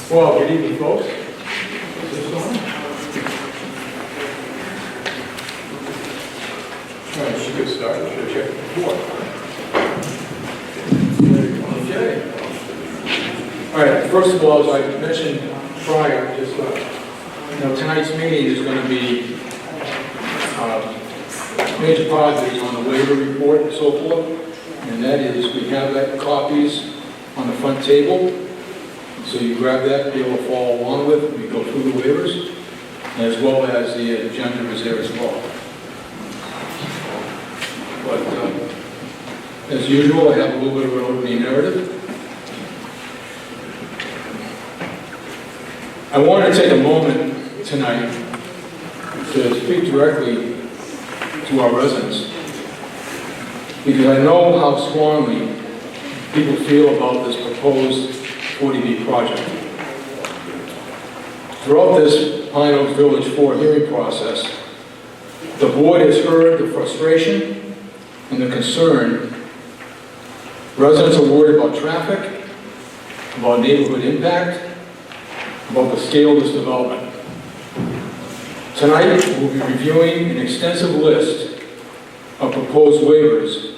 Well, good evening, folks. Is this on? All right, should get started. Should check the board. Okay. All right, first of all, as I mentioned prior, just tonight's meeting is going to be major positives on the waiver report and so forth, and that is we have that copies on the front table. So you grab that, be able to follow along with it. We go through the waivers, as well as the agenda is there as well. But as usual, I have a little bit of an opening narrative. I want to take a moment tonight to speak directly to our residents, because I know how strongly people feel about this proposed 40B project. Throughout this Pine Oak Village 4 hearing process, the board has heard the frustration and the concern. Residents are worried about traffic, about neighborhood impact, about the scale of this development. Tonight, we'll be reviewing an extensive list of proposed waivers,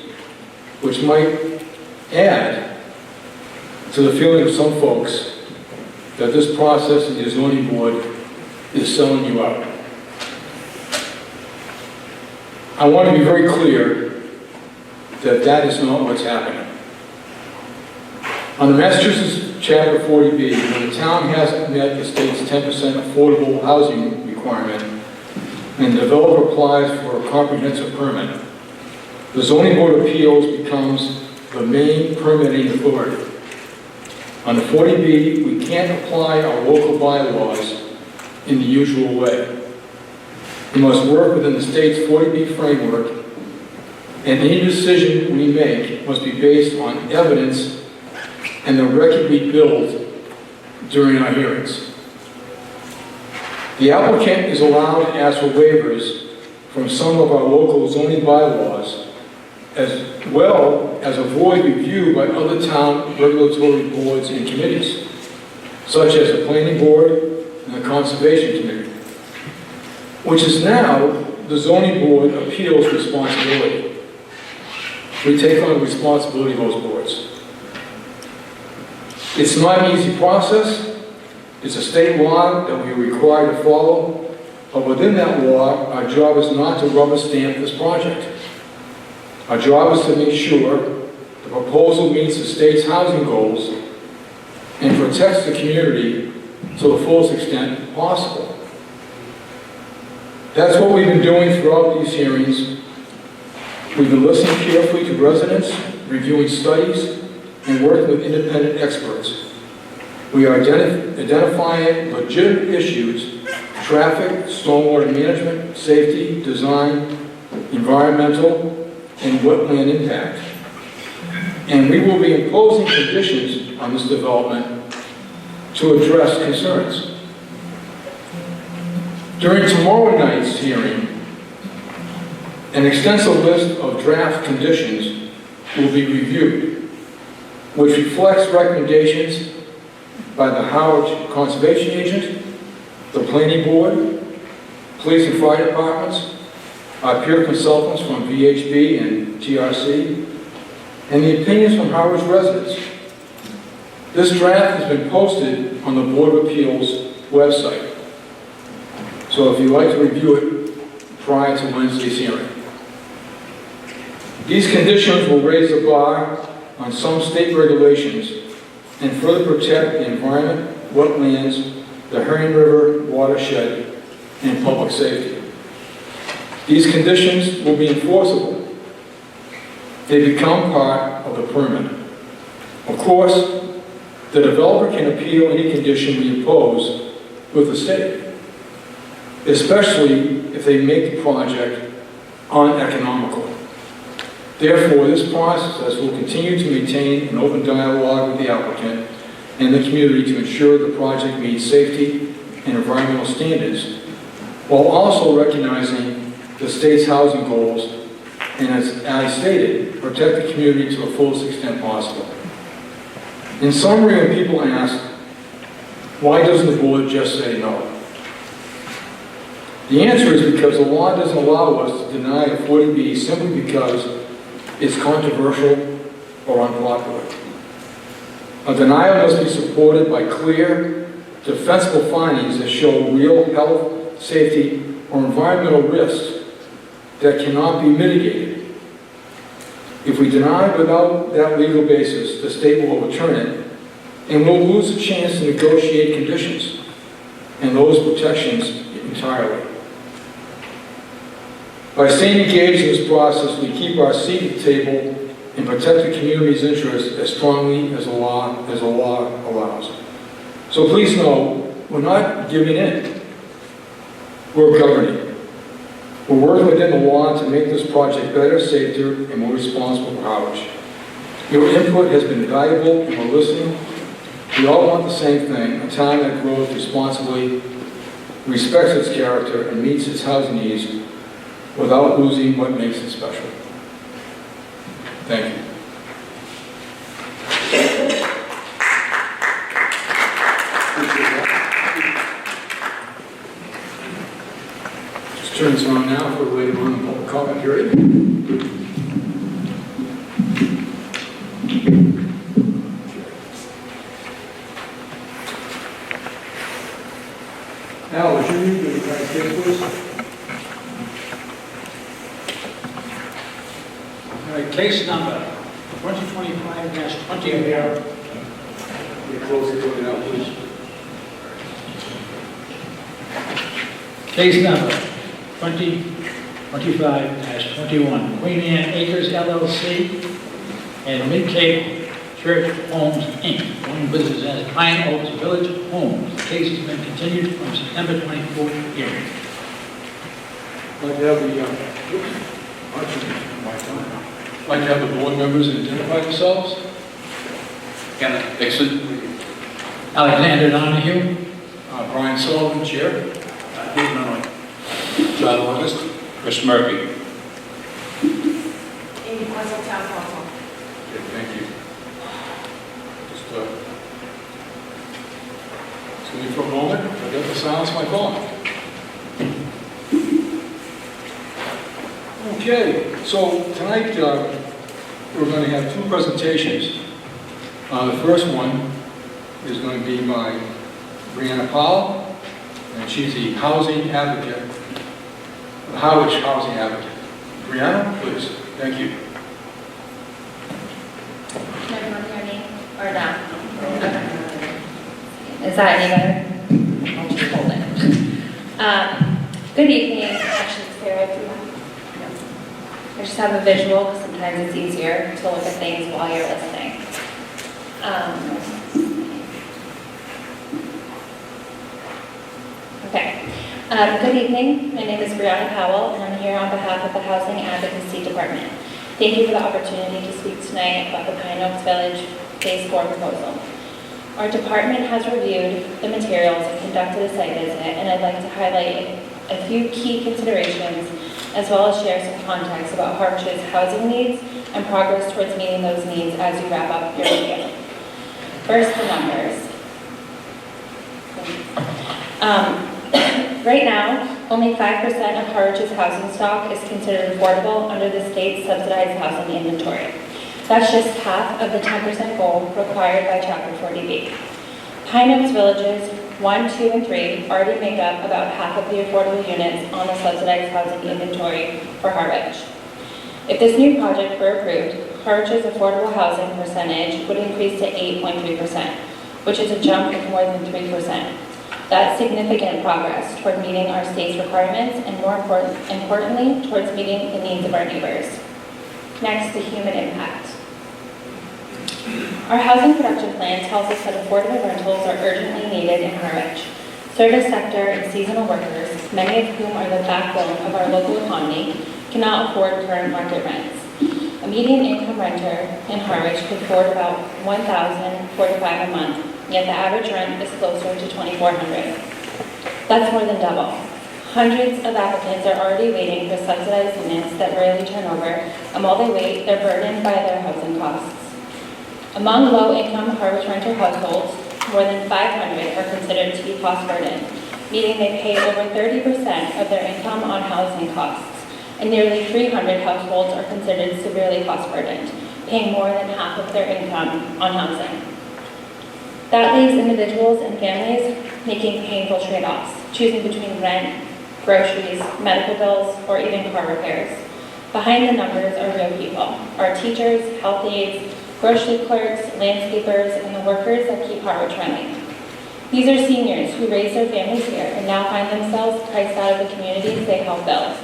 which might add to the feeling of some folks that this process in the zoning board is selling you out. I want to be very clear that that is not what's happening. Under Massachusetts Chapter 40B, when the town hasn't met the state's 10% affordable housing requirement and the developer applies for a comprehensive permit, the Zoning Board of Appeals becomes the main permitting authority. Under 40B, we can't apply our local bylaws in the usual way. We must work within the state's 40B framework, and any decision we make must be based on evidence and the record we build during our hearings. The applicant is allowed to ask for waivers from some of our local zoning bylaws, as well as avoid review by other town regulatory boards and committees, such as the Planning Board and the Conservation Committee, which is now the Zoning Board of Appeals' responsibility. We take on the responsibility of those boards. It's not an easy process. It's a state law that we are required to follow, but within that law, our job is not to rubber stamp this project. Our job is to make sure the proposal meets the state's housing goals and protects the community to the fullest extent possible. That's what we've been doing throughout these hearings. We've been listening carefully to residents, reviewing studies, and working with independent experts. We are identifying legitimate issues: traffic, stormwater management, safety, design, environmental, and wetland impact. And we will be imposing conditions on this development to address concerns. During tomorrow night's hearing, an extensive list of draft conditions will be reviewed, which reflects recommendations by the Harwich Conservation Agent, the Planning Board, Police and Fire Departments, our peer consultants from VHB and TRC, and the opinions from Harwich residents. This draft has been posted on the Board of Appeals website, so if you'd like to review it prior to Wednesday's hearing. These conditions will raise the bar on some state regulations and further protect the environment, wetlands, the Herring River watershed, and public safety. These conditions will be enforceable. They become part of the permit. Of course, the developer can appeal any condition we impose with the state, especially if they make the project uneconomical. Therefore, this process will continue to maintain an open dialogue with the applicant and the community to ensure the project meets safety and environmental standards, while also recognizing the state's housing goals and, as stated, protect the community to the fullest extent possible. In summary, when people ask, Why doesn't the board just say no? The answer is because the law doesn't allow us to deny a 40B simply because it's controversial or unpopular. A denial must be supported by clear, defensible findings that show real health, safety, or environmental risks that cannot be mitigated. If we deny without that legal basis, the state will overturn it, and we'll lose the chance to negotiate conditions and those protections entirely. By staying engaged in this process, we keep our seat at the table and protect the community's interests as strongly as the law allows. So please know, we're not giving in. We're governing. We're working within the law to make this project better, safer, and more responsible for Harwich. Your input has been valuable, and we're listening. We all want the same thing, a town that grows responsibly, respects its character, and meets its housing needs without losing what makes it special. Thank you. Just turn this on now for later on in the public comment period. Al, would you read the United States, please? Case number 2025-20. You close it, put it out, please. Case number 2025-21. Queen Anne Acres LLC and Mid-Cape Church Homes Inc. doing business as Pine Oaks Village Homes. The case has been continued from September 24th hearing. Like to have the board members identify themselves. Kenneth Dixon. Alexander Donahue. Brian Sullivan, Chair. Dave Manoy. John August. Chris Murphy. Amy Puzzle, Town Council. Okay, thank you. Just excuse me for a moment. I got to silence my phone. Okay, so tonight we're going to have two presentations. The first one is going to be by Brianna Powell, and she's the housing advocate, the Harwich housing advocate. Brianna, please. Thank you. Can everyone hear me? Or no? Okay. Is that any better? I'll just hold it. Good evening. Actually, Sarah, if you want. I just have a visual, because sometimes it's easier to look at things while you're listening. Okay. Good evening. My name is Brianna Powell, and I'm here on behalf of the Housing Advocacy Department. Thank you for the opportunity to speak tonight about the Pine Oaks Village Phase 4 proposal. Our department has reviewed the materials and conducted a site visit, and I'd like to highlight a few key considerations as well as share some context about Harwich's housing needs and progress towards meeting those needs as you wrap up your review. First, the numbers. Right now, only 5% of Harwich's housing stock is considered affordable under the state's subsidized housing inventory. That's just half of the 10% goal required by Chapter 40B. Pine Oaks Villages 1, 2, and 3 already make up about half of the affordable units on the subsidized housing inventory for Harwich. If this new project were approved, Harwich's affordable housing percentage would increase to 8.3%, which is a jump of more than 3%. That's significant progress toward meeting our state's requirements and, more importantly, towards meeting the needs of our neighbors. Next, the human impact. Our housing production plan tells us that affordable rentals are urgently needed in Harwich. Service sector and seasonal workers, many of whom are the backbone of our local economy, cannot afford current market rents. A median income renter in Harwich could afford about $1,045 a month, yet the average rent is closer to $2,400. That's more than double. Hundreds of applicants are already waiting for subsidized units that rarely turn over, and while they wait, they're burdened by their housing costs. Among low-income Harwich renter households, more than 500 are considered to be cost burdened, meaning they pay over 30% of their income on housing costs, and nearly 300 households are considered severely cost burdened, paying more than half of their income on housing. That leaves individuals and families making painful trade-offs, choosing between rent, groceries, medical bills, or even car repairs. Behind the numbers are real people, our teachers, health aides, grocery clerks, landscapers, and the workers that keep Harwich running. These are seniors who raise their families here and now find themselves priced out of the communities they help build.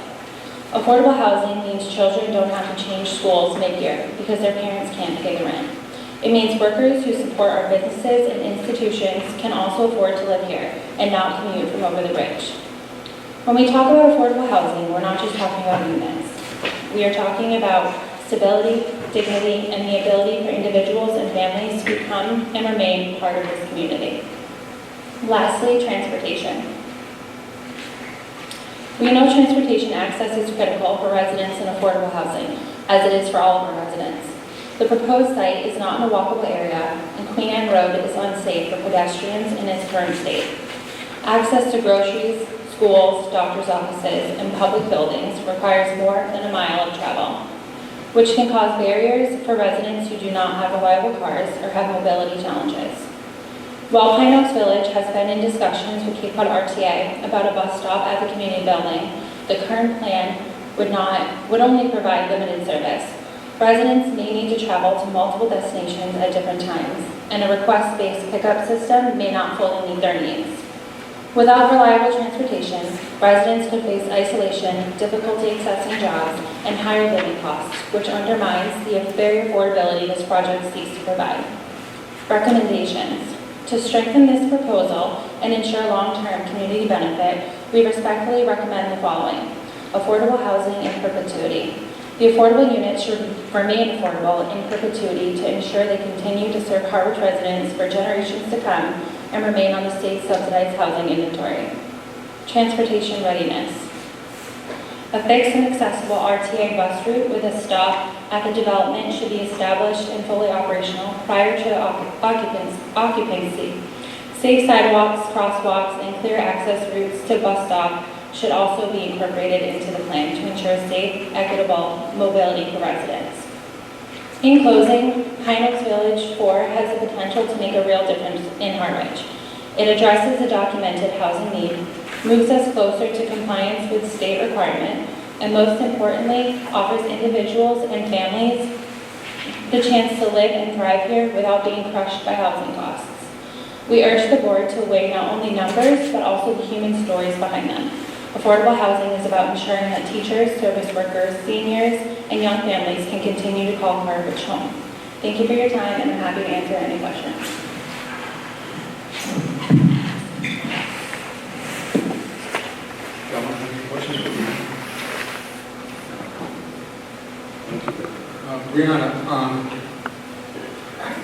Affordable housing means children don't have to change schools mid-year because their parents can't pay the rent. It means workers who support our businesses and institutions can also afford to live here and not commute from over the bridge. When we talk about affordable housing, we're not just talking about units. We are talking about stability, dignity, and the ability for individuals and families to become and remain part of this community. Lastly, transportation. We know transportation access is critical for residents in affordable housing, as it is for all of our residents. The proposed site is not in a walkable area, and Queen Anne Road is unsafe for pedestrians in its current state. Access to groceries, schools, doctors' offices, and public buildings requires more than a mile of travel, which can cause barriers for residents who do not have reliable cars or have mobility challenges. While Pine Oaks Village has been in discussions with Cape Cod RTA about a bus stop at the community building, the current plan would only provide limited service. Residents may need to travel to multiple destinations at different times, and a request-based pickup system may not fully meet their needs. Without reliable transportation, residents could face isolation, difficulty accessing jobs, and higher living costs, which undermines the very affordability this project seeks to provide. Recommendations. To strengthen this proposal and ensure long-term community benefit, we respectfully recommend the following. Affordable housing in perpetuity. The affordable units should remain affordable in perpetuity to ensure they continue to serve Harwich residents for generations to come and remain on the state's subsidized housing inventory. Transportation readiness. A fixed and accessible RTA bus route with a stop at the development should be established and fully operational prior to occupancy. Safe sidewalks, crosswalks, and clear access routes to bus stop should also be incorporated into the plan to ensure safe, equitable mobility for residents. In closing, Pine Oaks Village 4 has the potential to make a real difference in Harwich. It addresses a documented housing need, moves us closer to compliance with state requirement, and most importantly, offers individuals and families the chance to live and thrive here without being crushed by housing costs. We urge the board to weigh not only numbers, but also the human stories behind them. Affordable housing is about ensuring that teachers, service workers, seniors, and young families can continue to call Harwich home. Thank you for your time, and I'm happy to answer any questions. Gentlemen, any questions for me? Brianna,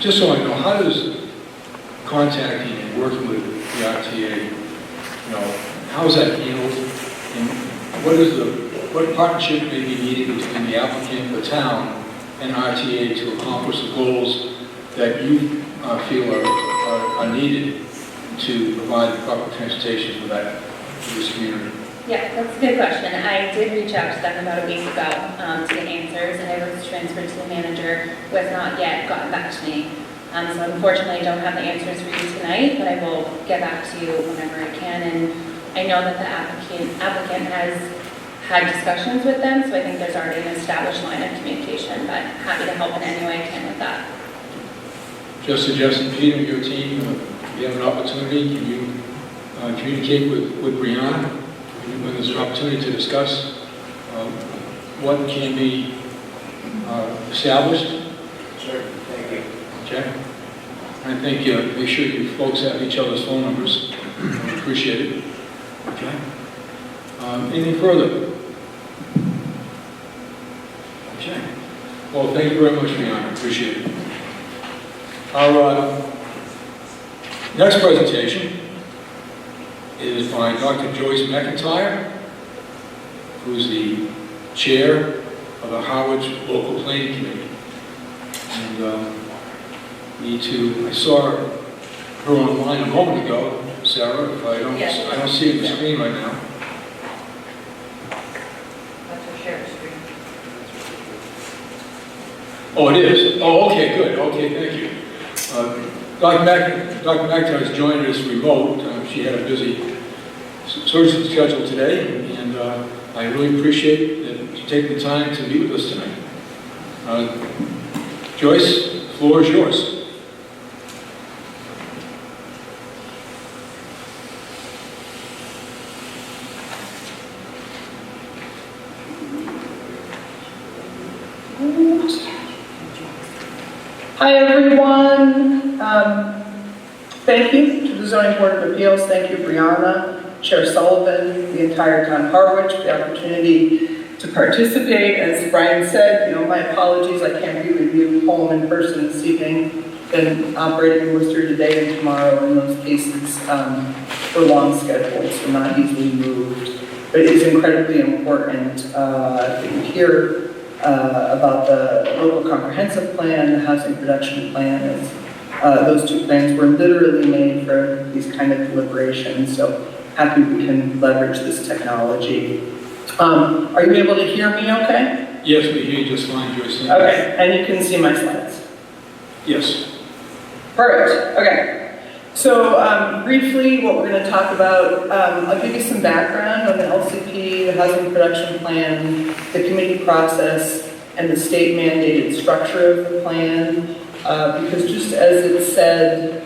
just so I know, how does contacting and working with the RTA, how is that handled? And what partnership may be needed between the applicant, the town, and RTA to accomplish the goals that you feel are needed to provide the proper transportation for this community? Yeah, that's a good question. I did reach out to them about a week ago to get answers, and I was transferred to the manager who has not yet gotten back to me. So unfortunately, I don't have the answers for you tonight, but I will get back to you whenever I can. And I know that the applicant has had discussions with them, so I think there's already an established line of communication, but happy to help in any way I can with that. Just suggesting, Peter, and your team, if you have an opportunity, can you communicate with Brianna when there's an opportunity to discuss what can be established? Sure, thank you. Okay. I think make sure you folks have each other's phone numbers. I appreciate it. Okay. Anything further? Okay. Well, thank you very much, Brianna. Appreciate it. Our next presentation is by Dr. Joyce McIntyre, who's the chair of the Harwich Local Planning Committee. And I saw her online a moment ago, Sarah, if I don't see it on the screen right now. That's a shared screen. Oh, it is? Oh, okay, good, okay, thank you. Dr. McIntyre has joined us remote. She had a busy surgery schedule today, and I really appreciate that you taking the time to meet with us tonight. Joyce, the floor is yours. Hi, everyone. Thank you to the Zoning Board of Appeals. Thank you, Brianna, Chair Sullivan, the entire town of Harwich for the opportunity to participate. As Brian said, my apologies, I can't be with you home in person this evening. Been operating in Worcester today and tomorrow, and those cases were long scheduled, so not easily moved. But it is incredibly important that you hear about the local comprehensive plan, the housing production plan. Those two plans were literally made for these kind of deliberations, so happy we can leverage this technology. Are you able to hear me okay? Yes, we hear you just fine, Joyce. Okay, and you can see my slides? Yes. Perfect, okay. So briefly, what we're going to talk about, I'll give you some background on the LCP, the housing production plan, the committee process, and the state mandated structure of the plan, because just as it said,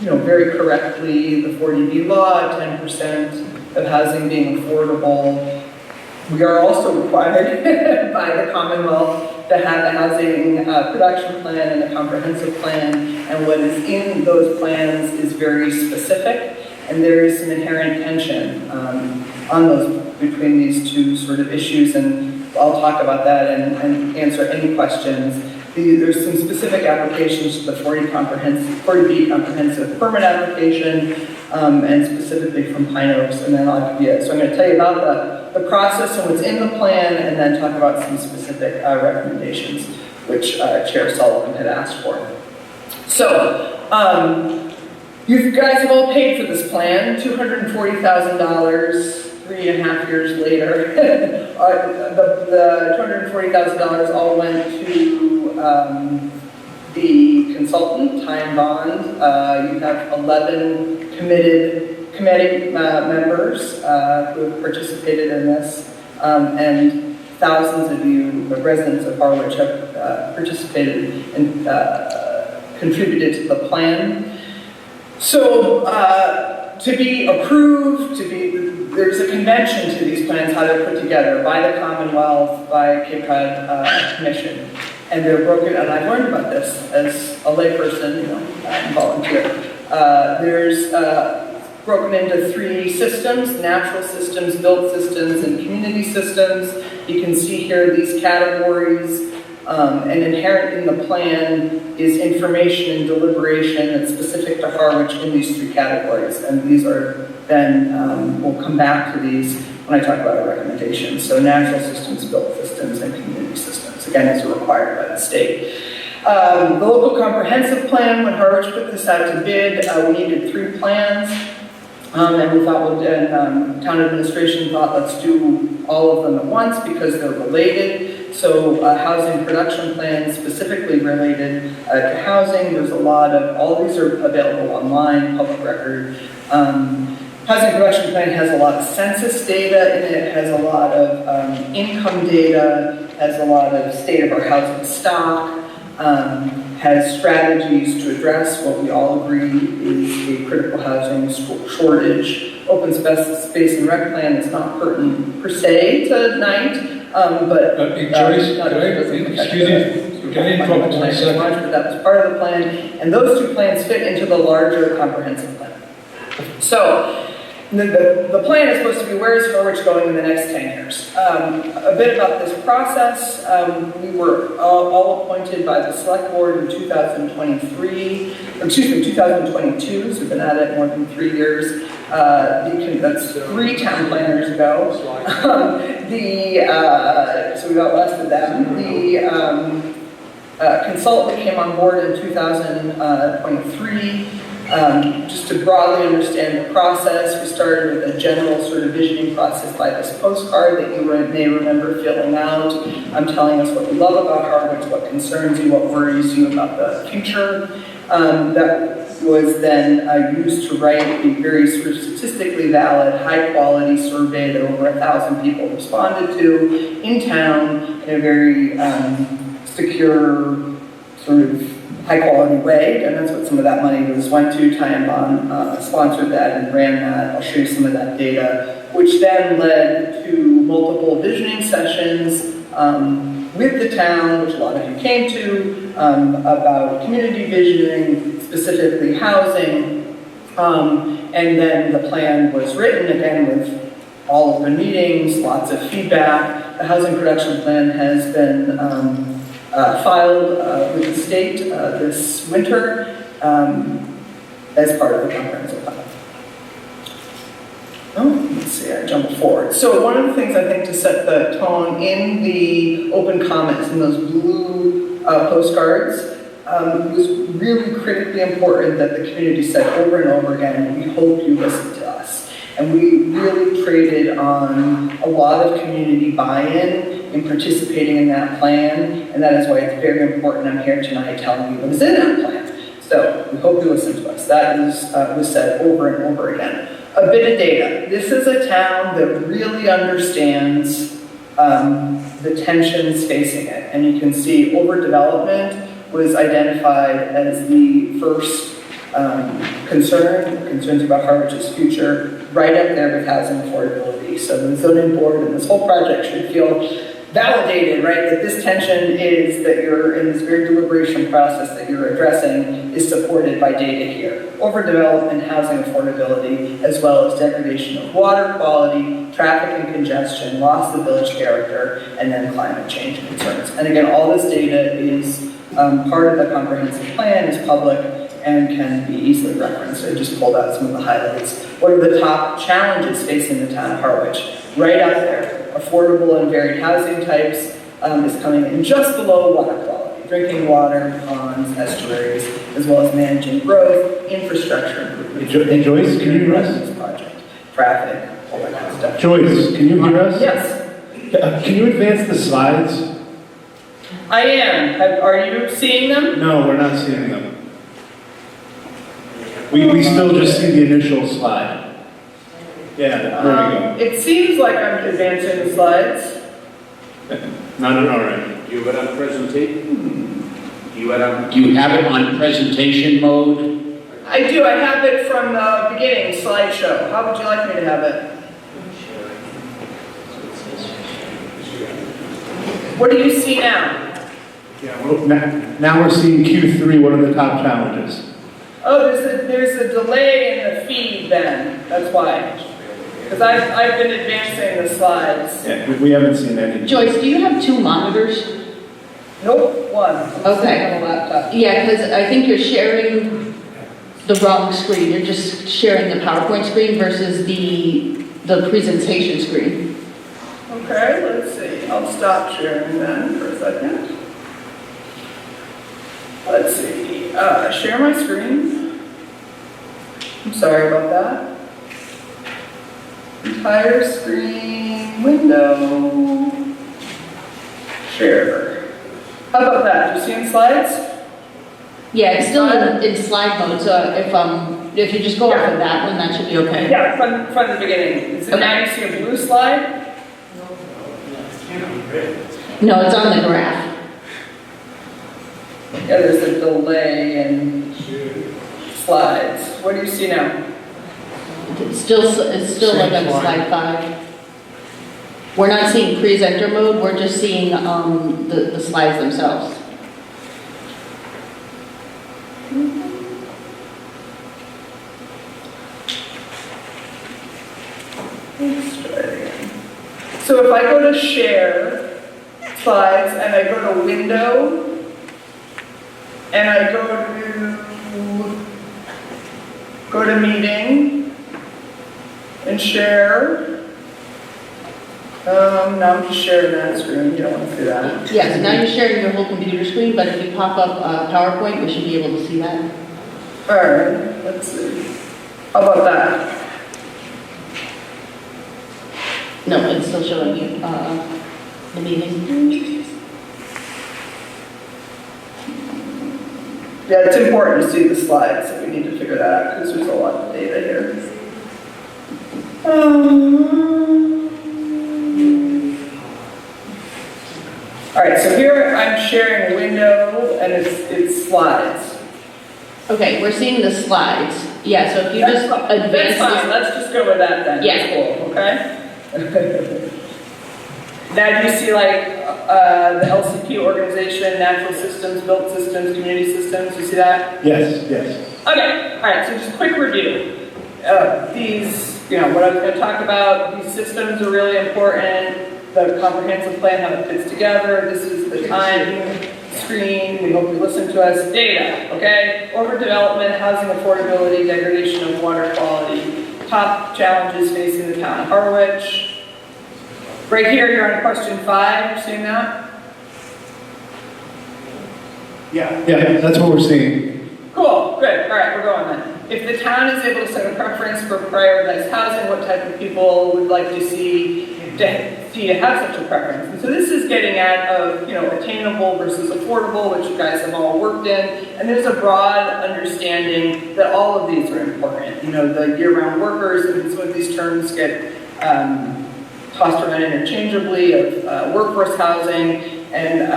very correctly, the 40B law, 10% of housing being affordable, we are also required by the Commonwealth to have a housing production plan and a comprehensive plan, and what is in those plans is very specific, and there is some inherent tension between these two sort of issues, and I'll talk about that and answer any questions. There's some specific applications to the 40B comprehensive permit application, and specifically from Pine Oaks, and then I'll give you. So I'm going to tell you about the process and what's in the plan, and then talk about some specific recommendations, which Chair Sullivan had asked for. So, you guys have all paid for this plan, $240,000. 3.5 years later, the $240,000 all went to the consultant, Time Bond. You have 11 committed committee members who have participated in this, and thousands of you, the residents of Harwich, have participated and contributed to the plan. So, to be approved, there's a convention to these plans, how they're put together by the Commonwealth, by Cape Cod Commission, and they're broken. And I've learned about this as a layperson, volunteer. There's broken into 3 systems: natural systems, built systems, and community systems. You can see here these categories. And inherent in the plan is information and deliberation that's specific to Harwich in these 3 categories. And these are then, we'll come back to these when I talk about our recommendations. So natural systems, built systems, and community systems. Again, these are required by the state. The local comprehensive plan, when Harwich put this out to bid, we needed 3 plans. And we thought, town administration thought, let's do all of them at once because they're related. So housing production plan specifically related to housing. There's a lot of, all of these are available online, public record. Housing production plan has a lot of census data in it, has a lot of income data, has a lot of state of our housing stock, has strategies to address what we all agree is a critical housing shortage. Open space and rec plan is not pertinent per se tonight, but Joyce, excuse me, can I interrupt 1 second? But that was part of the plan, and those 2 plans fit into the larger comprehensive plan. So, the plan is supposed to be, where is Harwich going in the next 10 years? A bit about this process. We were all appointed by the select board in 2022, so we've been at it more than 3 years. That's 3 town planners ago. So we got less than them. consultant that came on board in 2023. Just to broadly understand the process, we started with a general sort of visioning process by this postcard that you may remember filling out. Telling us what we love about Harwich, what concerns you, what worries you about the future. That was then used to write a very sort of statistically valid, high-quality survey that over 1,000 people responded to in town in a very secure, sort of high-quality way, and that's what some of that money went to. Time Bond sponsored that and ran that. I'll show you some of that data, which then led to multiple visioning sessions with the town, which a lot of you came to, about community visioning, specifically housing, and then the plan was written, again, with all of the meetings, lots of feedback. The housing production plan has been filed with the state this winter as part of the comprehensive plan. Let's see, I jumped forward. So one of the things I think to set the tone in the open comments in those blue postcards was really critically important that the community said over and over again, we hope you listen to us. And we really traded on a lot of community buy-in in participating in that plan, and that is why it's very important I'm here tonight telling you what is in that plan. So we hope you listen to us. That was said over and over again. A bit of data. This is a town that really understands the tensions facing it, and you can see overdevelopment was identified as the first concerns about Harwich's future, right up there with housing affordability. So the zoning board and this whole project should feel validated, right, that this tension is that you're in this very deliberation process that you're addressing is supported by data here. Overdevelopment, housing affordability, as well as degradation of water quality, traffic and congestion, loss of village character, and then climate change concerns. And again, all this data is part of the comprehensive plan, is public, and can be easily referenced. I just pulled out some of the highlights. What are the top challenges facing the town of Harwich? Right up there. Affordable and varied housing types is coming in just below water quality. Drinking water, ponds, estuaries, as well as managing growth, infrastructure improvement. Hey, Joyce, can you hear us? Project, traffic, all that kind of stuff. Joyce, can you hear us? Yes. Can you advance the slides? I am. Are you seeing them? No, we're not seeing them. We still just see the initial slide. Yeah, there we go. It seems like I'm advancing the slides. Not an alright. Do you have it on presentation? Do you have it on presentation mode? I do. I have it from the beginning slideshow. How would you like me to have it? What do you see now? Now we're seeing Q3, what are the top challenges? Oh, there's a delay in the feed then. That's why. Because I've been advancing the slides. Yeah, we haven't seen any. Joyce, do you have two monitors? Nope, one. I'm Okay. on a laptop. Yeah, because I think you're sharing the wrong screen. You're just sharing the PowerPoint screen versus the presentation screen. Okay, let's see. I'll stop sharing then for a second. Let's see. Share my screen. I'm sorry about that. Entire screen, window, share. How about that? You seeing slides? Yeah, it's still in slide mode, so if you just go off of that one, that should be okay. Yeah, from the beginning. Is it now you see a blue slide? No, it's on the graph. Yeah, there's a delay in slides. What do you see now? It's still like on slide 5. We're not seeing presenter mode, we're just seeing the slides themselves. Let's try it again. So if I go to share slides and I go to window and I go to meeting and share, Now I'm just sharing that screen, you don't want to see that. Yeah, so now you're sharing your whole computer screen, but if you pop up PowerPoint, we should be able to see that. All right, let's see. How about that? No, it's still showing you the meeting. Yeah, it's important to see the slides, so we need to figure that out because there's a lot of data here. All right, so here I'm sharing a window and it's slides. Okay, we're seeing the slides. Yeah, so if you just That's advance fine, this. let's just go with that then. Yeah. Cool, okay? Now do you see like the LCP organization, natural systems, built systems, community systems, you see that? Yes, yes. Okay, all right, so just a quick review. These, what I was going to talk about, these systems are really important. The comprehensive plan, how it fits together. This is the time screen. We hope you listen to us. Data, okay? Overdevelopment, housing affordability, degradation of water quality. Top challenges facing the town of Harwich. Right here, you're on question 5. You seeing that? Yeah, that's what we're seeing. Cool, good. All right, we're going then. If the town is able to set a preference for prioritized housing, what type of people would like to see to have such a preference? And so this is getting at attainable versus affordable, which you guys have all worked in. And there's a broad understanding that all of these are important. The year-round workers, and some of these terms get tossed around interchangeably of workforce housing. And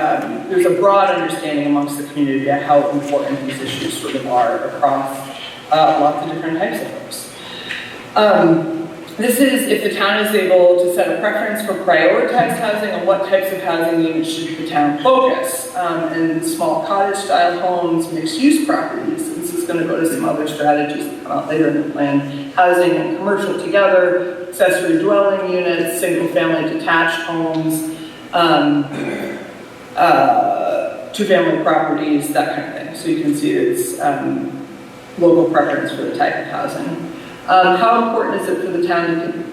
there's a broad understanding amongst the community of how important these issues sort of are across lots of different types of folks. This is if the town is able to set a preference for prioritized housing and what types of housing units should the town focus. And small cottage-style homes, mixed-use properties. This is going to go to some other strategies that come out later in the plan. Housing and commercial together, accessory dwelling units, single-family detached homes, two-family properties, that kind of thing. So you can see it's local preference for the type of housing. How important is it for the town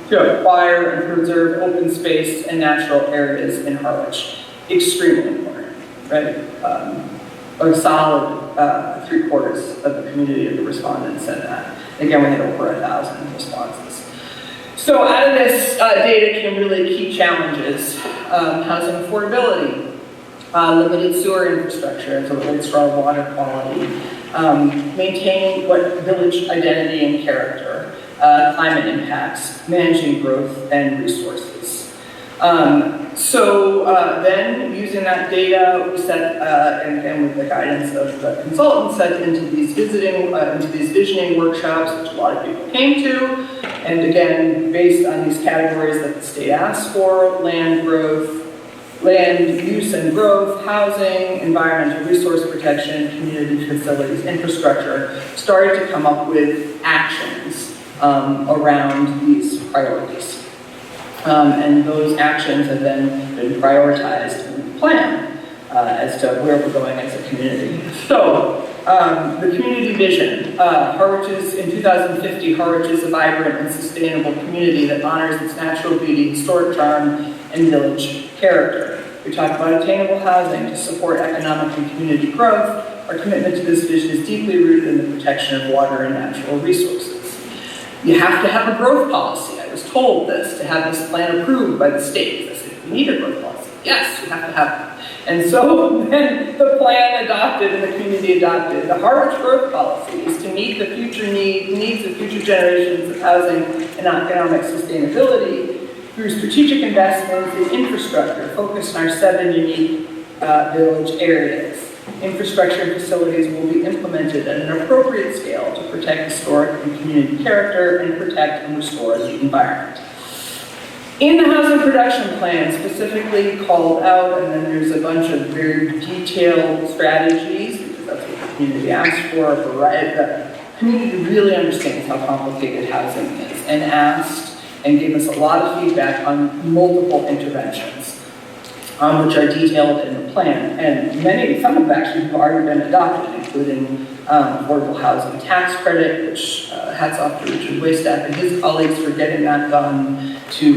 to acquire and preserve open space and natural areas in Harwich? Extremely important, right? A solid 3/4 of the community of the respondents said that. Again, we had over 1,000 responses. So out of this data came really key challenges. Housing affordability, limited sewer infrastructure as it relates to our water quality, maintaining village identity and character, climate impacts, managing growth and resources. Then using that data, we set, and with the guidance of the consultant, set into these visioning workshops, which a lot of people came to, and again, based on these categories that the state asked for: land use and growth, housing, environmental resource protection, community facilities, infrastructure, started to come up with actions around these priorities. And those actions have then been prioritized in the plan as to where we're going as a community. So, the community vision. In 2050, Harwich is a vibrant and sustainable community that honors its natural beauty, historic charm, and village character. We talk about attainable housing to support economic and community growth. Our commitment to this vision is deeply rooted in the protection of water and natural resources. You have to have a growth policy. I was told this to have this plan approved by the state. I said, we need a growth policy. Yes, you have to have it. And so then the plan adopted and the community adopted. The Harwich growth policy is to meet the future needs of future generations of housing and economic sustainability through strategic investments in infrastructure focused on our 7 unique village areas. Infrastructure and facilities will be implemented at an appropriate scale to protect historic and community character and protect and restore the environment. In the housing production plan, specifically called out, and then there's a bunch of very detailed strategies, because that's what the community asked for, the community really understands how complicated housing is, and asked and gave us a lot of feedback on multiple interventions, which are detailed in the plan. And some have actually already been adopted, including affordable housing tax credit, which hats off to Richard Waystaff and his colleagues for getting that done, to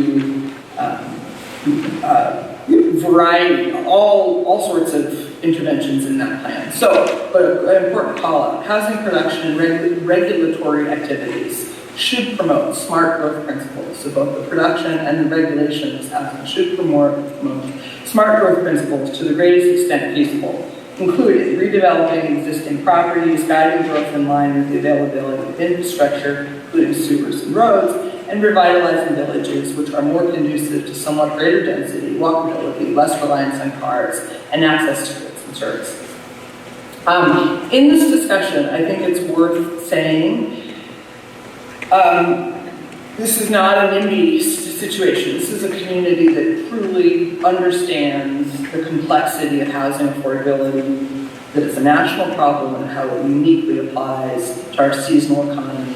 variety, all sorts of interventions in that plan. So, but an important call out, housing production and regulatory activities should promote smart growth principles. So both the production and the regulation of housing should promote smart growth principles to the greatest extent feasible, including redeveloping existing properties, guiding growth in line with the availability of infrastructure, including sewers and roads, and revitalizing villages which are more conducive to somewhat greater density, walkability, less reliance on cars, and access to goods and services. In this discussion, I think it's worth saying this is not an NIMBY situation. This is a community that truly understands the complexity of housing affordability, that it's a national problem and how it uniquely applies to our seasonal economy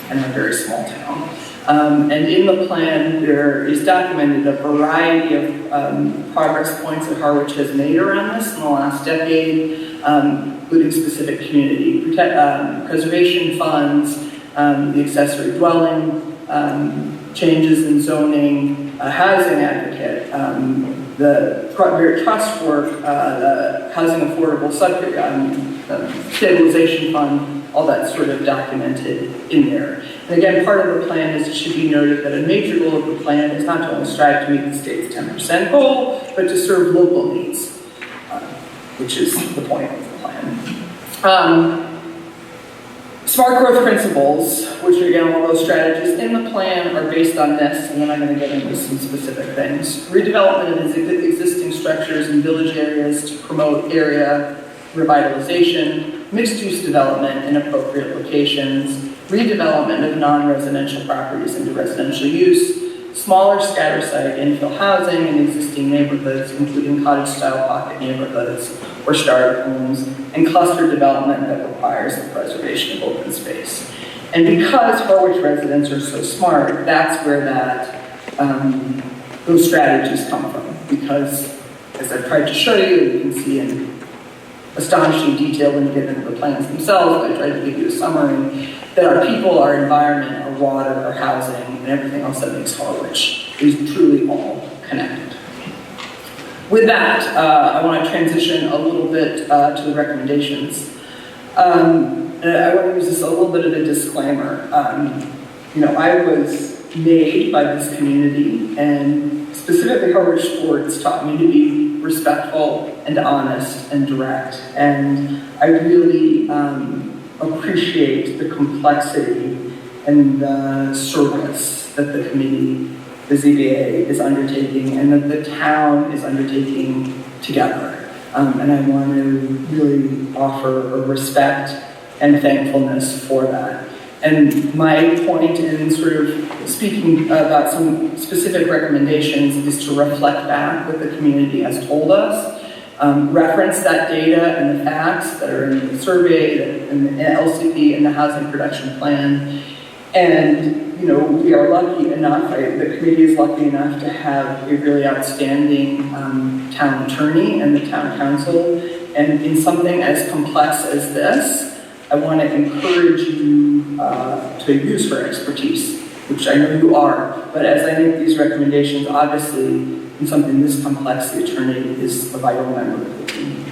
and our very small town. And in the plan, there is documented a variety of progress points that Harwich has made around this in the last decade, including specific community preservation funds, the accessory dwelling, changes in zoning, housing advocate, the trust work, the housing affordable stabilization fund, all that sort of documented in there. And again, part of the plan is, it should be noted that a major goal of the plan is not to only strive to meet the state's 10% goal, but to serve local needs, which is the point of the plan. Smart growth principles, which are again all those strategies in the plan, are based on this, and then I'm going to get into some specific things. Redevelopment of existing structures in village areas to promote area revitalization, mixed-use development in appropriate locations, redevelopment of non-residential properties into residential use, smaller scatter site infill housing in existing neighborhoods, including cottage-style pocket neighborhoods or starter homes, and cluster development that requires the preservation of open space. And because Harwich residents are so smart, that's where those strategies come from. Because, as I've tried to show you, you can see in astonishing detail when you get into the plans themselves, I tried to give you a summary, that our people, our environment, our water, our housing, and everything else that makes Harwich is truly all connected. With that, I want to transition a little bit to the recommendations. And I want to use this a little bit of a disclaimer. I was made by this community, and specifically Harwich Sports taught me to be respectful and honest and direct. And I really appreciate the complexity and the service that the committee, the ZBA, is undertaking, and that the town is undertaking together. And I want to really offer a respect and thankfulness for that. And my point in sort of speaking about some specific recommendations is to reflect back what the community has told us, reference that data and the facts that are in the survey, in the LCP, and the housing production plan. And, we are lucky enough, the committee is lucky enough to have a really outstanding town attorney and the town council. And in something as complex as this, I want to encourage you to use her expertise, which I know you are. But as I make these recommendations, obviously, in something this complex, the attorney is a vital member of the team.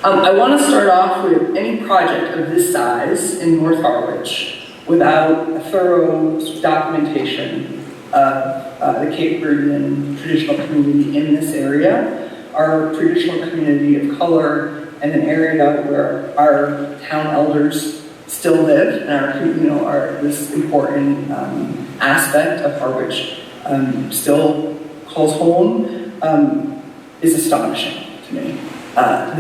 I want to start off with any project of this size in North Harwich without a thorough documentation of the Cape Verdean traditional community in this area, our traditional community of color, and an area where our town elders still live, and this important aspect of Harwich still calls home, is astonishing to me. And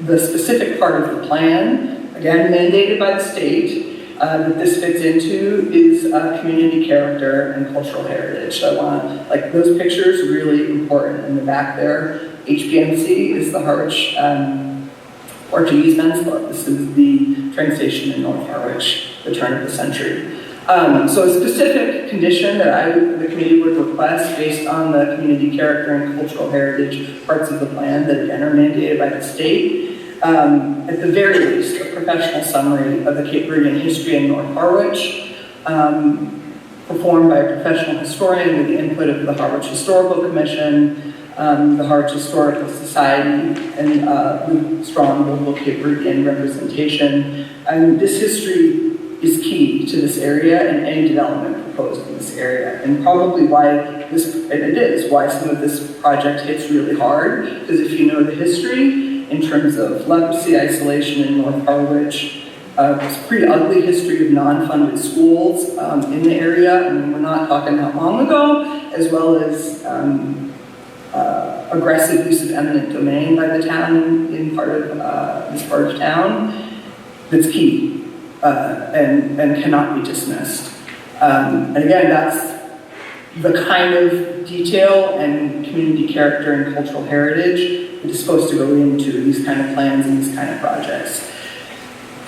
the specific part of the plan, again mandated by the state, that this fits into is community character and cultural heritage. So I want, those pictures are really important in the back there. HPMC is the Harwich Portuguese Men's Club. This is the train station in North Harwich, the turn of the century. So a specific condition that the committee would request based on the community character and cultural heritage parts of the plan that again are mandated by the state. At the very least, a professional summary of the Cape Verdean history in North Harwich, performed by a professional historian with the input of the Harwich Historical Commission, the Harwich Historical Society, and with strong local Cape Verdean representation. And this history is key to this area and any development proposed in this area, and probably why this, and it is, why some of this project hits really hard, because if you know the history in terms of leprosy isolation in North Harwich, it's a pretty ugly history of non-funded schools in the area, and we're not talking that long ago, as well as aggressive use of eminent domain by the town in part of this part of town. That's key. And cannot be dismissed. And again, that's the kind of detail and community character and cultural heritage that is supposed to go into these kind of plans and these kind of projects.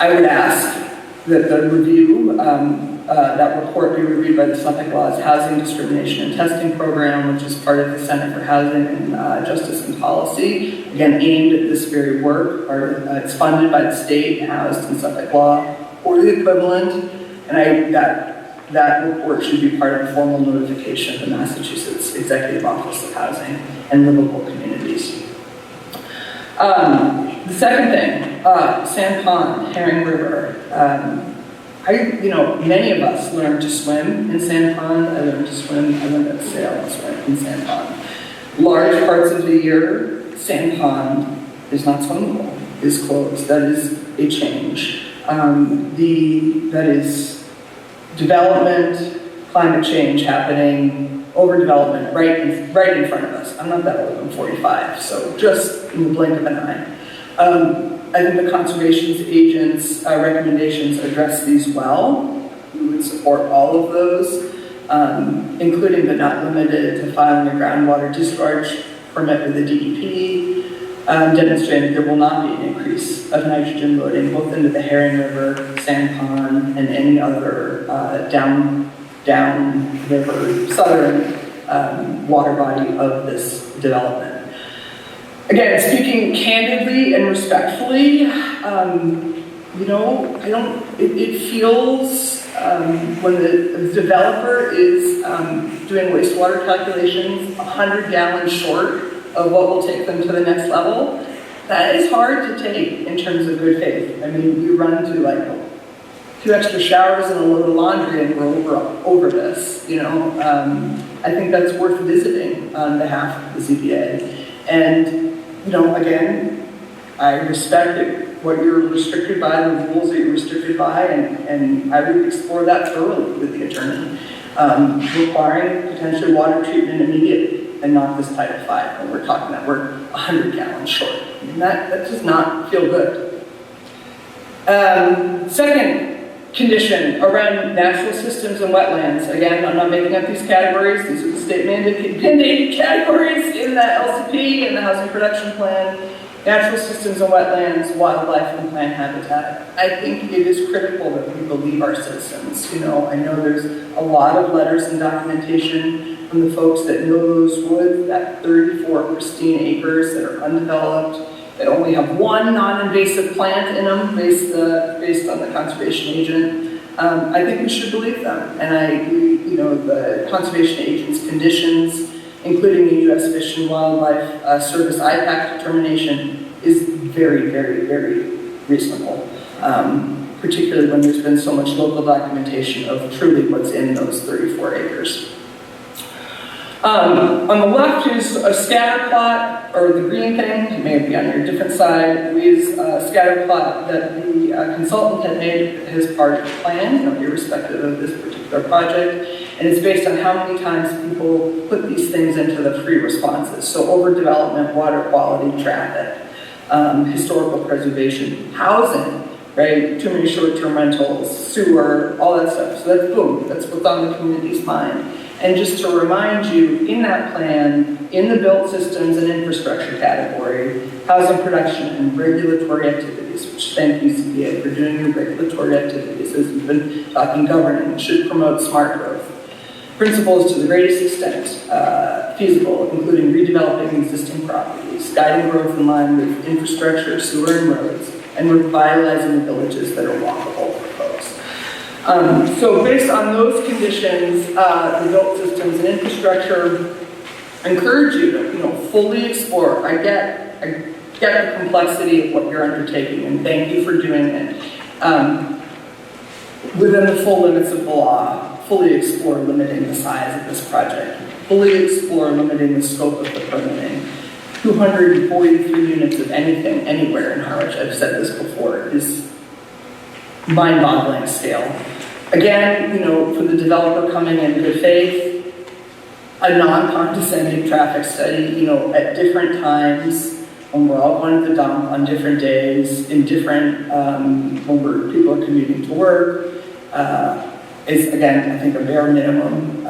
I would ask that the review, that report be reviewed by the Suffolk Law's Housing Discrimination and Testing Program, which is part of the Center for Housing and Justice and Policy, again aimed at this very work. It's funded by the state and housed in Suffolk Law, or the equivalent, and that report should be part of a formal notification of the Massachusetts Executive Office of Housing and Livable Communities. The second thing, Sand Pond, Herring River. Many of us learned to swim in Sand Pond. I learned to swim, I learned how to sail and swim in Sand Pond. Large parts of the year, Sand Pond is not swimmable, is closed. That is a change. That is development, climate change happening, overdevelopment right in front of us. I'm not that old, I'm 45, so just in the blink of an eye. I think the conservation agents' recommendations address these well. We would support all of those, including but not limited to filing a groundwater discharge permit with the DEP, demonstrating there will not be an increase of nitrogen loading both into the Herring River, Sand Pond, and any other downriver southern water body of this development. Again, speaking candidly and respectfully, it feels when the developer is doing wastewater calculations 100 gallons short of what will take them to the next level, that is hard to take in terms of good faith. I mean, you run to like a few extra showers and a load of laundry and we're over this, I think that's worth visiting on behalf of the ZBA. And, again, I respect what you're restricted by, the rules that you're restricted by, and I would explore that thoroughly with the attorney, requiring potentially water treatment immediately and not this Title V when we're talking that we're 100 gallons short. I mean, that does not feel good. Second condition around natural systems and wetlands. Again, I'm not making up these categories. These are the state mandated categories in the LCP and the Housing Production Plan. Natural systems and wetlands, wildlife and plant habitat. I think it is critical that we believe our citizens. I know there's a lot of letters and documentation from the folks that know those woods, that 34 pristine acres that are undeveloped, that only have one non-invasive plant in them based on the conservation agent. I think we should believe them. And the conservation agent's conditions, including the U.S. Fish and Wildlife Service IPAC determination, is very, very, very reasonable, particularly when there's been so much local documentation of truly what's in those 34 acres. On the left is a scatter plot, or the green thing, it may be on your different side, is a scatter plot that the consultant had made as part of the plan, irrespective of this particular project, and it's based on how many times people put these things into the free responses. So overdevelopment, water quality, traffic, historical preservation, housing, right? Too many short-term rentals, sewer, all that stuff. So that's boom, that's what's on the community's mind. And just to remind you, in that plan, in the built systems and infrastructure category, housing production and regulatory activities, which thank you ZBA for doing your regulatory activities, as you've been talking governing, should promote smart growth. Principles to the greatest extent feasible, including redeveloping existing properties, guiding growth in line with infrastructure, sewer and roads, and revitalizing the villages that are walkable or close. So based on those conditions, the built systems and infrastructure, I encourage you to, fully explore. I get the complexity of what you're undertaking, and thank you for doing it. Within the full limits of the law, fully explore limiting the size of this project, fully explore limiting the scope of the permitting. 243 units of anything, anywhere in Harwich, I've said this before, is mind-boggling scale. Again, for the developer coming in good faith, a non-condescending traffic study, at different times, when we're all going to the dump on different days, in different, when people are commuting to work, is, again, I think a bare minimum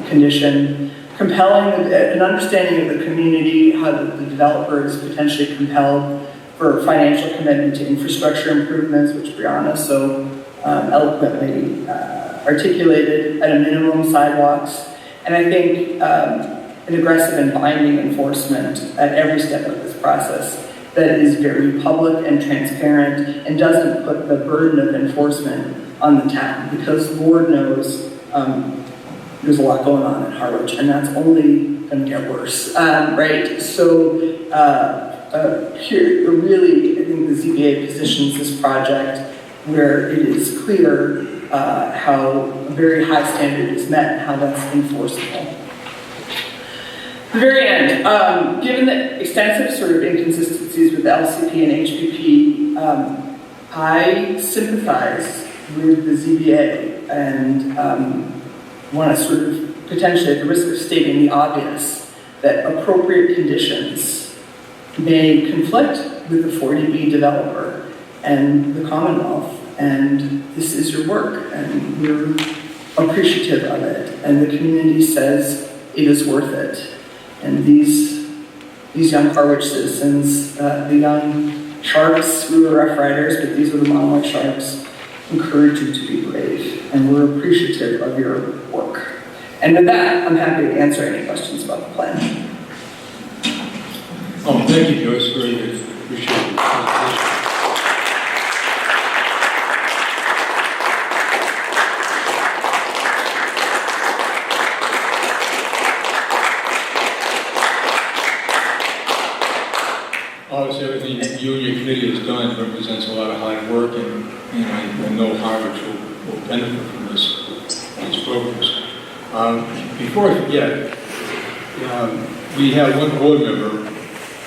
condition. Compelling, an understanding of the community, how the developer is potentially compelled for financial commitment to infrastructure improvements, which Brianna so eloquently articulated, at a minimum sidewalks. And I think an aggressive and binding enforcement at every step of this process that is very public and transparent and doesn't put the burden of enforcement on the town, because Lord knows there's a lot going on in Harwich, and that's only going to get worse, right? So here, really, I think the ZBA positions this project where it is clear how a very high standard is met and how that's enforceable. At the very end, given the extensive sort of inconsistencies with the LCP and HPP, I sympathize with the ZBA and want to sort of potentially, at the risk of stating the obvious, that appropriate conditions may conflict with the 40B developer and the Commonwealth, and this is your work, and we're appreciative of it, and the community says it is worth it. And these young Harwich citizens, the young sharks, we were Rough Riders, but these are the Monomoy sharks, encourage you to be brave, and we're appreciative of your work. And with that, I'm happy to answer any questions about the plan. Oh, thank you, Joyce, very good. Appreciate it. Obviously, everything you and your committee has done represents a lot of hard work, and I know Harwich will benefit from these programs. Before I forget, we have one board member,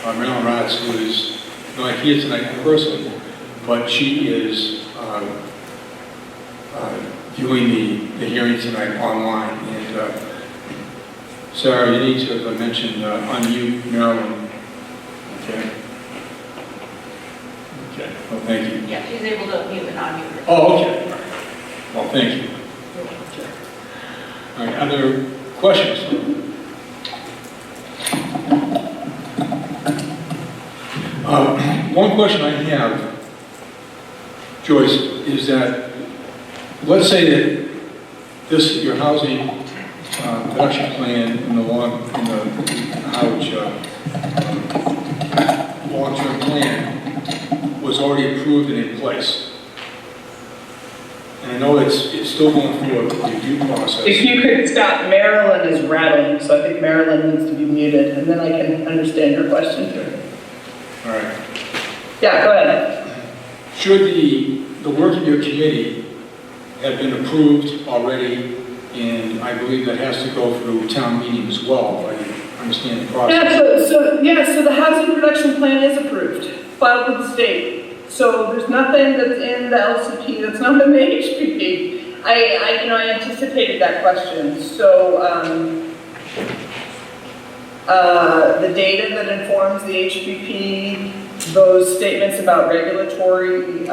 Marilyn Ratz, who is not here tonight in person, but she is viewing the hearing tonight online. And Sarah, you need to mention unmute Marilyn. Okay. Okay. Well, thank you. Yeah, she's able to mute and unmute herself. Oh, okay. All right. Well, thank you. Okay. All right. Other questions? One question I have, Joyce, is that let's say that your housing production plan in the Harwich long-term plan was already approved and in place. And I know it's still going through a review process. If you could stop, Marilyn is rattling, so I think Marilyn needs to be muted, and then I can understand your question too. All right. Yeah, go ahead. Should the work of your committee have been approved already, and I believe that has to go through town meeting as well, if I understand the process. Yeah, so the housing production plan is approved, filed with the state. So there's nothing that's in the LCP that's not in the HPP. I anticipated that question. So the data that informs the HPP, those statements about regulatory,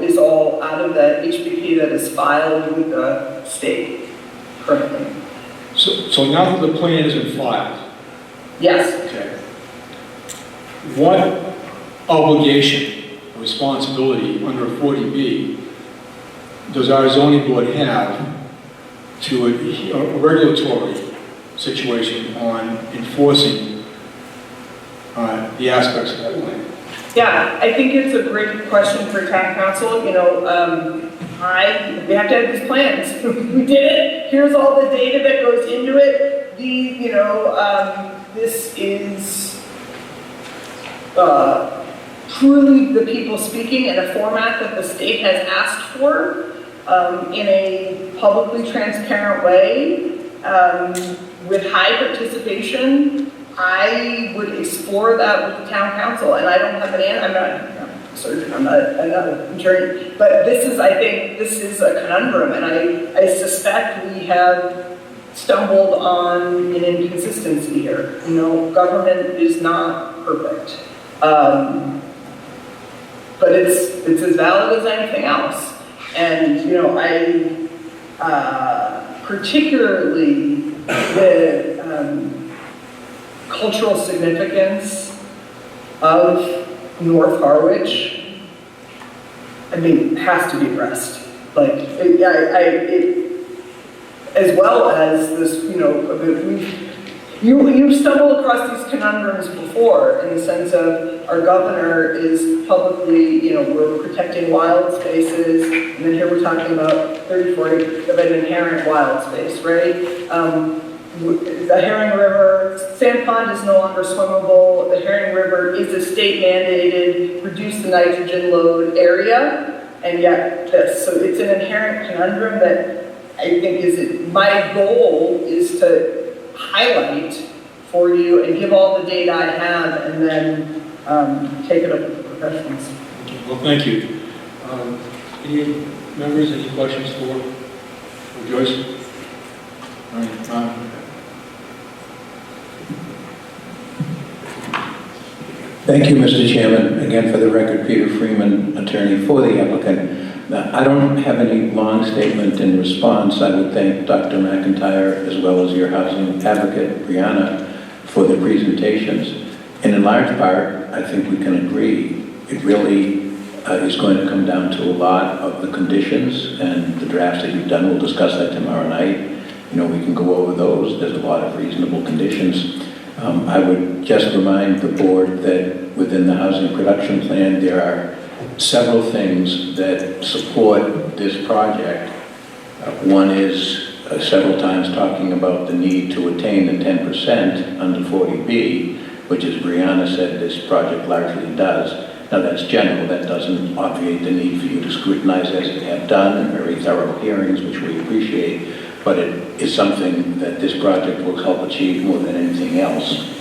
is all out of the HPP that is filed with the state currently. So now that the plan has been filed, Yes. okay, what obligation or responsibility under 40B does our zoning board have to a regulatory situation on enforcing the aspects of that plan? Yeah, I think it's a great question for town council. we have to have these plans. We did it. Here's all the data that goes into it. This is truly the people speaking in a format that the state has asked for, in a publicly transparent way, with high participation. I would explore that with the town council, and I don't have an answer. I'm not a surgeon, I'm not an attorney, but I think this is a conundrum, and I suspect we have stumbled on an inconsistency here. Government is not perfect, but it's as valid as anything else. And particularly the cultural significance of North Harwich, has to be addressed. As well as this, you've stumbled across these conundrums before, in the sense of our governor is publicly, we're protecting wild spaces, and then here we're talking about 34 acres of an inherent wild space, right? The Herring River, Sand Pond is no longer swimmable. The Herring River is a state mandated reduce the nitrogen load area, and yet this. So it's an inherent conundrum that I think my goal is to highlight for you and give all the data I have, and then take it up with the professionals. Well, thank you. Any members, any questions for Joyce? All right, Ron. Thank you, Mr. Chairman. Again, for the record, Peter Freeman, attorney for the applicant. I don't have any long statement in response. I would thank Dr. McIntyre as well as your housing advocate, Brianna, for the presentations. And in large part, I think we can agree. It really is going to come down to a lot of the conditions and the drafts that you've done. We'll discuss that tomorrow night. We can go over those. There's a lot of reasonable conditions. I would just remind the board that within the housing production plan, there are several things that support this project. One is several times talking about the need to attain the 10% under 40B, which, as Brianna said, this project largely does. Now, that's general. That doesn't obviate the need for you to scrutinize, as you have done, in very thorough hearings, which we appreciate, but it is something that this project will help achieve more than anything else.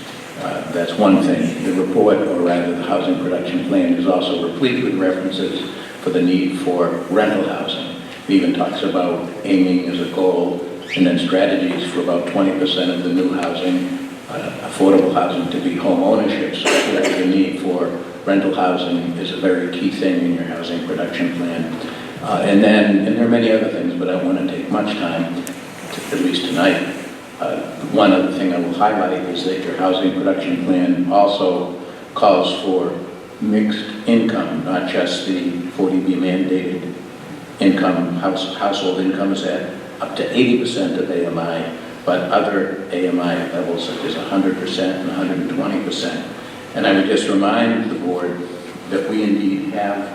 That's one thing. The report, or rather the housing production plan, is also replete with references for the need for rental housing. It even talks about aiming as a goal, and then strategies for about 20% of the new housing, affordable housing, to be home ownership. So the need for rental housing is a very key thing in your housing production plan. And there are many other things, but I don't want to take much time, at least tonight. One other thing I will highlight is that your housing production plan also calls for mixed income, not just the 40B mandated income. Household income is at up to 80% of AMI, but other AMI levels such as 100% and 120%. And I would just remind the board that we indeed have,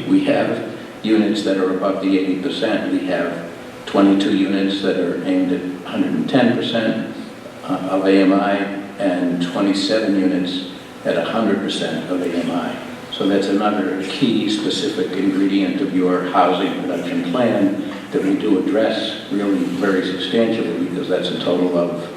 we have units that are above the 80%. We have 22 units that are aimed at 110% of AMI, and 27 units at 100% of AMI. So that's another key specific ingredient of your housing production plan that we do address really very substantially, because that's a total of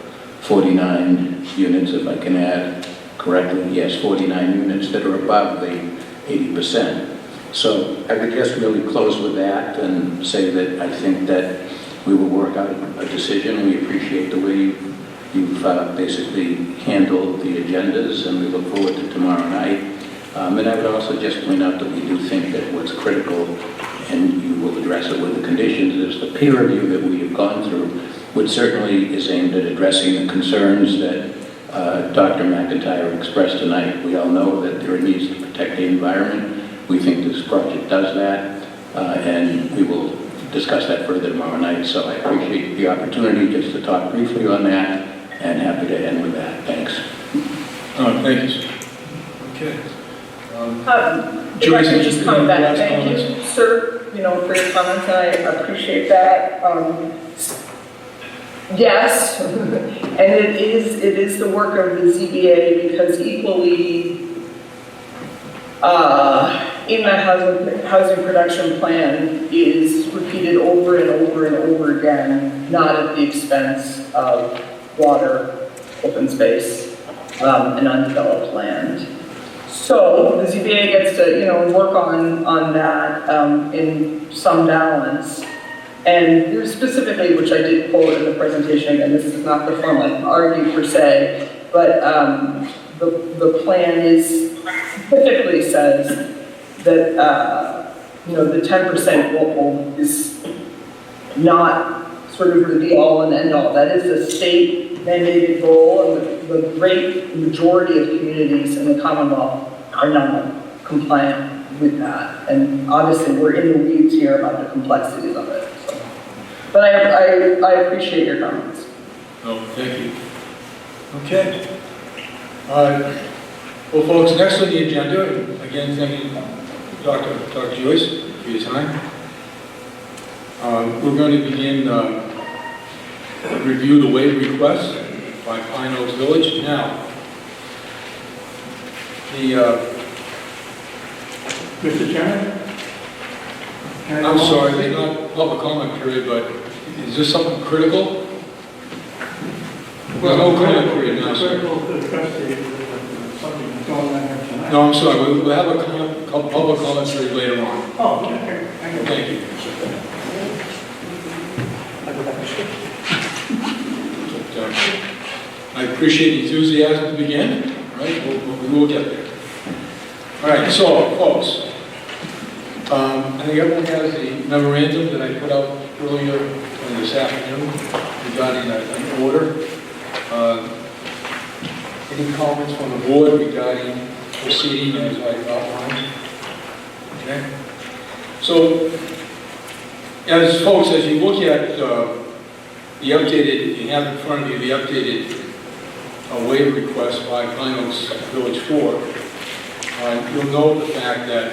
49 units, if I can add correctly. Yes, 49 units that are above the 80%. So I would just really close with that and say that I think that we will work out a decision. We appreciate the way you've basically handled the agendas, and we look forward to tomorrow night. And I would also just point out that we do think that what's critical, and you will address it with the conditions, is the peer review that we have gone through, which certainly is aimed at addressing the concerns that Dr. McIntyre expressed tonight. We all know that there needs to protect the environment. We think this project does that, and we will discuss that further tomorrow night. So I appreciate the opportunity just to talk briefly on that, and happy to end with that. Thanks. Thank you, sir. Okay. If I could just come back, thank you, sir. for your comments, and I appreciate that. Yes, and it is the work of the ZBA, because equally, in the housing production plan is repeated over and over and over again, not at the expense of water, open space, and undeveloped land. So the ZBA gets to, work on that in some balance. And there's specifically, which I did quote in the presentation, and this is not the form I argue per se, but the plan specifically says that, the 10% goal is not sort of the be-all and end-all. That is a state mandated goal, and the great majority of communities in the Commonwealth are not compliant with that. And obviously, we're in the weeds here about the complexities of it. So. But I appreciate your comments. Oh, thank you. Okay. Well, folks, next on the agenda, again, thank you, Dr. Joyce, for your time. We're going to begin review the waiver request by Pine Oaks Village. Now, Mr. Chairman? I'm sorry, there's not public comment period, but is this something critical? Well, no comment period now, sir. No, I'm sorry, we'll have a public comment period later on. Oh, okay. Thank you. I appreciate the enthusiasm to begin. All right, we will get there. All right, so, folks, I think everyone has the memorandum that I put out earlier this afternoon regarding an order. Any comments from the board regarding proceeding as I outlined? Okay. So, as folks, as you look at the updated, you have in front of you the updated waiver request by Pine Oaks Village 4, you'll note the fact that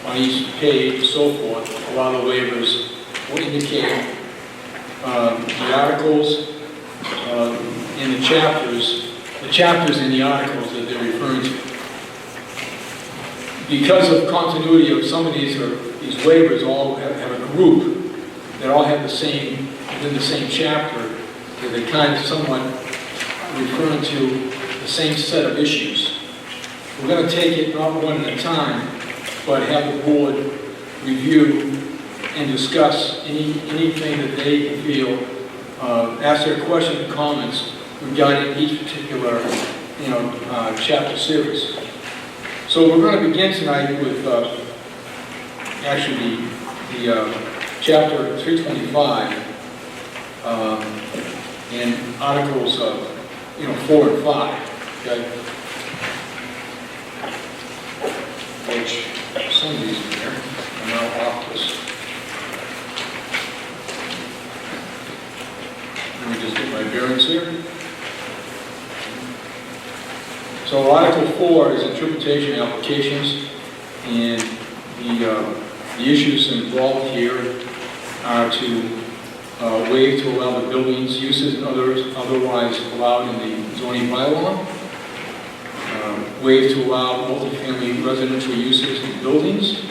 on each page and so forth, a lot of waivers will indicate the articles in the chapters in the articles that they're referring to. Because of continuity of some of these waivers all have a group that all have the same, within the same chapter, that they kind of somewhat referring to the same set of issues. We're going to take it not one at a time, but have the board review and discuss anything that they feel, ask their questions and comments regarding each particular, chapter series. So we're going to begin tonight with actually the chapter 325 and articles 4 and 5. Okay, which some of these in there are now off this. Let me just get my bearings here. So Article 4 is interpretation applications, and the issues involved here are to waive to allow the buildings, uses, and others otherwise allowed in the zoning bylaw, waive to allow multifamily residential uses in buildings,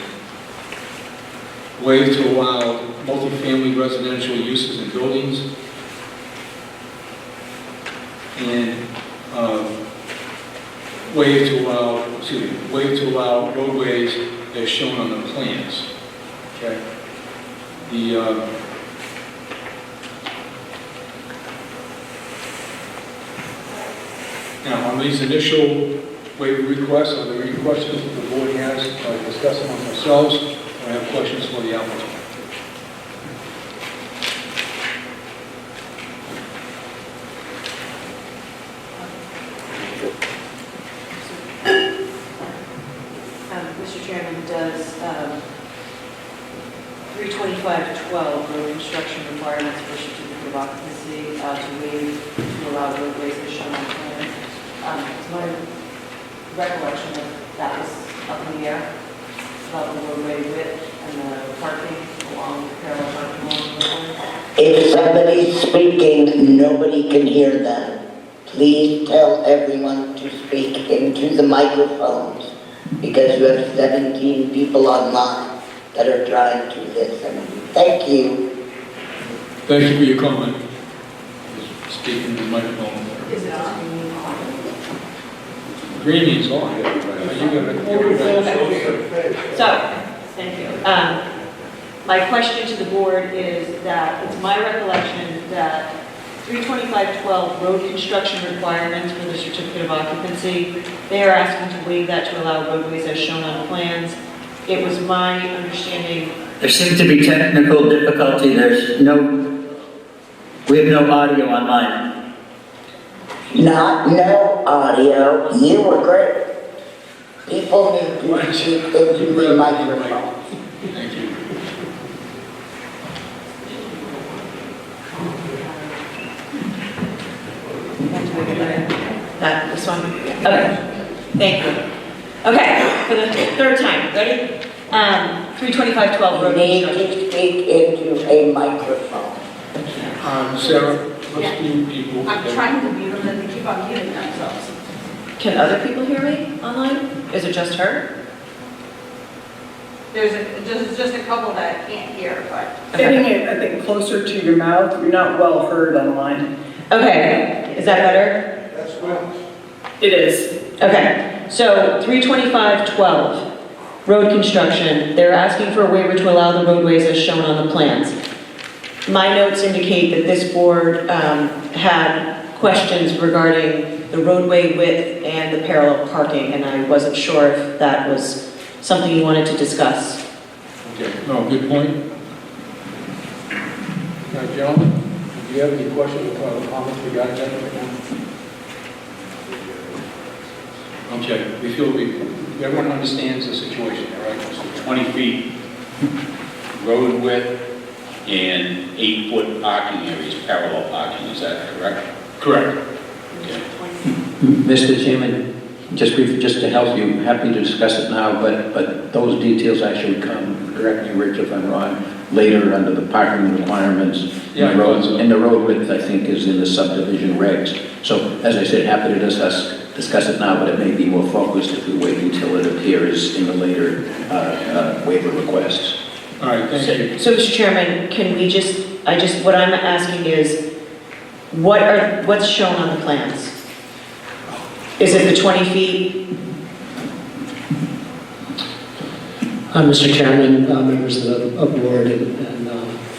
waive to allow multifamily residential uses in buildings, and waive to allow roadways as shown on the plans. Okay. Now, on these initial waiver requests, are there any questions that the board has? Discuss among themselves, or have questions for the applicant? Mr. Chairman, does 325-12, road construction requirements for certificate of occupancy to waive to allow roadways as shown on plan? It's my recollection that that was up in the air about the roadway width. and the parking along the parallel parking along the roadway? If somebody's speaking, nobody can hear them. Please tell everyone to speak into the microphones because you have 17 people online that are trying to listen. Thank you. Thank you for your comment. Speaking to the microphone. Is it on? Green means on. Are you gonna? So, thank you. My question to the board is that it's my recollection that 32512 road construction requirements for the certificate of occupancy, they are asking to waive that to allow roadways as shown on plans. It was my understanding. There seems to be technical difficulty. We have no audio online. No audio. You were great. People need to speak into the microphone. Thank you. This one? Okay, thank you. Okay, for the third time, ready? 32512 You road need construction. to speak into a microphone. Sarah, let's do people. I'm trying to mute them and they keep on muting themselves. Can other people hear me online? Is it just her? There's just a couple that can't hear, but. Getting it, I think, closer to your mouth, you're not well heard online. Okay, is that better? That's good. It is. Okay, so 32512, road construction, they're asking for a waiver to allow the roadways as shown on the plans. My notes indicate that this board had questions regarding the roadway width and the parallel parking, and I wasn't sure if that was something you wanted to discuss. Okay, no, good point. Gentlemen, do you have any questions or comments regarding that right now? Okay, we feel everyone understands the situation, all right? So 20 feet road width and 8-foot parking areas, parallel parking, is that correct? Correct. Okay. Mr. Chairman, just to help you, happy to discuss it now, but those details actually come, correct me, Rich, if I'm wrong, later under the parking requirements. Yeah, And the road width, I think, is in the subdivision regs. So, as I said, happy to discuss it now, but it may be more focused if we wait until it appears in the later waiver requests. All right, thank you. So, Mr. Chairman, can we what I'm asking is, what's shown on the plans? Is it the 20 feet? Mr. Chairman, members of the board and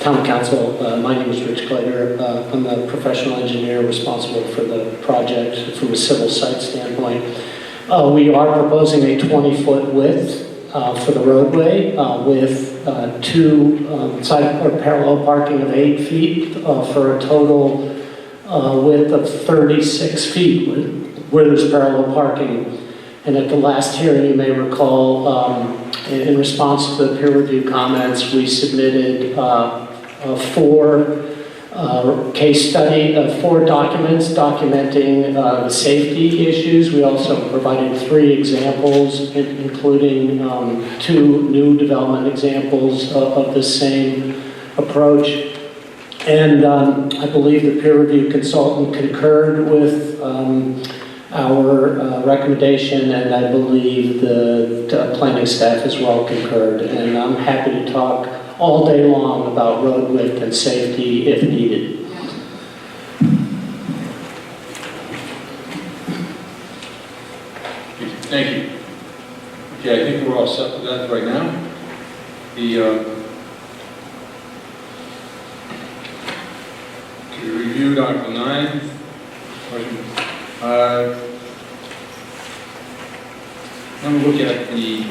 town council, my name is Rich Glader. I'm the professional engineer responsible for the project from a civil site standpoint. We are proposing a 20-foot width for the roadway with two side or parallel parking of 8 feet for a total width of 36 feet where there's parallel parking. And at the last hearing, you may recall, in response to the peer review comments, we submitted four documents documenting the safety issues. We also provided 3 examples, including 2 new development examples of the same approach. And I believe the peer review consultant concurred with our recommendation, and I believe the planning staff as well concurred. And I'm happy to talk all day long about road width and safety if needed. Thank you. Okay, I think we're all set with that right now. We reviewed Article 9. I'm going to look at the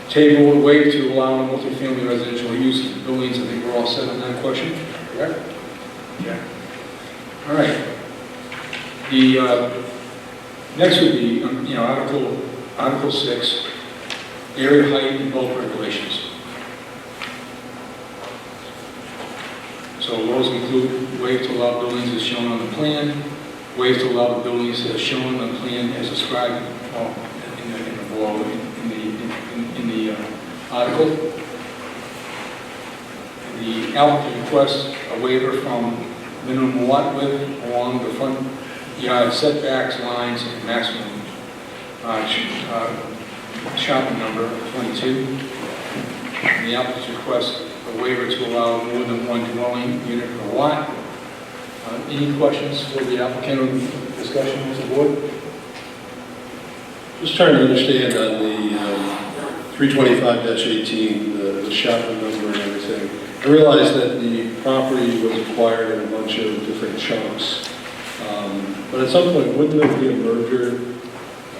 table, waive to allow multifamily residential use of buildings. I think we're all set on that question, correct? Yeah. All right. The next would be, Article 6, area height and bulk regulations. So those include waive to allow buildings as shown on the plan, waive to allow the buildings as shown on the plan as described in the article. The applicant requests a waiver from minimum lot width along the front yard setbacks lines and maximum shopping number 22. The applicant requests a waiver to allow more than one dwelling unit per lot. Any questions for the applicant or discussion with the board? Just trying to understand on the 325-18, the shopping number and everything. I realize that the property was acquired in a bunch of different chunks, but at some point, wouldn't there be a merger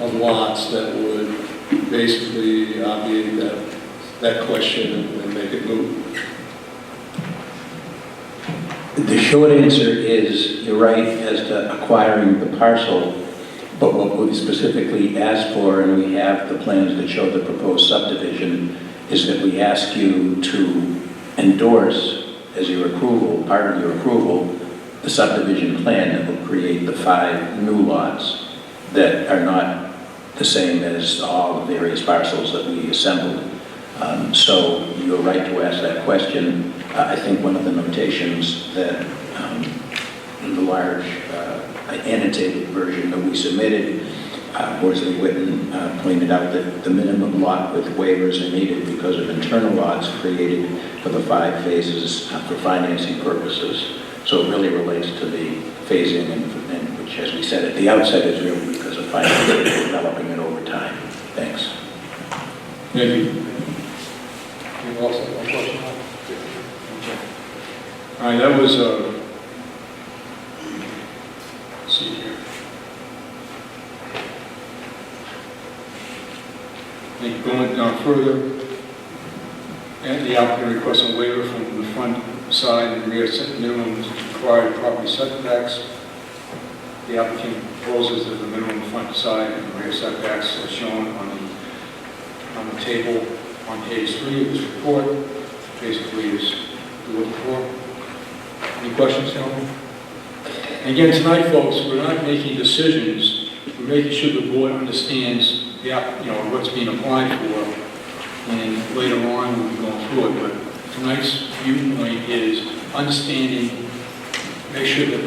of lots that would basically obviate that question and make it moot? The short answer is, you're right as to acquiring the parcel, but what we specifically asked for, and we have the plans that show the proposed subdivision, is that we ask you to endorse as your approval, part of your approval, the subdivision plan that will create the 5 new lots that are not the same as all the various parcels that we assembled. So you're right to ask that question. I think one of the notations that in the large annotated version that we submitted, Horsley Witten pointed out that the minimum lot width waivers are needed because of internal lots created for the 5 phases for financing purposes. So it really relates to the phasing, and which, as we said at the outset, is really because of financing and developing it over time. Thanks. Thank you. You also have one question? All right, that was, let's see here. Then going down further, and the applicant requests a waiver from the front side and rear minimum required property setbacks. The applicant proposes that the minimum front side and rear setbacks are shown on the table on page 3 of this report. Basically, is the report. Any questions, gentlemen? Again, tonight, folks, we're not making decisions. We're making sure the board understands what's being applied for, and later on we'll be going through it. But tonight's viewpoint is understanding, make sure that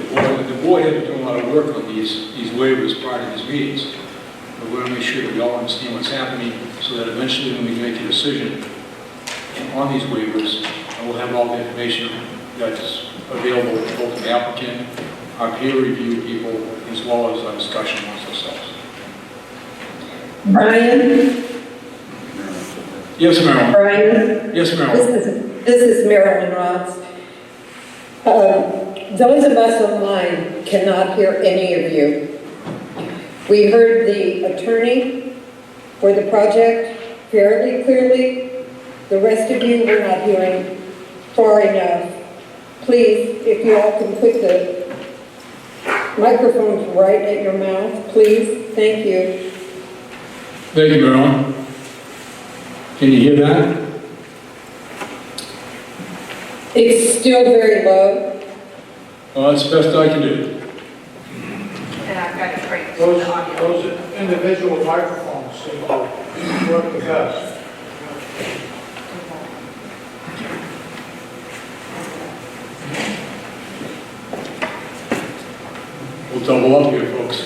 the board has been doing a lot of work on these waivers prior to these meetings. But we want to make sure that we all understand what's happening, so that eventually when we make a decision on these waivers, we'll have all the information that's available to both the applicant, our peer review people, as well as our discussion amongst ourselves. Brian? Yes, Marilyn. Brian? Yes, Marilyn. This is Marilyn Ross. Those of us online cannot hear any of you. We heard the attorney for the project fairly clearly. The rest of you were not hearing far enough. Please, if you all can put the microphones right at your mouth, please. Thank you. Thank you, Marilyn. Can you hear that? It's still very low. Well, that's the best I can do. And I've got it right. Those individual microphones seem to work the best. We'll double up here, folks.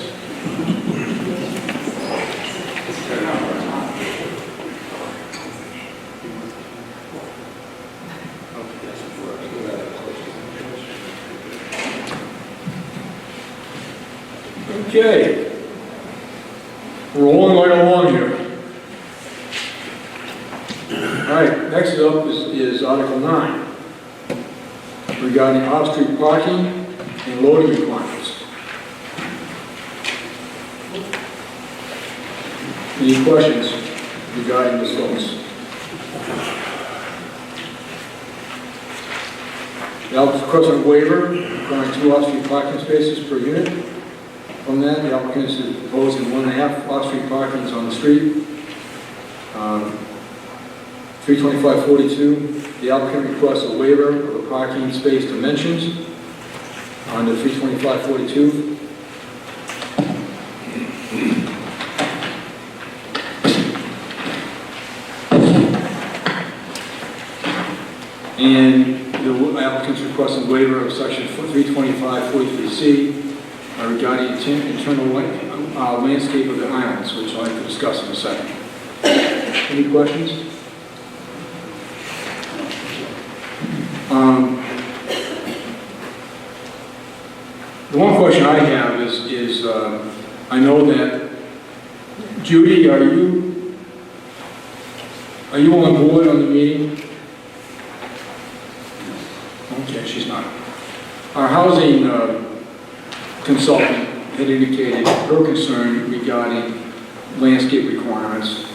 Okay. Rolling right along here. All right, next up is Article 9, regarding off-street parking and loading requirements. Any questions regarding this, folks? The applicant requests a waiver requiring 2 off-street parking spaces per unit. From that, the applicant is proposing 1.5 off-street parkings on the street. 32542, the applicant requests a waiver of the parking space dimensions under 32542. And the applicant's requesting waiver of section 325-43C regarding internal landscape of the islands, which I'd like to discuss in a second. Any questions? The one question I have is I know that, Judy, are you on board on the meeting? Okay, she's not. Our housing consultant had indicated her concern regarding landscape requirements.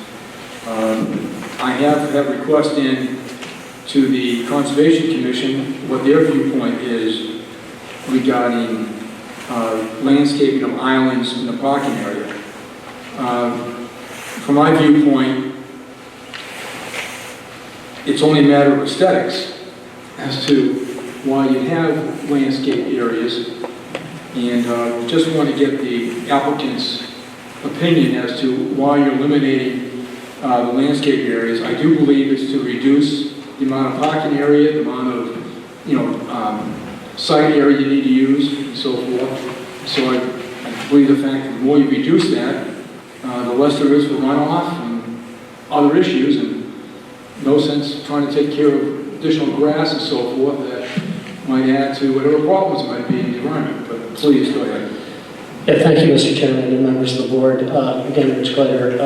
I have that request in to the Conservation Commission, what their viewpoint is regarding landscaping of islands in the parking area. From my viewpoint, it's only a matter of aesthetics as to why you have landscape areas, and just want to get the applicant's opinion as to why you're eliminating the landscape areas. I do believe it's to reduce the amount of parking area, the amount of site area you need to use, and so forth. So I believe the fact that the more you reduce that, the less there is for runoff and other issues, and no sense trying to take care of additional grass and so forth that might add to whatever problems might be in the environment. But please, go ahead. Yeah, thank you, Mr. Chairman and members of the board. Again, Rich Glader.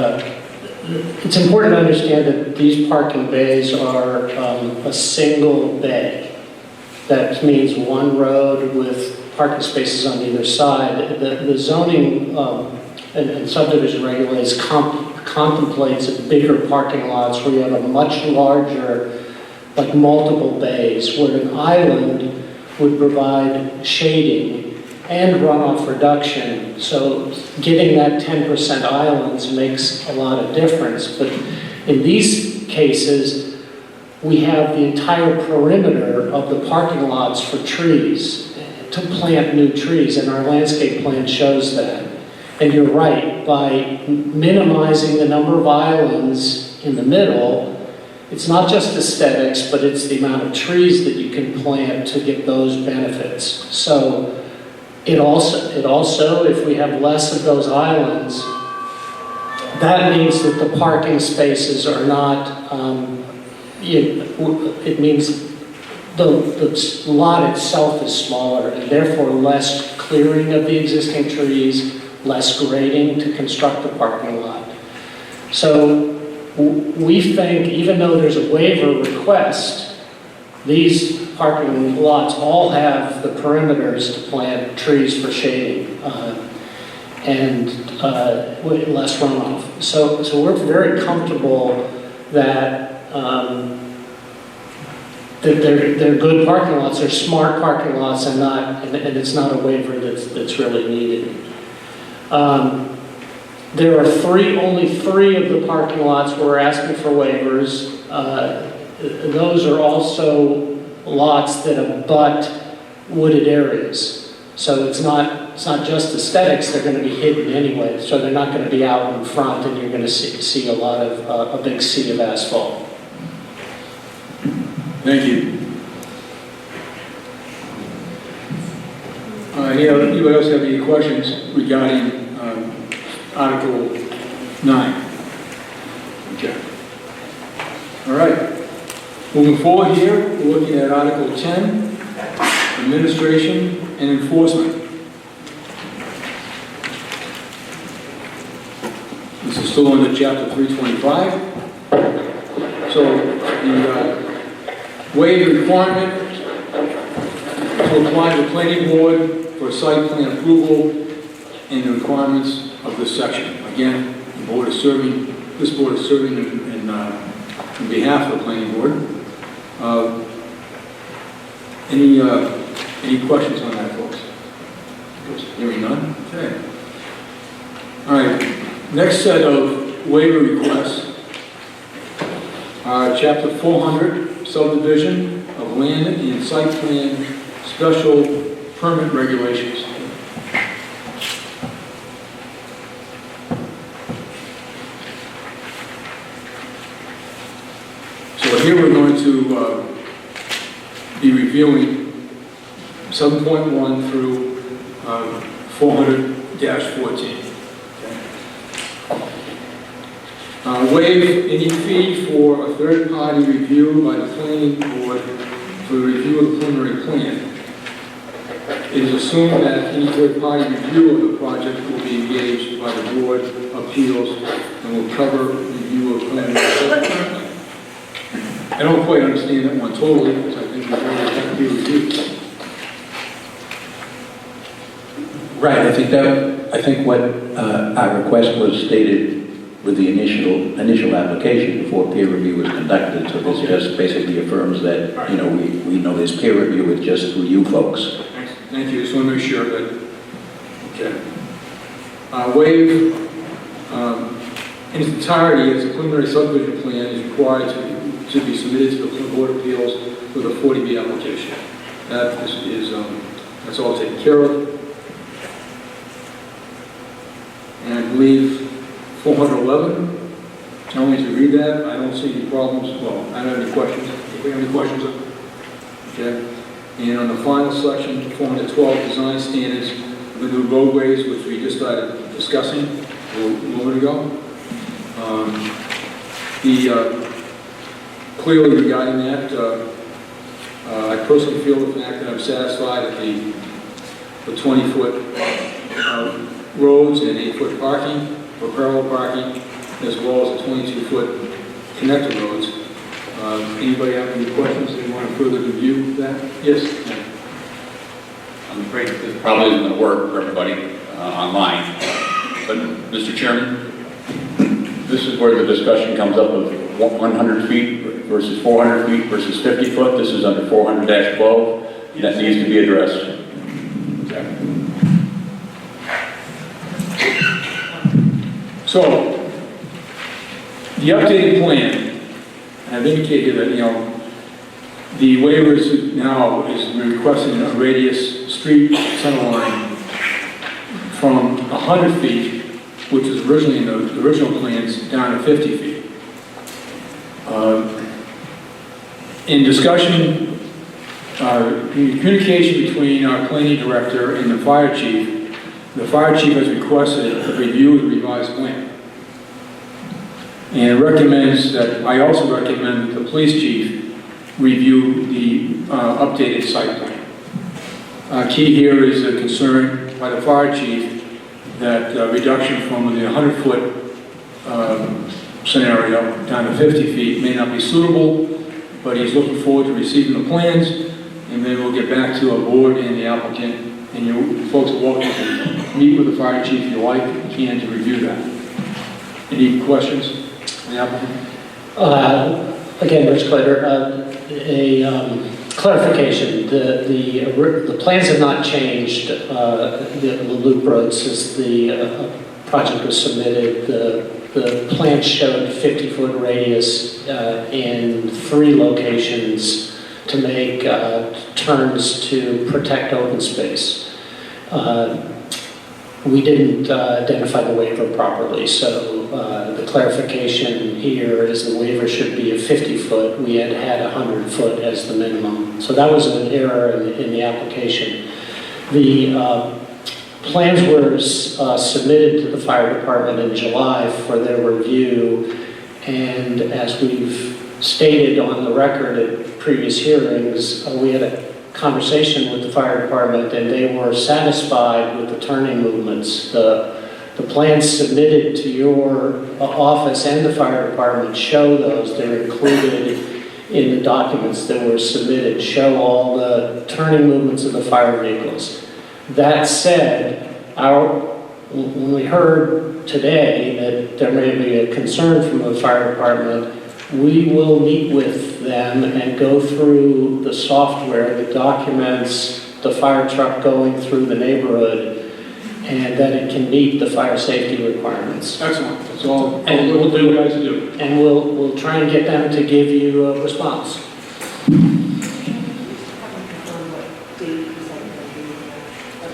It's important to understand that these parking bays are a single bay. That means one road with parking spaces on either side. The zoning and subdivision regulations contemplates bigger parking lots where you have a much larger, like multiple bays, where an island would provide shading and runoff reduction. So getting that 10% islands makes a lot of difference. But in these cases, we have the entire perimeter of the parking lots for trees, to plant new trees, and our landscape plan shows that. And you're right, by minimizing the number of islands in the middle, it's not just aesthetics, but it's the amount of trees that you can plant to get those benefits. So it also, if we have less of those islands, that means that the parking spaces are not, it means the lot itself is smaller, and therefore less clearing of the existing trees, less grading to construct the parking lot. So we think, even though there's a waiver request, these parking lots all have the perimeters to plant trees for shading and with less runoff. So we're very comfortable that they're good parking lots, they're smart parking lots, and it's not a waiver that's really needed. There are only three of the parking lots where we're asking for waivers. Those are also lots that abut wooded areas. So it's not just aesthetics, they're going to be hidden anyway. So they're not going to be out in front, and you're going to see a lot of, a big sea of asphalt. Thank you. Anybody else have any questions regarding Article 9? Okay. All right. Moving forward here, we're looking at Article 10, Administration and Enforcement. This is still under Chapter 325. So the waive requirement to apply to the planning board for site plan approval and the requirements of this section. Again, this board is serving in behalf of the planning board. Any questions on that, folks? Hearing none. Okay. All right. Next set of waiver requests. Chapter 400, subdivision of land and site plan special permit regulations. So here we're going to be reviewing 7.1 through 400-14. Waive any fee for a third-party review by the planning board for the review of the preliminary plan. It is assumed that any third-party review of the project will be engaged by the Board of Appeals and will cover review of preliminary plan. I don't quite understand that one totally, because I think we've already had to be reviewed. Right, I think what our request was stated with the initial application before peer review was conducted. So this just basically affirms that, you know, we know there's peer review with just through you folks. Thank you, just want to make sure that, okay. Waive in its entirety as a preliminary subdivision plan is required to be submitted to the Board of Appeals with a 40B application. That's all taken care of. And I believe 411, I don't need to read that. I don't see any problems. Well, I don't have any questions. Do we have any questions? Okay. And on the final section, 412, design standards of the new roadways, which we just started discussing a moment ago. Clearly regarding that, I personally feel the fact that I'm satisfied that the 20-foot roads and 8-foot parking, or parallel parking, as well as the 22-foot connector roads. Anybody have any questions? They want to further review that? Yes? I'm afraid this probably isn't going to work for everybody online. But, Mr. Chairman, this is where the discussion comes up of 100 feet versus 400 feet versus 50 foot. This is under 400-12. That needs to be addressed. So, the updated plan, I've indicated that, you know, the waivers now is we're requesting a radius street center line from 100 feet, which was originally in the original plans, down to 50 feet. In discussion, communication between our planning director and the fire chief has requested a review of the revised plan. And recommends that, I also recommend that the police chief review the updated site plan. Key here is a concern by the fire chief that reduction from the 100-foot scenario down to 50 feet may not be suitable, but he's looking forward to receiving the plans, and then we'll get back to our board and the applicant, and you folks are welcome to meet with the fire chief if you like, if you can, to review that. Any questions on the applicant? Again, Rich Clater, a clarification. The plans have not changed, the loop road since the project was submitted. The plans showed 50-foot radius in 3 locations to make turns to protect open space. We didn't identify the waiver properly, so the clarification here is the waiver should be a 50-foot. We had 100-foot as the minimum. So that was an error in the application. The plans were submitted to the fire department in July for their review, and as we've stated on the record at previous hearings, we had a conversation with the fire department, and they were satisfied with the turning movements. The plans submitted to your office and the fire department show those. They're included in the documents that were submitted, show all the turning movements of the fire vehicles. That said, when we heard today that there may be a concern from the fire department, we will meet with them and go through the software that documents the fire truck going through the neighborhood and that it can meet the fire safety requirements. Excellent. That's all. And we'll do what you guys do. And we'll try and get them to give you a response.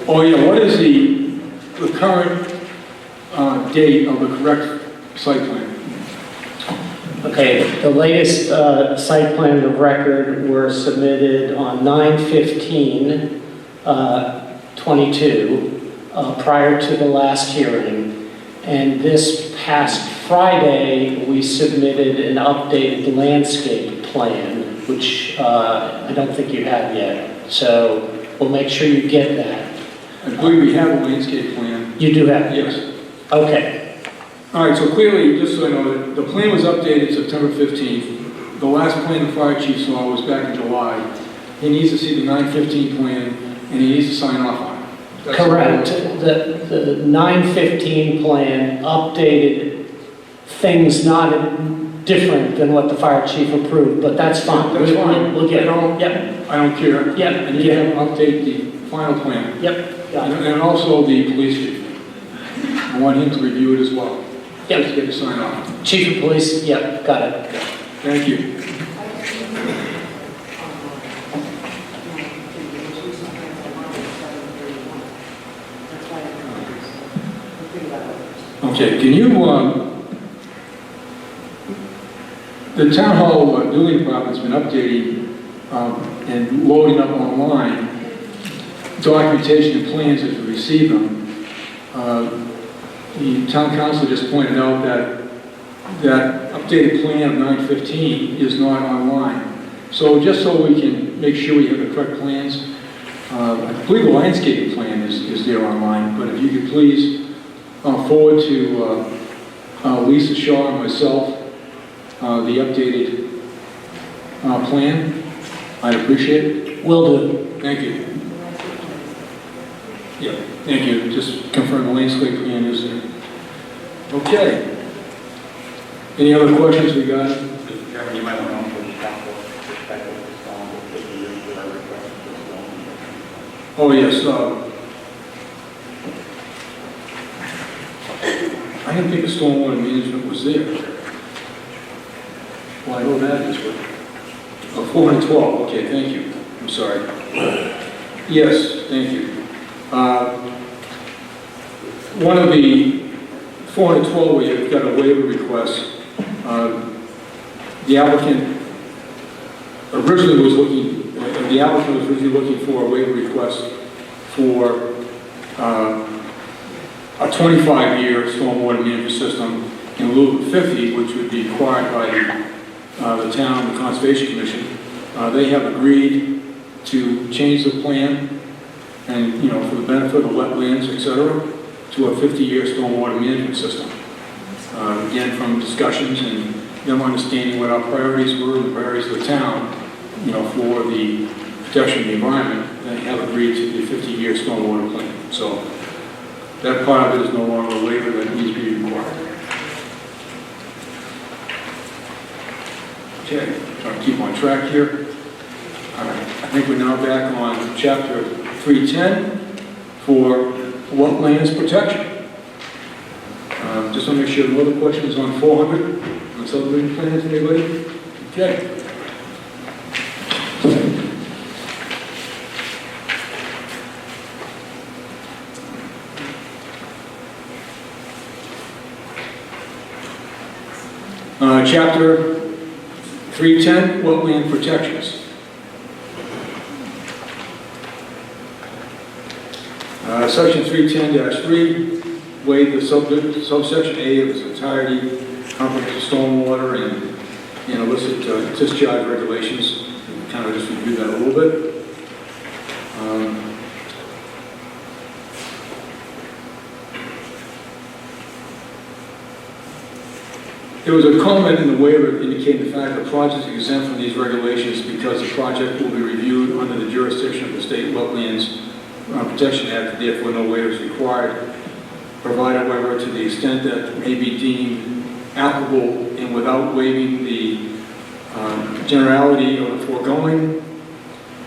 Oh yeah, what is the current date of the correct site plan? Okay, the latest site plan of record were submitted on 9/15/22, prior to the last hearing. And this past Friday, we submitted an updated landscape plan, which I don't think you have yet. So we'll make sure you get that. I believe we have a landscape plan. You do have it? Yes. Okay. All right, so clearly, just so I know, the plan was updated September 15th. The last plan the fire chief saw was back in July. He needs to see the 9/15 plan, and he needs to sign off on it. That's Correct. The 9/15 plan updated things not different than what the fire chief approved, but that's fine. That's fine. We'll get it. I don't care. Yep. I need to have him update the final plan. Yep. Got it. And also the police chief. I want him to review it as well. Yep. Just get a sign off. Chief of police, yep, got it. Thank you. Okay, can you, the town hall building department's been updating and loading up online documentation and plans as we receive them. The town council just pointed out that updated plan of 9/15 is not online. So just so we can make sure we have the correct plans, I believe the landscaping plan is there online, but if you could please forward to Lisa Shaw and myself the updated plan, I'd appreciate it. Will do. Thank you. Yeah, thank you. Just confirm the landscape plan is there. Okay. Any other questions we got? Mr. Chairman, you might want to know from the council perspective, the 50 years that I requested this Oh, yes. I didn't think the stormwater management was there. Well, I know that is, but 412, okay, thank you. I'm sorry. Yes, thank you. One of the 412 where you've got a waiver request, the applicant originally was looking, for a waiver request for a 25-year stormwater management system in lieu of 50, which would be required by the town, the Conservation Commission. They have agreed to change the plan and, for the benefit of wetlands, et cetera, to a 50-year stormwater management system. Again, from discussions and them understanding what our priorities were, the priorities of the town, for the protection of the environment, they have agreed to the 50-year stormwater plan. So that part of it is no longer a waiver that needs to be required. Okay, trying to keep on track here. All right, I think we're now back on chapter 310 for wetlands protection. Just want to make sure no other questions on 400 on subdivision plans, anybody? Okay. Chapter 310, wetland protections. Section 310-3, waive the subsection A of its entirety, comprehensive stormwater and illicit discharge regulations. Kind of just review that a little bit. There was a comment in the waiver indicating the fact that projects are exempt from these regulations because the project will be reviewed under the jurisdiction of the State Wetlands Protection Act, therefore no waiver is required, provided, however, to the extent that may be deemed applicable and without waiving the generality of the foregoing.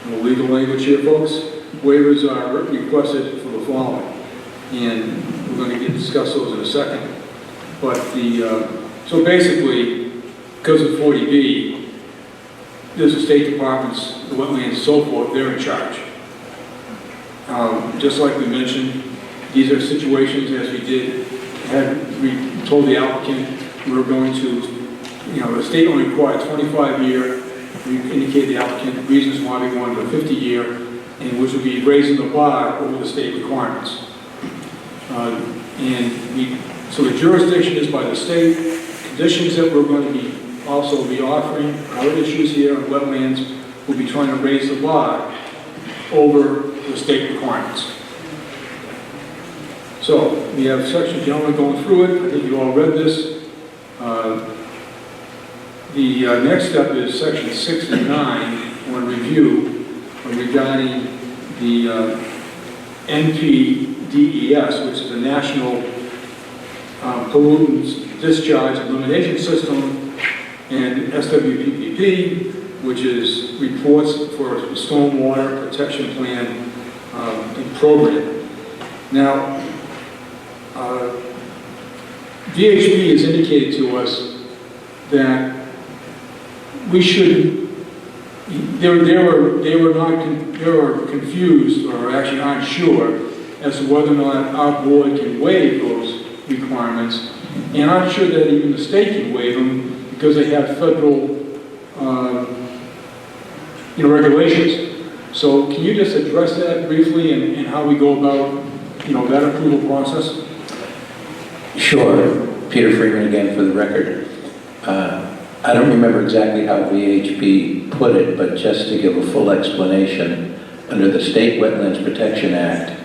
And the legal language here, folks, waivers are requested for the following, and we're going to discuss those in a second. But so basically, because of 40B, there's the State Departments, the wetlands and so forth, they're in charge. Just like we mentioned, these are situations, as we told the applicant, we were going to the state only required 25-year. We indicate the applicant reasons why we wanted a 50-year, and which would be raising the bar over the state requirements. So the jurisdiction is by the state. Conditions that we're going to be also be offering, other issues here on wetlands, we'll be trying to raise the bar over the state requirements. So we have section, gentlemen, going through it. I think you all read this. The next step is section 69 on review regarding the NPDES, which is the National Pollutants Discharge Elimination System, and SWPPP, which is reports for a stormwater protection plan and program. Now, VHB has indicated to us that we should, they were confused, or actually aren't sure, as to whether or not our board can waive those requirements, and I'm sure that even the state can waive them because they have federal regulations. So can you just address that briefly and how we go about that approval process? Sure. Peter Freeman again for the record. I don't remember exactly how VHB put it, but just to give a full explanation, under the State Wetlands Protection Act,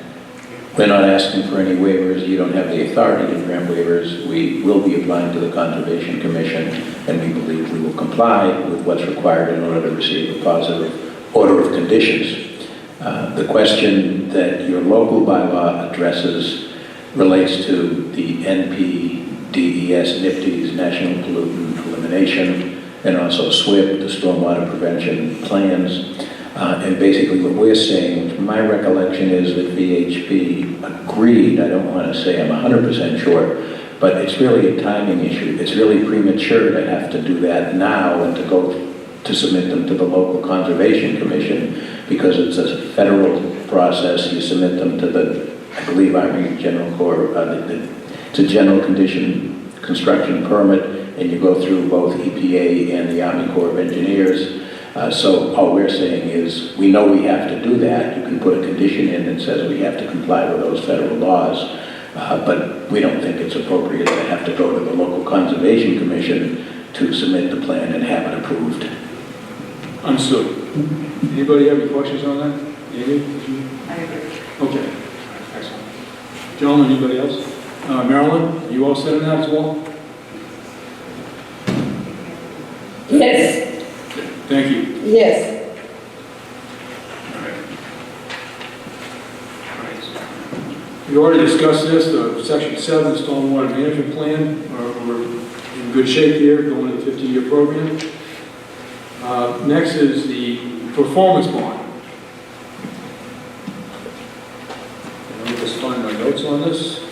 we're not asking for any waivers. You don't have the authority to grant waivers. We will be applying to the Conservation Commission, and we believe we will comply with what's required in order to receive a positive order of conditions. The question that your local bylaw addresses relates to the NPDES, NIPD's National Pollutant Elimination, and also SWIP, the Stormwater Prevention Plans. And basically what we're saying, my recollection is that VHB agreed, I don't want to say I'm 100% sure, but it's really a timing issue. It's really premature to have to do that now and to submit them to the local Conservation Commission, because it's a federal process. You submit them to the, I believe, Army General Corps, it's a general condition construction permit, and you go through both EPA and the Army Corps of Engineers. So all we're saying is, we know we have to do that. You can put a condition in that says we have to comply with those federal laws, but we don't think it's appropriate to have to go to the local Conservation Commission to submit the plan and have it approved. Understood. Anybody have any questions on that? Amy? I agree. Okay. Excellent. John, anybody else? Marilyn, you all set on that as well? Yes. Thank you. Yes. We already discussed this, the Section 7 Stormwater Management Plan. We're in good shape here, going to the 50-year program. Next is the performance bond. And let me just find my notes on this.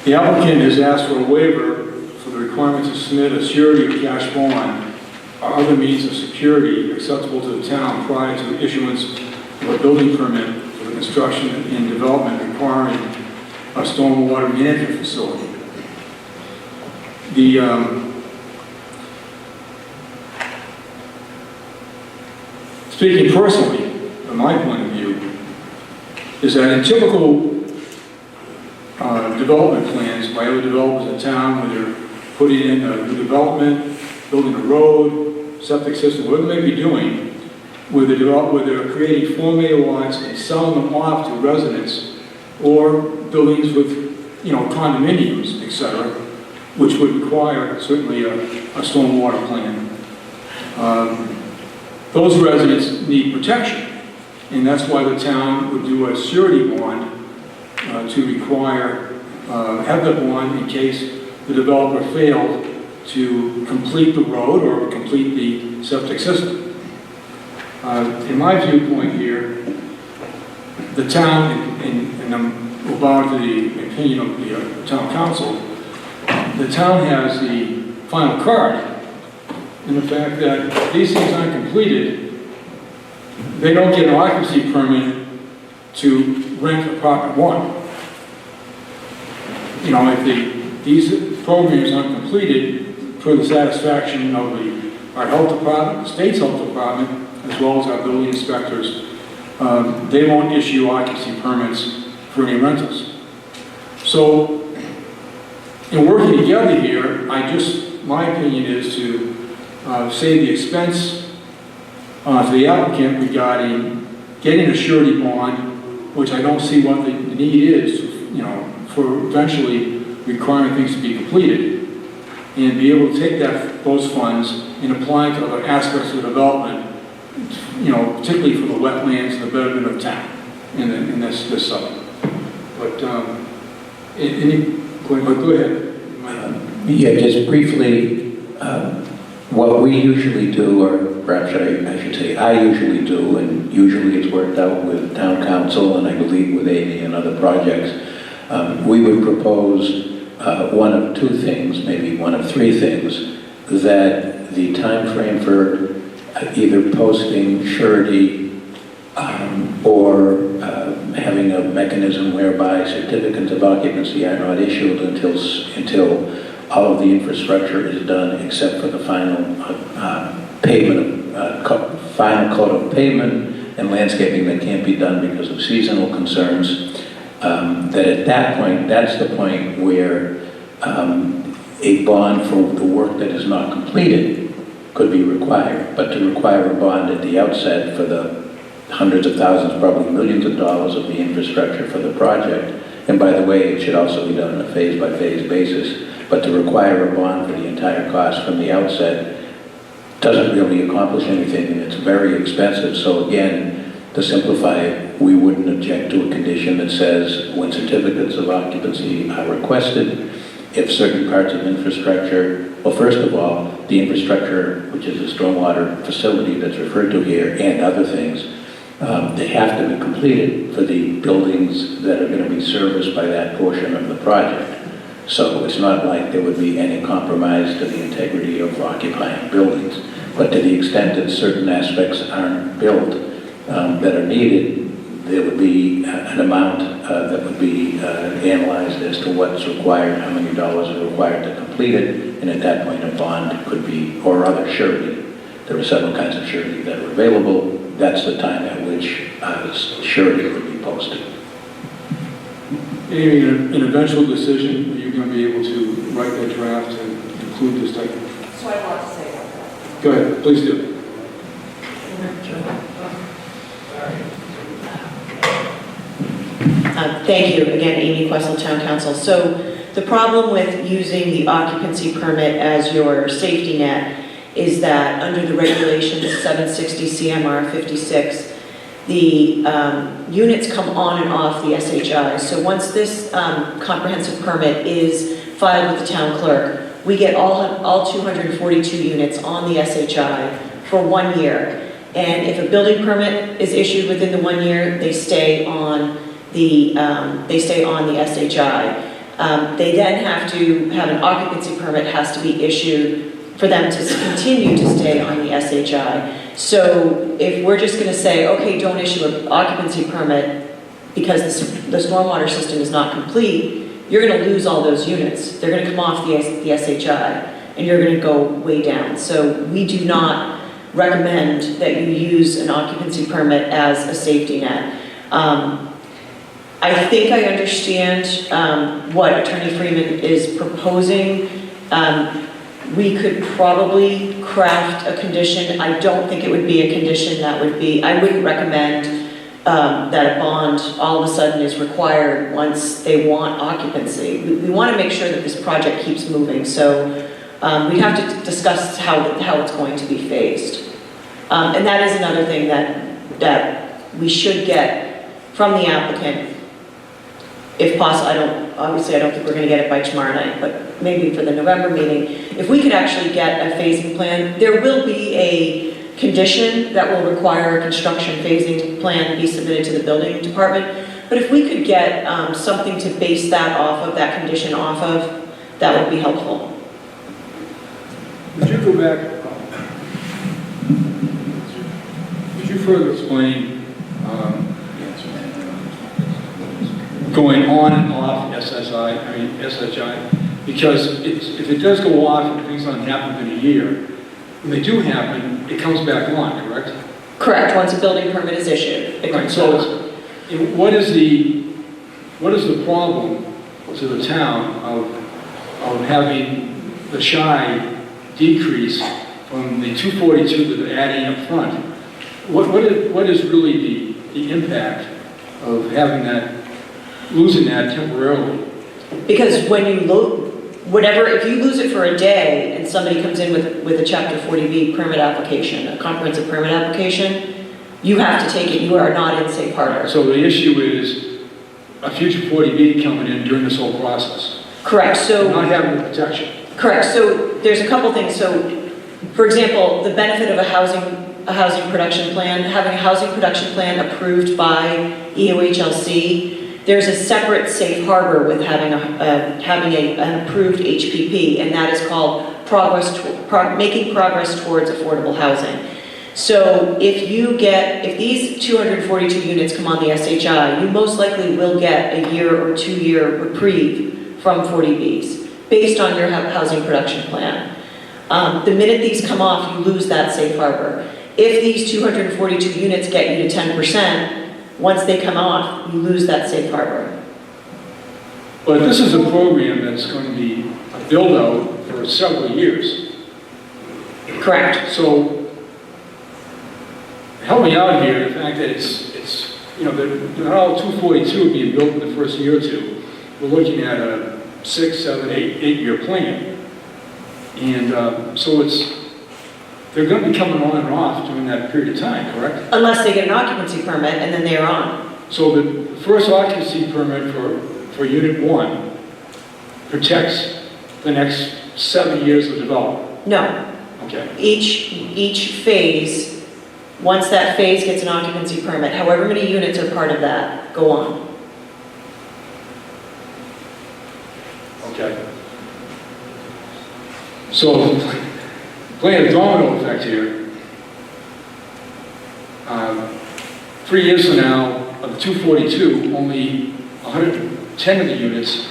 The applicant has asked for a waiver for the requirement to submit a surety or cash bond or other means of security acceptable to the town prior to the issuance of a building permit for the construction and development requiring a stormwater management facility. Speaking personally, from my point of view, is that in typical development plans by other developers in town, where they're putting in a new development, building a road, septic system, whatever they may be doing, where they're creating 4 megawatts and selling them off to residents or buildings with, condominiums, etc., which would require certainly a stormwater plan. Those residents need protection, and that's why the town would do a surety bond to require, have the bond in case the developer failed to complete the road or complete the septic system. In my viewpoint here, the town, and I'm about the opinion of the town council, the town has the final card in the fact that these things aren't completed they don't get an occupancy permit to rent apartment one. You know, if these programs aren't completed for the satisfaction of our health department, the state's health department, as well as our building inspectors, they won't issue occupancy permits for any rentals. So, in working together here, my opinion is to save the expense to the applicant regarding getting a surety bond, which I don't see what the need is, you know, for eventually requiring things to be completed, and be able to take those funds and apply to other aspects of development, you know, particularly for the wetlands and the betterment of town in this site. But go ahead. Yeah, just briefly, what we usually do, or perhaps I should say I usually do, and usually it's worked out with town council and I believe with Amy and other projects, we would propose one of two things, maybe one of three things, that the time frame for either posting surety or having a mechanism whereby certificates of occupancy are not issued until all of the infrastructure is done except for the final pavement, final coat of pavement and landscaping that can't be done because of seasonal concerns. That at that point, that's the point where a bond for the work that is not completed could be required. But to require a bond at the outset for the hundreds of thousands, probably millions of dollars of the infrastructure for the project, and by the way, it should also be done on a phase-by-phase basis, but to require a bond for the entire cost from the outset doesn't really accomplish anything, and it's very expensive. So again, to simplify it, we wouldn't object to a condition that says when certificates of occupancy are requested, if certain parts of infrastructure, well, first of all, the infrastructure, which is a stormwater facility that's referred to here, and other things, they have to be completed for the buildings that are going to be serviced by that portion of the project. So it's not like there would be any compromise to the integrity of occupying buildings, but to the extent that certain aspects aren't built that are needed, there would be an amount that would be analyzed as to what's required, how many dollars are required to complete it, and at that point a bond could be, or other surety. There are several kinds of surety that are available. That's the time at which surety would be posted. Amy, an eventual decision, are you going to be able to write that draft and include this type? So I want to say about that. Go ahead, please do. Thank you. Again, Amy Questle, Town Council. So the problem with using the occupancy permit as your safety net is that under the regulations 760 CMR 56, the units come on and off the SHI. So once this comprehensive permit is filed with the town clerk, we get all 242 units on the SHI for 1 year. And if a building permit is issued within the 1 year, they stay on the SHI. They then have to have an occupancy permit has to be issued for them to continue to stay on the SHI. So if we're just going to say, okay, don't issue an occupancy permit because the stormwater system is not complete, you're going to lose all those units. They're going to come off the SHI and you're going to go way down. So we do not recommend that you use an occupancy permit as a safety net. I think I understand what Attorney Freeman is proposing. We could probably craft a condition. I don't think it would be a condition that would be, I wouldn't recommend that a bond all of a sudden is required once they want occupancy. We want to make sure that this project keeps moving, so we have to discuss how it's going to be phased. And that is another thing that we should get from the applicant. If possible, obviously I don't think we're going to get it by tomorrow night, but maybe for the November meeting, if we could actually get a phasing plan. There will be a condition that will require a construction phasing plan be submitted to the building department, but if we could get something to base that off of, that condition off of, that would be helpful. Would you go back, would you further explain going on and off SHI? Because if it does go off and things don't happen within a year, when they do happen, it comes back on, correct? Correct, once a building permit is issued. It Right, comes so on. what is the problem to the town of having the shy decrease from the 242 that they're adding up front? What is really the impact of having that, losing that temporarily? Because when you if you lose it for a day and somebody comes in with a Chapter 40B permit application, a comprehensive permit application, you have to take it. You are not in safe harbor. So the issue is a future 40B coming in during this whole process. Correct. So not having the protection. Correct. So there's a couple things. So, for example, the benefit of a housing production plan, having a housing production plan approved by EOHLC. There's a separate safe harbor with having an approved HPP, and that is called making progress towards affordable housing. So if these 242 units come on the SHI, you most likely will get a year or 2 year reprieve from 40Bs based on your housing production plan. The minute these come off, you lose that safe harbor. If these 242 units get you to 10%, once they come off, you lose that safe harbor. But this is a program that's going to be a build-out for several years. Correct. So, help me out here, the fact that it's not all 242 being built in the first year or two. We're looking at a 6, 7, 8 year plan. And so they're going to be coming on and off during that period of time, correct? Unless they get an occupancy permit and then they're on. So the first occupancy permit for Unit 1 protects the next 7 years of development? No. Okay. Each phase, once that phase gets an occupancy permit, however many units are part of that, go on. Okay. So, playing a domino effect here, 3 years from now, of the 242, only 110 of the units,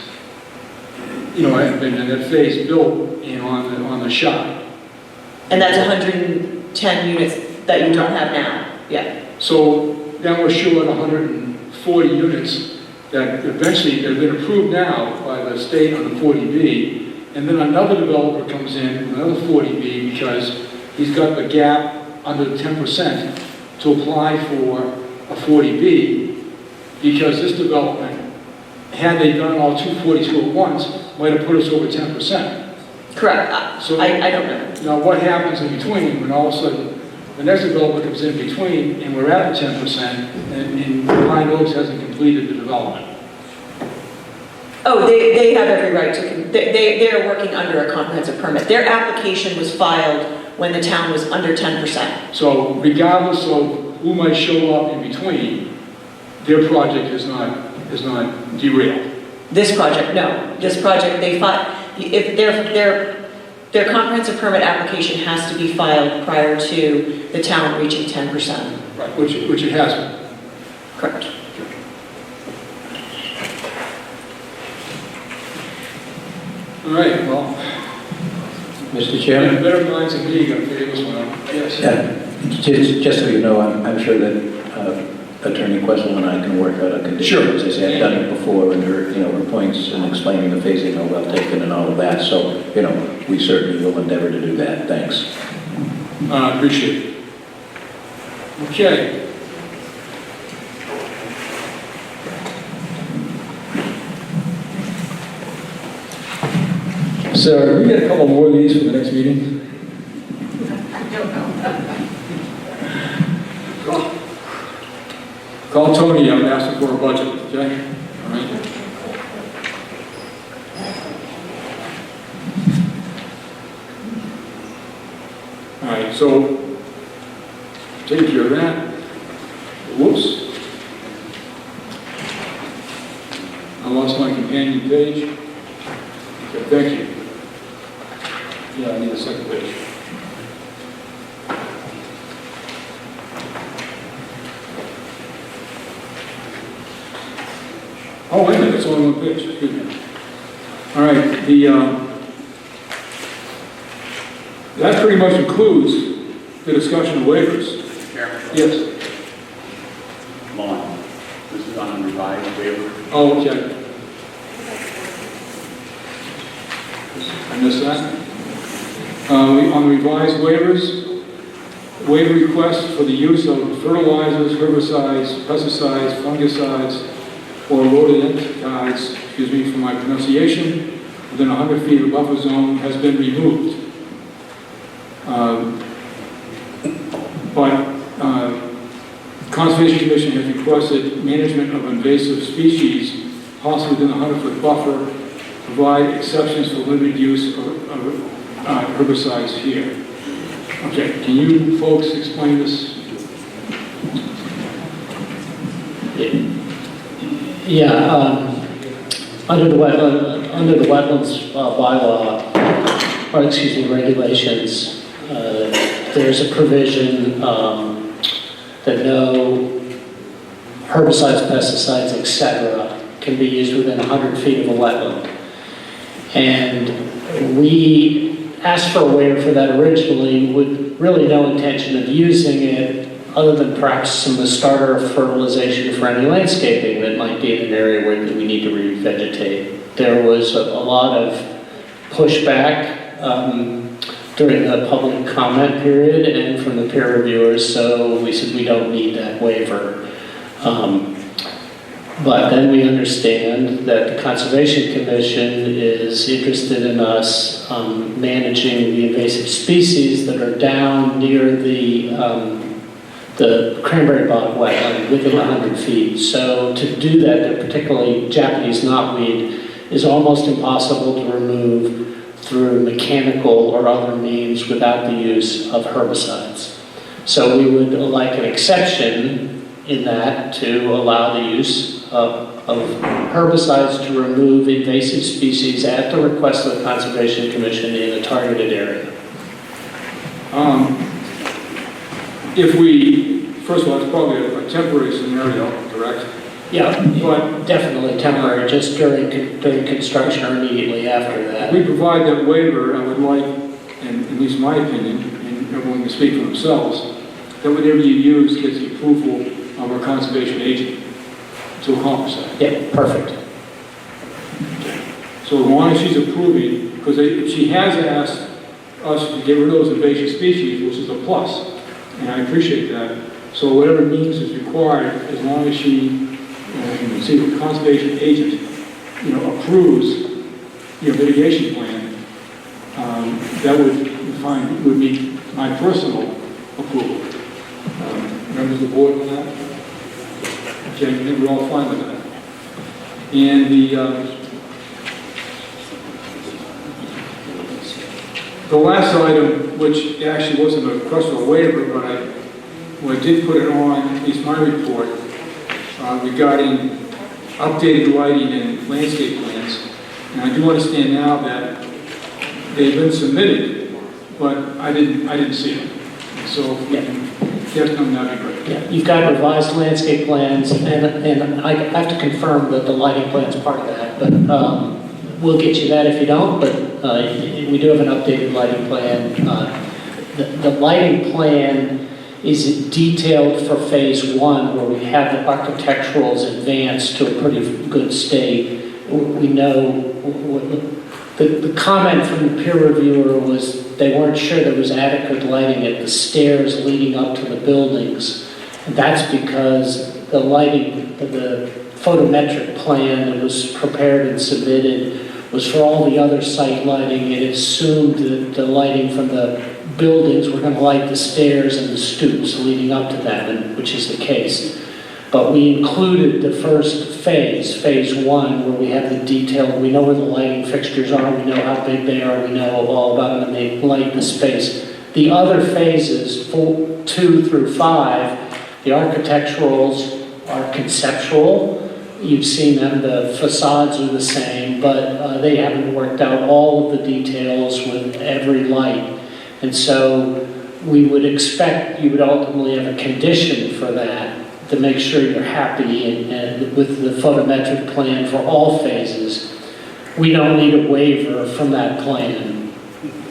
have been in that phase built on the shop. And that's 110 units that you don't have now. Yeah. So then we're short 140 units that eventually have been approved now by the state on the 40B. And then another developer comes in with another 40B because he's got the gap under the 10% to apply for a 40B, because this development, had they done all 242 at once, might have put us over 10%. Correct. So I don't know. Now what happens in between when all of a sudden the next developer comes in between and we're at the 10% and Pine Oaks hasn't completed the development? Oh, they have every right to, they're working under a comprehensive permit. Their application was filed when the town was under 10%. So regardless of who might show up in between, their project is not derailed. This project, no. This project, they filed, if their comprehensive permit application has to be filed prior to the town reaching 10%. Right, which it has been. Correct. All right, well, Mr. Chairman? better minds than me are going to figure this one out. Yes. Yeah, just so you know, I'm sure that Attorney Questle and I can work out a condition. Sure. As I say, I've done it before, and her points and explaining the phasing are well taken and all of that. So, we certainly will endeavor to do that. Thanks. Appreciate it. Okay. So, can we get a couple more of these for the next meeting? I don't know. Call Tony up and ask him for a budget, okay? All right. All right, so take care of that. Whoops. I lost my companion page. Okay, thank you. Yeah, I need a second page. Oh, wait a minute, it's only one page, excuse me. All right, that pretty much includes the discussion of waivers. Chairman? Yes. Come on. This is on the revised waiver. Oh, okay. I missed that. On revised waivers, waiver request for the use of fertilizers, herbicides, pesticides, fungicides, or rodenticides, excuse me for my pronunciation, within 100 feet of buffer zone has been removed. But Conservation Commission has requested management of invasive species, possibly within a 100-foot buffer, provide exceptions for limited use of herbicides here. Okay, can you folks explain this? Under the wetlands bylaw, or excuse me, regulations, there's a provision that no herbicides, pesticides, etc. can be used within 100 feet of a wetland. And we asked for a waiver for that originally with really no intention of using it other than perhaps some of the starter fertilization for any landscaping that might be in an area where we need to revegetate. There was a lot of pushback during the public comment period and from the peer reviewers, so we said we don't need that waiver. But then we understand that the Conservation Commission is interested in us managing the invasive species that are down near the cranberry bog wetland within 100 feet. So to do that, particularly Japanese knotweed, is almost impossible to remove through mechanical or other means without the use of herbicides. So we would like an exception in that to allow the use of herbicides to remove invasive species at the request of the Conservation Commission in a targeted area. First of all, it's probably a temporary scenario, correct? Yeah, but definitely temporary, just during construction or immediately after that. If we provide that waiver, I would like, and at least my opinion, and everyone can speak for themselves, that whatever you use gets the approval of our conservation agent to accomplish that. Yeah, perfect. So as long as she's approving, because she has asked us to get rid of those invasive species, which is a plus, and I appreciate that. So whatever means is required, as long as she, you can see the conservation agent, approves your mitigation plan, that would be my personal approval. Members of the board on that? Okay, I think we're all fine with that. And the last item, which actually wasn't a request for a waiver, but I did put it on, at least my report, regarding updated lighting and landscape plans. And I do understand now that they've been submitted, but I didn't see them. So if we can get them, that'd be great. Yeah, you've got revised landscape plans, and I have to confirm that the lighting plan is part of that, but we'll get you that if you don't, but we do have an updated lighting plan. The lighting plan is detailed for phase one, where we have the architecturals advanced to a pretty good state. We know, the comment from the peer reviewer was they weren't sure there was adequate lighting at the stairs leading up to the buildings. And that's because the lighting, the photometric plan that was prepared and submitted was for all the other site lighting. It assumed that the lighting from the buildings were going to light the stairs and the stoops leading up to them, which is the case. But we included the first phase one, where we have the detail, we know where the lighting fixtures are, we know how big they are, we know all about them, and they light the space. The other phases, 2 through 5, the architecturals are conceptual. You've seen them, the facades are the same, but they haven't worked out all of the details with every light. And so we would expect you would ultimately have a condition for that to make sure you're happy and with the photometric plan for all phases, we don't need a waiver from that plan.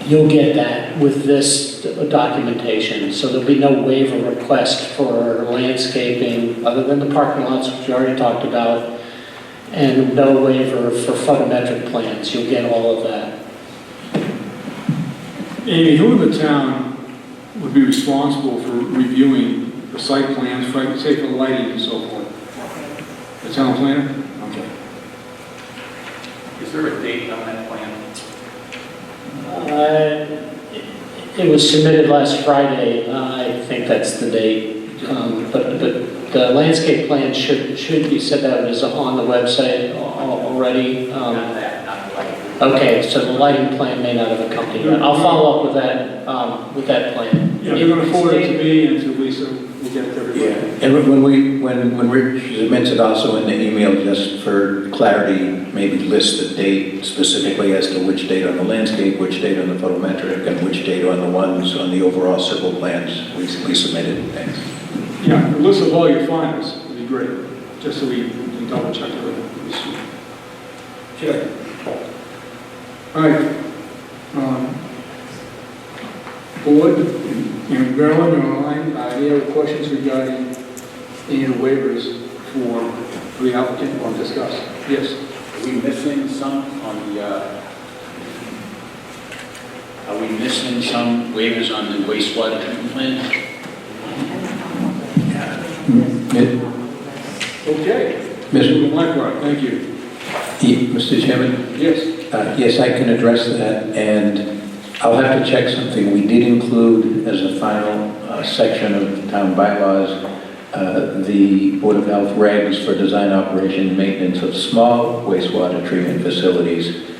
You'll get that with this documentation. So there'll be no waiver request for landscaping other than the parking lots, which we already talked about, and no waiver for photometric plans. You'll get all of that. Amy, who in the town would be responsible for reviewing the site plans, for, say, for lighting and so forth? The town planner? Okay. Is there a date on that plan? It was submitted last Friday. I think that's the date. But the landscape plan should be set out as on the website already. Not that, not the lighting. Okay, so the lighting plan may not have accompanied that. I'll follow up with that plan. Yeah, you're going to forward it to me and to Lisa. We'll get it to everybody. Yeah, and when Rich submits it also in the email, just for clarity, maybe list the date specifically as to which date on the landscape, which date on the photometric, and which date on the ones on the overall civil plans we submitted. Thanks. Yeah, a list of all your finals would be great, just so we can double check everything. Check. All right. Board, and Marilyn, you're online. Any other questions regarding any of the waivers for the applicant or discuss? Yes. Are we missing some on the, are we missing some waivers on the wastewater treatment plan? Okay. Mr. Blackrock, thank you. Mr. Chairman? Yes. Yes, I can address that, and I'll have to check something. We did include as a final section of town bylaws the Board of Health regs for design, operation, and maintenance of small wastewater treatment facilities.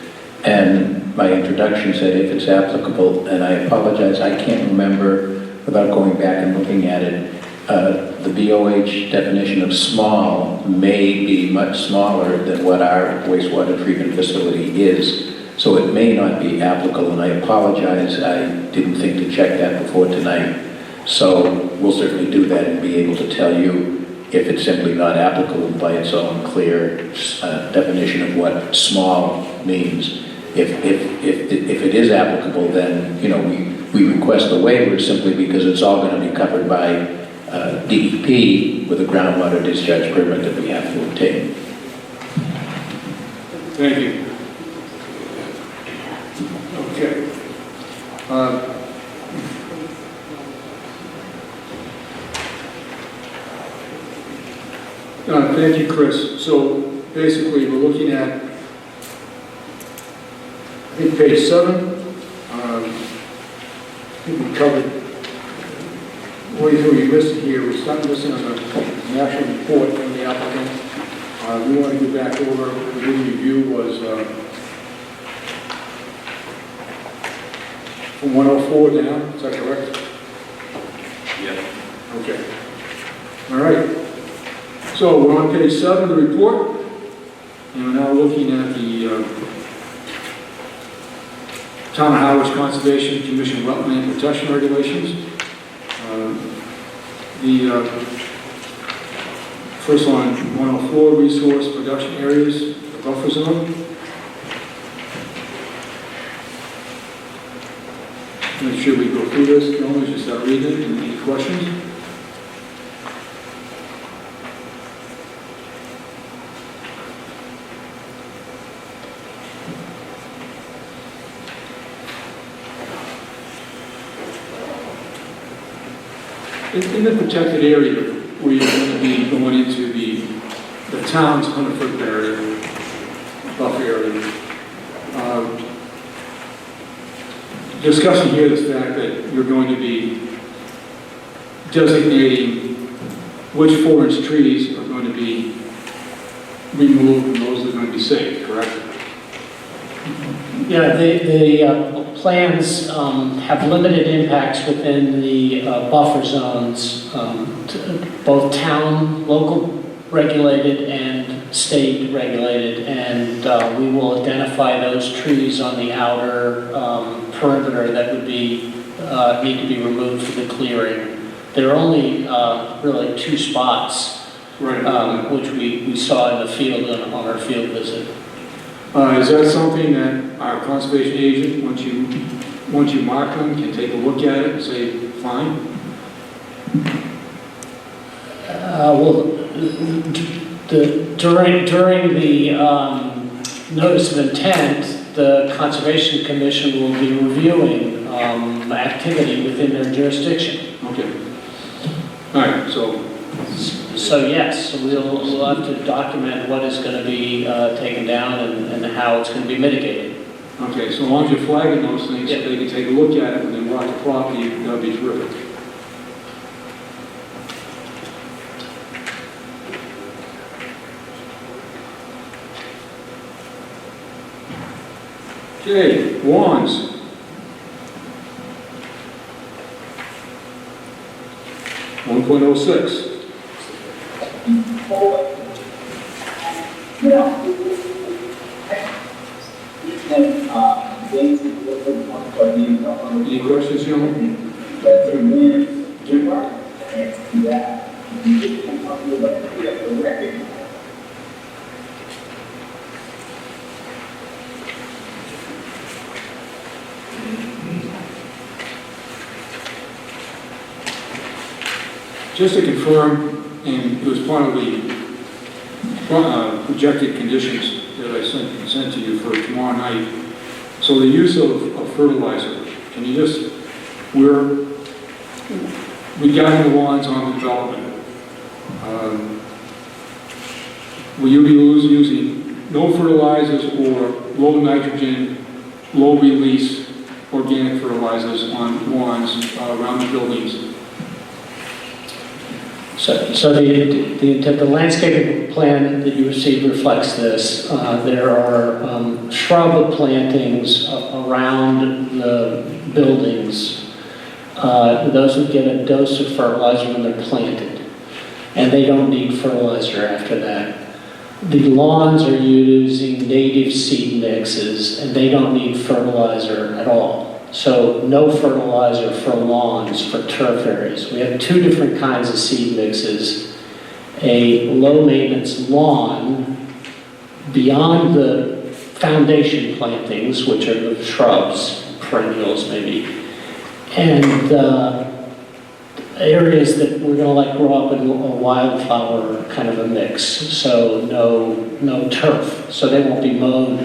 And my introduction said if it's applicable, and I apologize, I can't remember without going back and looking at it. The BOH definition of small may be much smaller than what our wastewater treatment facility is. So it may not be applicable, and I apologize. I didn't think to check that before tonight. So we'll certainly do that and be able to tell you if it's simply not applicable by its own clear definition of what small means. If it is applicable, then we request a waiver simply because it's all going to be covered by DEP with a groundwater discharge permit that we have to obtain. Thank you. Okay. Thank you, Chris. So basically, we're looking at, I think, page 7. I think we covered what you listed here. We started listening on the national report from the applicant. We want to get back over. The review was from 104 down. Is that correct? Yeah. Okay. All right. So we're on page 7 of the report, and we're now looking at the Town of Harwich Conservation Commission Wetland Protection Regulations. The first one, 104, resource production areas, the buffer zone. Make sure we go through this, Norman, just start reading it. Any questions? In the protected area, where you're going to be going into the town's 100-foot barrier, buffer area, discussing here the fact that you're going to be designating which 4-inch trees are going to be removed and those that are going to be saved, correct? Yeah, the plans have limited impacts within the buffer zones, both town, local regulated and state regulated, and we will identify those trees on the outer perimeter that would be need to be removed for the clearing. there are only really 2 spots, Right. which we saw in the field on our field visit. Is that something that our conservation agent, once you mark them, can take a look at it and say, fine? Well, during the notice of intent, the Conservation Commission will be reviewing activity within their jurisdiction. Okay. All right, So yes, we'll have to document what is going to be taken down and how it's going to be mitigated. okay, so as long as you're flagging those things, so they can take a look at it when they walk the property, that'd be terrific. Okay, lawns. $1.06. Any questions, gentlemen? Just to confirm, and it was part of the projected conditions that I sent to you for tomorrow night. So the use of fertilizer, can you just, regarding the lawns on the development, will you be using no fertilizers or low nitrogen, low release organic fertilizers on lawns around the buildings? So the landscaping plan that you received reflects this. There are shrub plantings around the buildings. Those would get a dose of fertilizer when they're planted, and they don't need fertilizer after that. The lawns are using native seed mixes, and they don't need fertilizer at all. So no fertilizer for lawns, for turf areas. We have 2 different kinds of seed mixes. A low maintenance lawn beyond the foundation plantings, which are the shrubs, perennials maybe, and areas that we're going to let grow up in a wildflower kind of a mix. So no turf. So they won't be mowed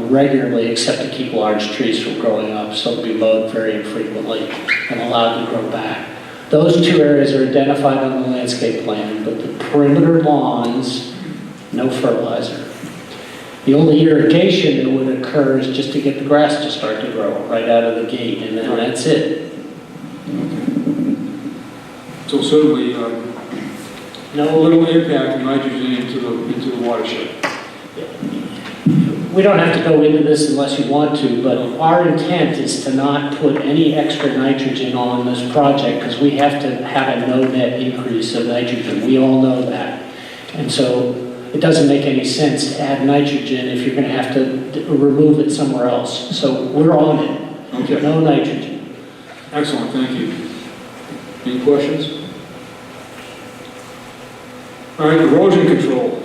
regularly except to keep large trees from growing up. So they'll be mowed very infrequently and allowed to grow back. Those 2 areas are identified on the landscape plan, but the perimeter lawns, no fertilizer. The only irrigation that would occur is just to get the grass to start to grow right out of the gate, and then that's it. So certainly, no little impact of nitrogen into the watershed. We don't have to go into this unless you want to, but our intent is to not put any extra nitrogen on this project because we have to have a no net increase of nitrogen. We all know that. And so it doesn't make any sense to add nitrogen if you're going to have to remove it somewhere else. So we're on it. Okay. No nitrogen. Excellent, thank you. Any questions? All right, erosion control.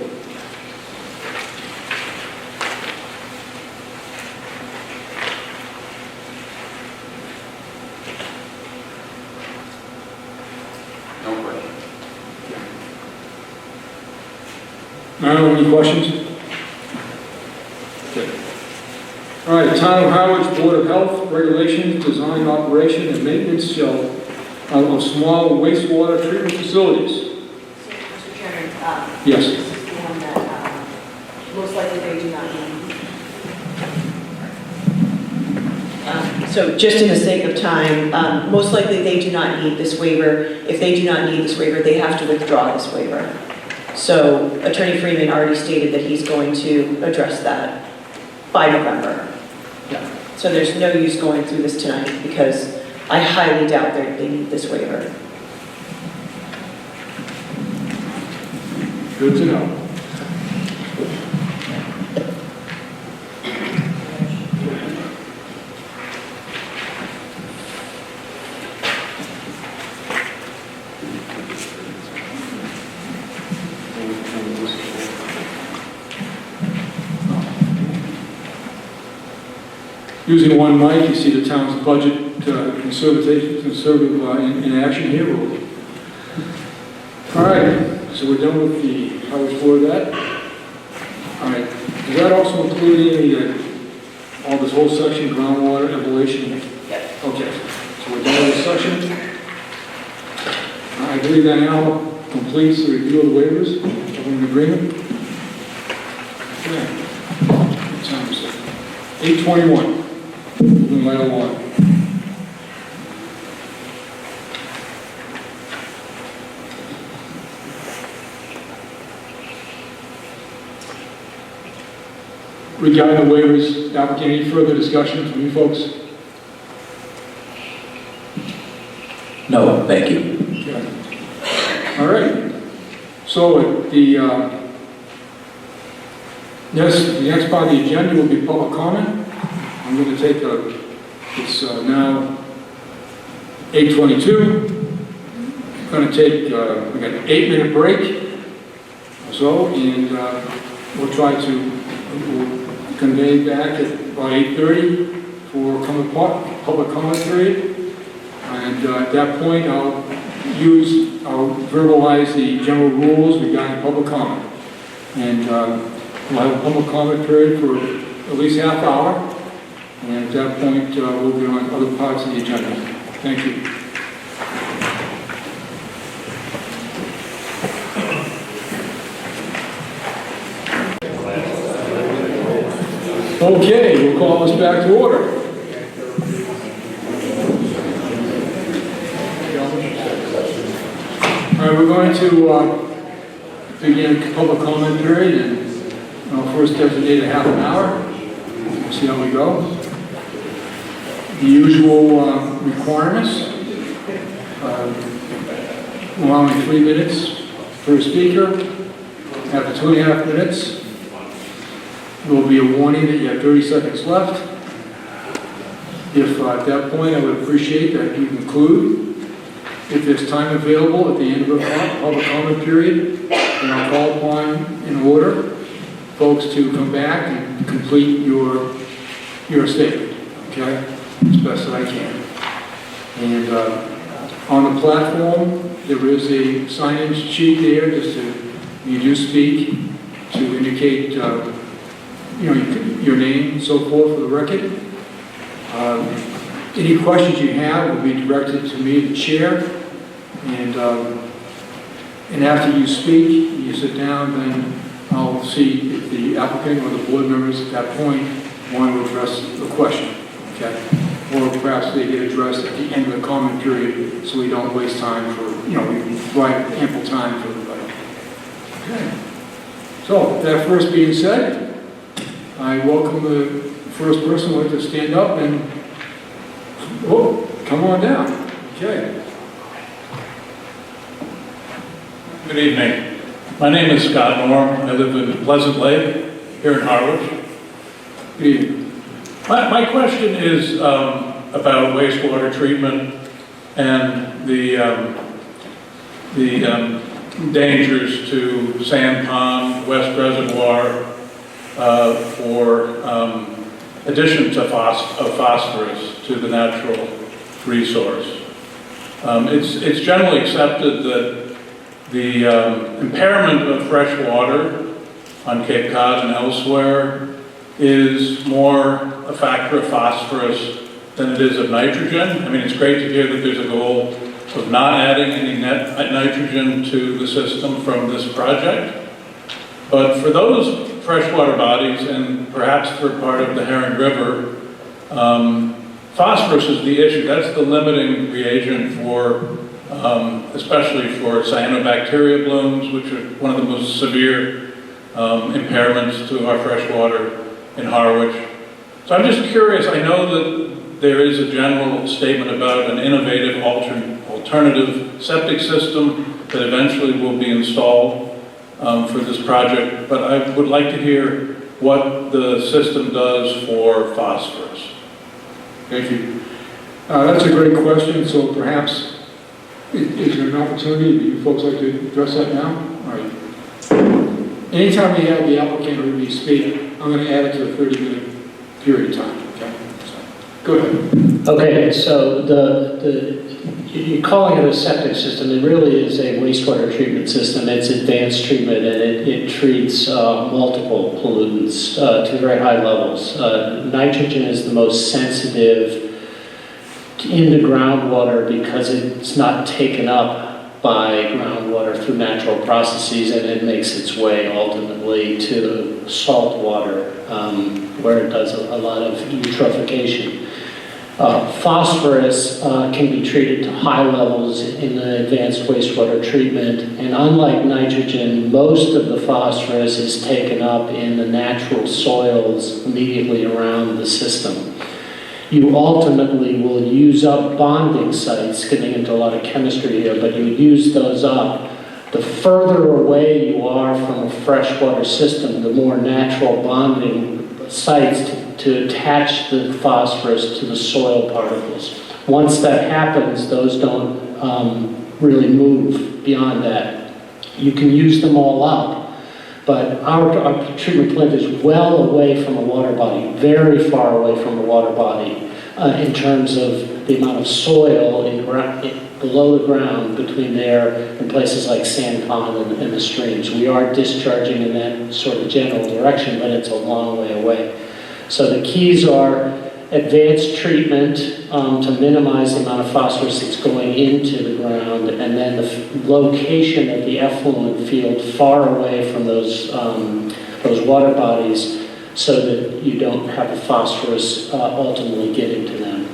No question. Any questions? Okay. All right, Town of Harwich Board of Health Regulations, Design, Operation, and Maintenance of small wastewater treatment facilities. Mr. Chairman, Yes. this is the one that most likely they do not need. So just in the sake of time, most likely they do not need this waiver. If they do not need this waiver, they have to withdraw this waiver. So Attorney Freeman already stated that he's going to address that by November. So there's no use going through this tonight because I highly doubt that they need this waiver. Good to know. using one mic, you see the town's budget conservative in action here. All right, so we're done with the Harwich Board of that. All right, does that also include any, all this whole section, groundwater, evaluation? Yes. Okay, so we're done with this section. I believe that now completes the review of the waivers. Everyone in agreement? Okay. What time is it? 8:21. Moving right along. Regarding the waivers, applicant, any further discussion from you folks? No, thank you. Okay. All right. So the next part of the agenda will be public comment. I'm going to take it's now 8:22. I'm going to take, we got an 8-minute break or so, and we'll try to convene back at about 8:30 for public comment period. And at that point, I'll verbalize the general rules regarding public comment. And we'll have a public comment period for at least half hour. And at that point, we'll get on other parts of the agenda. Thank you. Okay, we'll call this back to order. All right, we're going to begin public comment period, and I'll first designate a half an hour. We'll see how we go. The usual requirements. Allowing 3 minutes per speaker. After 2.5 minutes, there will be a warning that you have 30 seconds left. If at that point, I would appreciate that you conclude. If there's time available at the end of the public comment period, then I'll call upon, in order, folks to come back and complete your statement, okay? As best that I can. And on the platform, there is a sign-in sheet there, just to, when you do speak, to indicate your name and so forth for the record. Any questions you have will be directed to me, the chair, and after you speak, you sit down, then I'll see if the applicant or the board members at that point want to address the question, okay? Or perhaps they get addressed at the end of the comment period, so we don't waste time for, we provide ample time for everybody. Okay. So, that first being said, I welcome the first person who would like to stand up and, come on down. Okay. Good evening. My name is Scott Norm. I live in Pleasant Lake here in Harwich. Good evening. My question is about wastewater treatment and the dangers to Sand Pond, West Reservoir for addition to phosphorus to the natural resource. It's generally accepted that the impairment of fresh water on Cape Cod and elsewhere is more a factor of phosphorus than it is of nitrogen. I mean, it's great to hear that there's a goal of not adding any net nitrogen to the system from this project. But for those freshwater bodies, and perhaps for part of the Herring River, phosphorus is the issue. That's the limiting reagent for, especially for cyanobacteria blooms, which are one of the most severe impairments to our freshwater in Harwich. So I'm just curious, I know that there is a general statement about an innovative alternative septic system that eventually will be installed for this project, but I would like to hear what the system does for phosphorus. Thank you. That's a great question, so perhaps, is there an opportunity, do you folks like to address that now? All right. Anytime you have the applicant or me speak, I'm going to add it to a 30-minute period of time, okay? So, Go ahead. Okay, so you're calling it a septic system. It really is a wastewater treatment system. It's advanced treatment, and it treats multiple pollutants to very high levels. Nitrogen is the most sensitive into groundwater because it's not taken up by groundwater through natural processes, and it makes its way ultimately to salt water, where it does a lot of eutrophication. Phosphorus can be treated to high levels in the advanced wastewater treatment, and unlike nitrogen, most of the phosphorus is taken up in the natural soils immediately around the system. You ultimately will use up bonding sites, getting into a lot of chemistry here, but you use those up. The further away you are from a freshwater system, the more natural bonding sites to attach the phosphorus to the soil particles. Once that happens, those don't really move beyond that. You can use them all up, but our treatment plant is well away from a water body, very far away from a water body in terms of the amount of soil below the ground between there and places like Sand Pond and the streams. We are discharging in that sort of general direction, but it's a long way away. So the keys are advanced treatment to minimize the amount of phosphorus that's going into the ground, and then the location of the effluent field far away from those water bodies so that you don't have the phosphorus ultimately getting to them.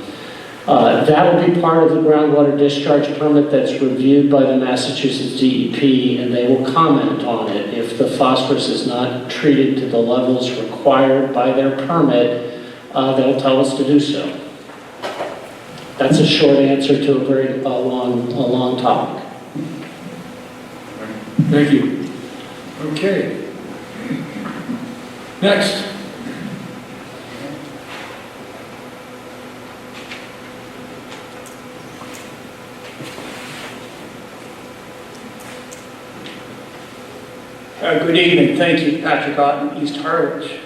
That will be part of the groundwater discharge permit that's reviewed by the Massachusetts DEP, and they will comment on it. If the phosphorus is not treated to the levels required by their permit, they'll tell us to do so. That's a short answer to a very long topic. Thank you. Okay. Next. Good evening. Thank you, Patrick Otten, East Harwich.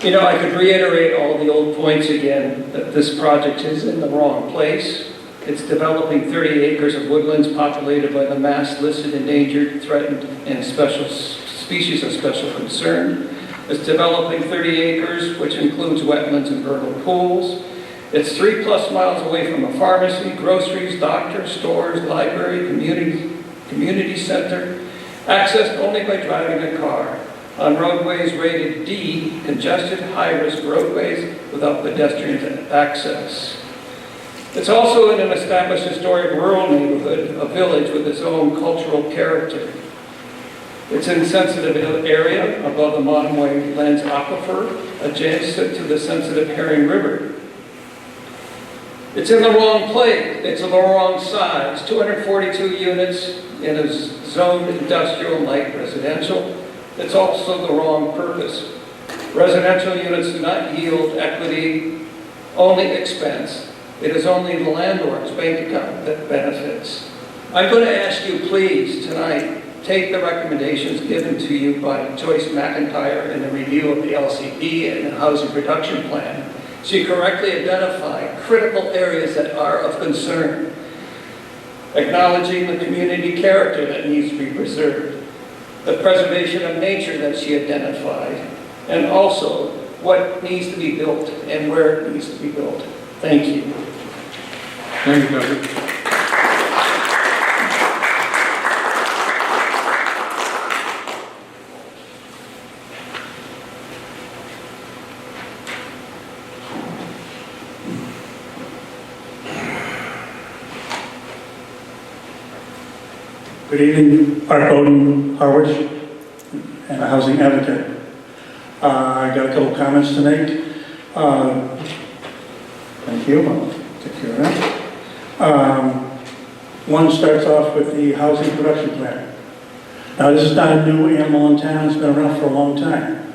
You know, I could reiterate all the old points again, that this project is in the wrong place. It's developing 30 acres of woodlands populated by the mass listed endangered, threatened, and special species of special concern. It's developing 30 acres, which includes wetlands and vernal pools. It's 3+ miles away from a pharmacy, groceries, doctor, stores, library, community center, accessed only by driving a car, on roadways rated D, congested, high-risk roadways without pedestrian access. It's also in an established historic rural neighborhood, a village with its own cultural character. It's in a sensitive area above the Monomoy Lens Aquifer, adjacent to the sensitive Herring River. It's in the wrong place. It's the wrong size. 242 units in a zoned industrial light residential. It's also the wrong purpose. Residential units do not yield equity, only expense. It is only the landlord's bank account that benefits. I'm going to ask you, please, tonight, take the recommendations given to you by Joyce McIntyre in the review of the LCP and the Housing Production Plan. She correctly identified critical areas that are of concern, acknowledging the community character that needs to be preserved, the preservation of nature that she identified, and also what needs to be built and where it needs to be built. Thank you. Thank you, Patrick. Good evening, Art Bowden, Harwich, and a housing advocate. I got a couple comments to make. Thank you, I'll take care of that. One starts off with the housing production plan. Now, this is not a new animal in town, it's been around for a long time.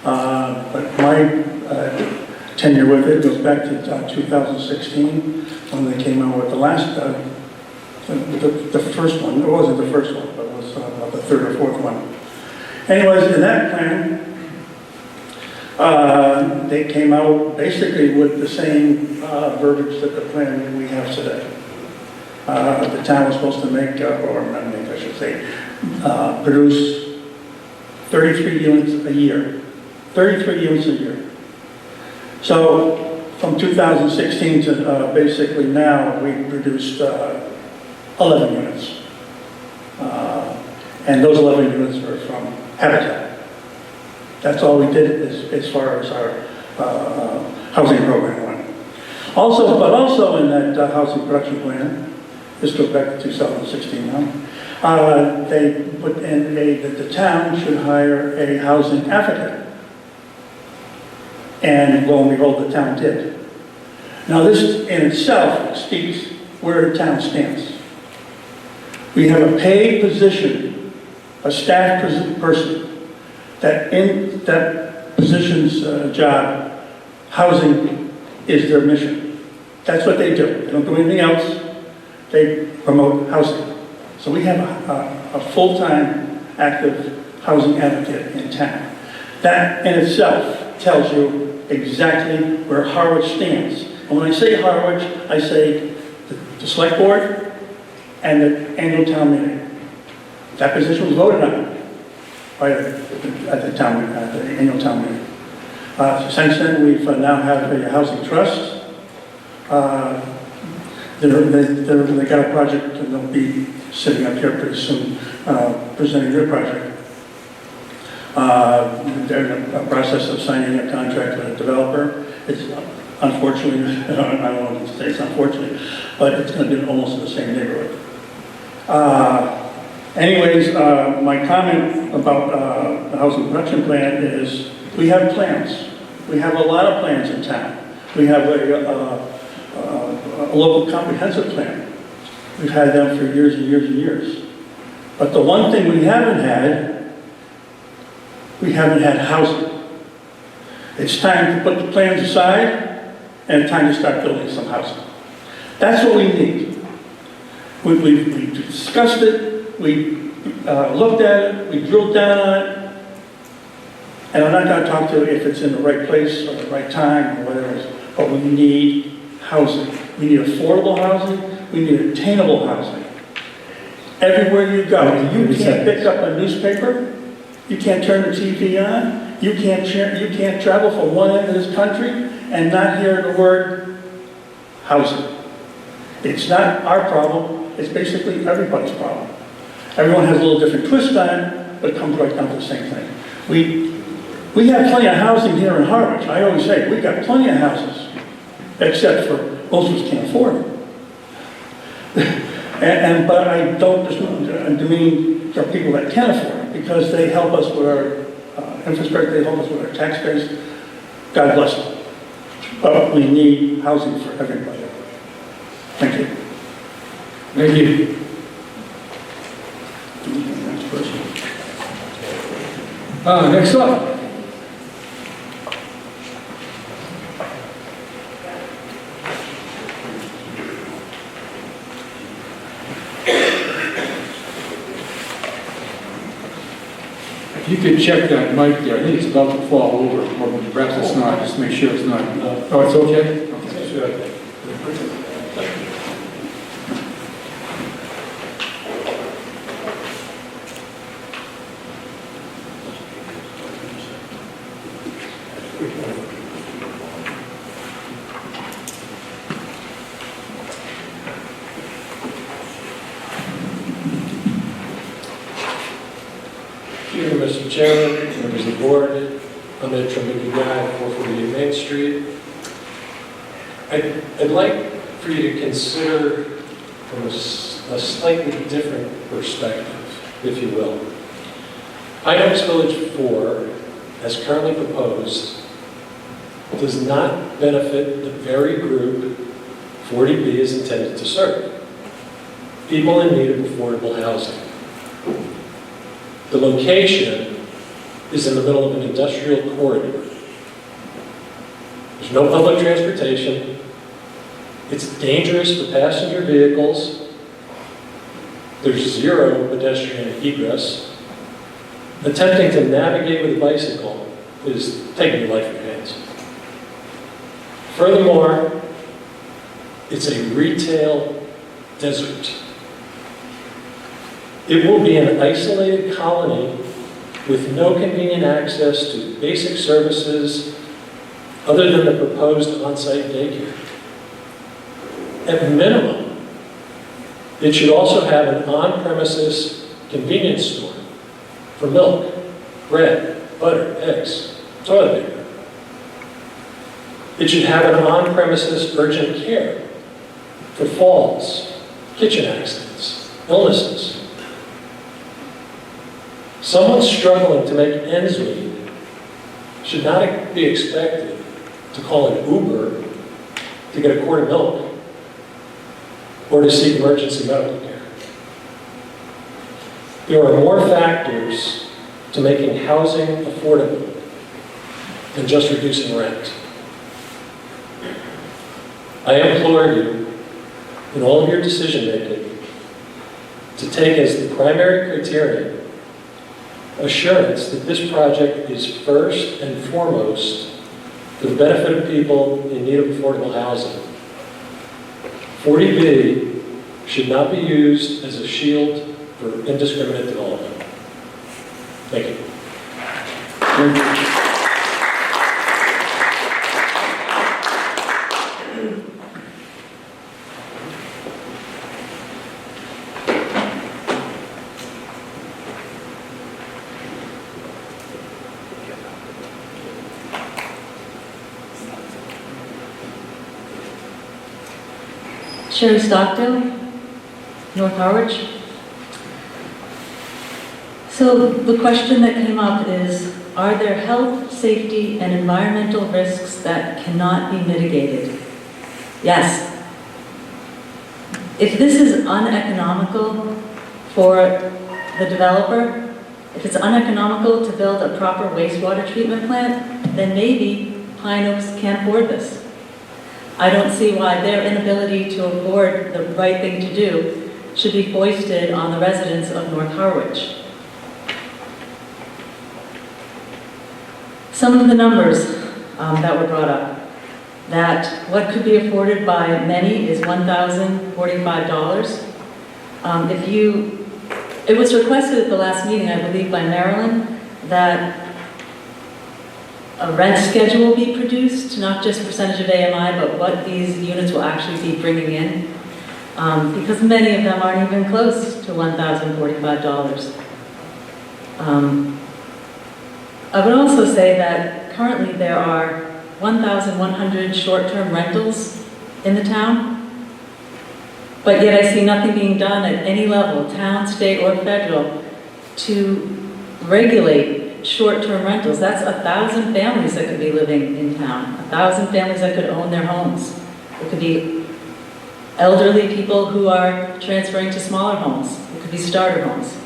But my tenure with it goes back to 2016, when they came out with the last the first one. It wasn't the first one, but it was the third or fourth one. Anyways, in that plan, They came out basically with the same verbiage that the plan we have today. The town was supposed to make, or not make, I should say, produce 33 units a year. 33 units a year. So from 2016 to basically now, we produced 11 units. And those 11 units were from Habitat. That's all we did as far as our housing program went. Also in that housing production plan, this goes back to 2016 now, they put in that the town should hire a housing advocate. And lo and behold, the town did. Now this in itself speaks where the town stands. We have a paid position, a staff person, that in that position's job, housing is their mission. That's what they do. They don't do anything else. They promote housing. So we have a full-time active housing advocate in town. That in itself tells you exactly where Harwich stands. And when I say Harwich, I say the select board and the annual town meeting. That position was voted on by at the annual town meeting. Since then, we've now have a housing trust. They got a project, and they'll be sitting up here pretty soon presenting their project. They're in a process of signing a contract with a developer. It's unfortunately, I don't want to say it's unfortunate, but it's going to be almost in the same neighborhood. Anyways, my comment about the housing production plan is we have plans. We have a lot of plans in town. We have a local comprehensive plan. We've had them for years and years and years. But the one thing we haven't had housing. It's time to put the plans aside and it's time to start building some housing. That's what we need. We discussed it, we looked at it, we drilled down on it, and I'm not going to talk to if it's in the right place or the right time or whatever it is, but we need housing. We need affordable housing, we need attainable housing. Everywhere you go, you can't pick up a newspaper, you can't turn the TV on, you can't travel from one end of this country and not hear the word housing. It's not our problem, it's basically everybody's problem. Everyone has a little different twist on it, but it comes right down to the same thing. We have plenty of housing here in Harwich. I always say, we got plenty of houses, except for most of us can't afford them. But I don't demean there are people that can afford them because they help us with our infrastructure, they help us with our tax base. God bless them. But we need housing for everybody. Thank you. Thank you. Next up. If you could check that mic there, I think it's about to fall over, or perhaps it's not, just make sure it's not. Oh, it's okay? Okay, good. Thank you, Mr. Chairman, members of the board. I'm Ed Tremicki Guy, 448 Main Street. I'd like for you to consider from a slightly different perspective, if you will. Items Village 4, as currently proposed, does not benefit the very group 40B is intended to serve. People in need of affordable housing. The location is in the middle of an industrial corridor. There's no public transportation. It's dangerous for passenger vehicles. There's zero pedestrian egress. Attempting to navigate with a bicycle is taking your life in your hands. Furthermore, it's a retail desert. It will be an isolated colony with no convenient access to basic services other than the proposed on-site daycare. At minimum, it should also have an on-premises convenience store for milk, bread, butter, eggs, toilet paper. It should have an on-premises urgent care for falls, kitchen accidents, illnesses. Someone struggling to make ends meet should not be expected to call an Uber to get a quart of milk or to seek emergency medical care. There are more factors to making housing affordable than just reducing rent. I implore you, in all of your decision-making, to take as the primary criterion assurance that this project is first and foremost for the benefit of people in need of affordable housing. 40B should not be used as a shield for indiscriminate development. Thank you. Sherry Stockdale, North Harwich. So the question that came up is, are there health, safety, and environmental risks that cannot be mitigated? Yes. If this is uneconomical for the developer, if it's uneconomical to build a proper wastewater treatment plant, then maybe Pine Oaks can't afford this. I don't see why their inability to afford the right thing to do should be foisted on the residents of North Harwich. Some of the numbers that were brought up, that what could be afforded by many is $1,045. It was requested at the last meeting, I believe, by Marilyn, that a rent schedule be produced, not just percentage of AMI, but what these units will actually be bringing in, because many of them aren't even close to $1,045. I would also say that currently there are 1,100 short-term rentals in the town, but yet I see nothing being done at any level, town, state, or federal, to regulate short-term rentals. That's 1,000 families that could be living in town, 1,000 families that could own their homes. It could be elderly people who are transferring to smaller homes. It could be starter homes.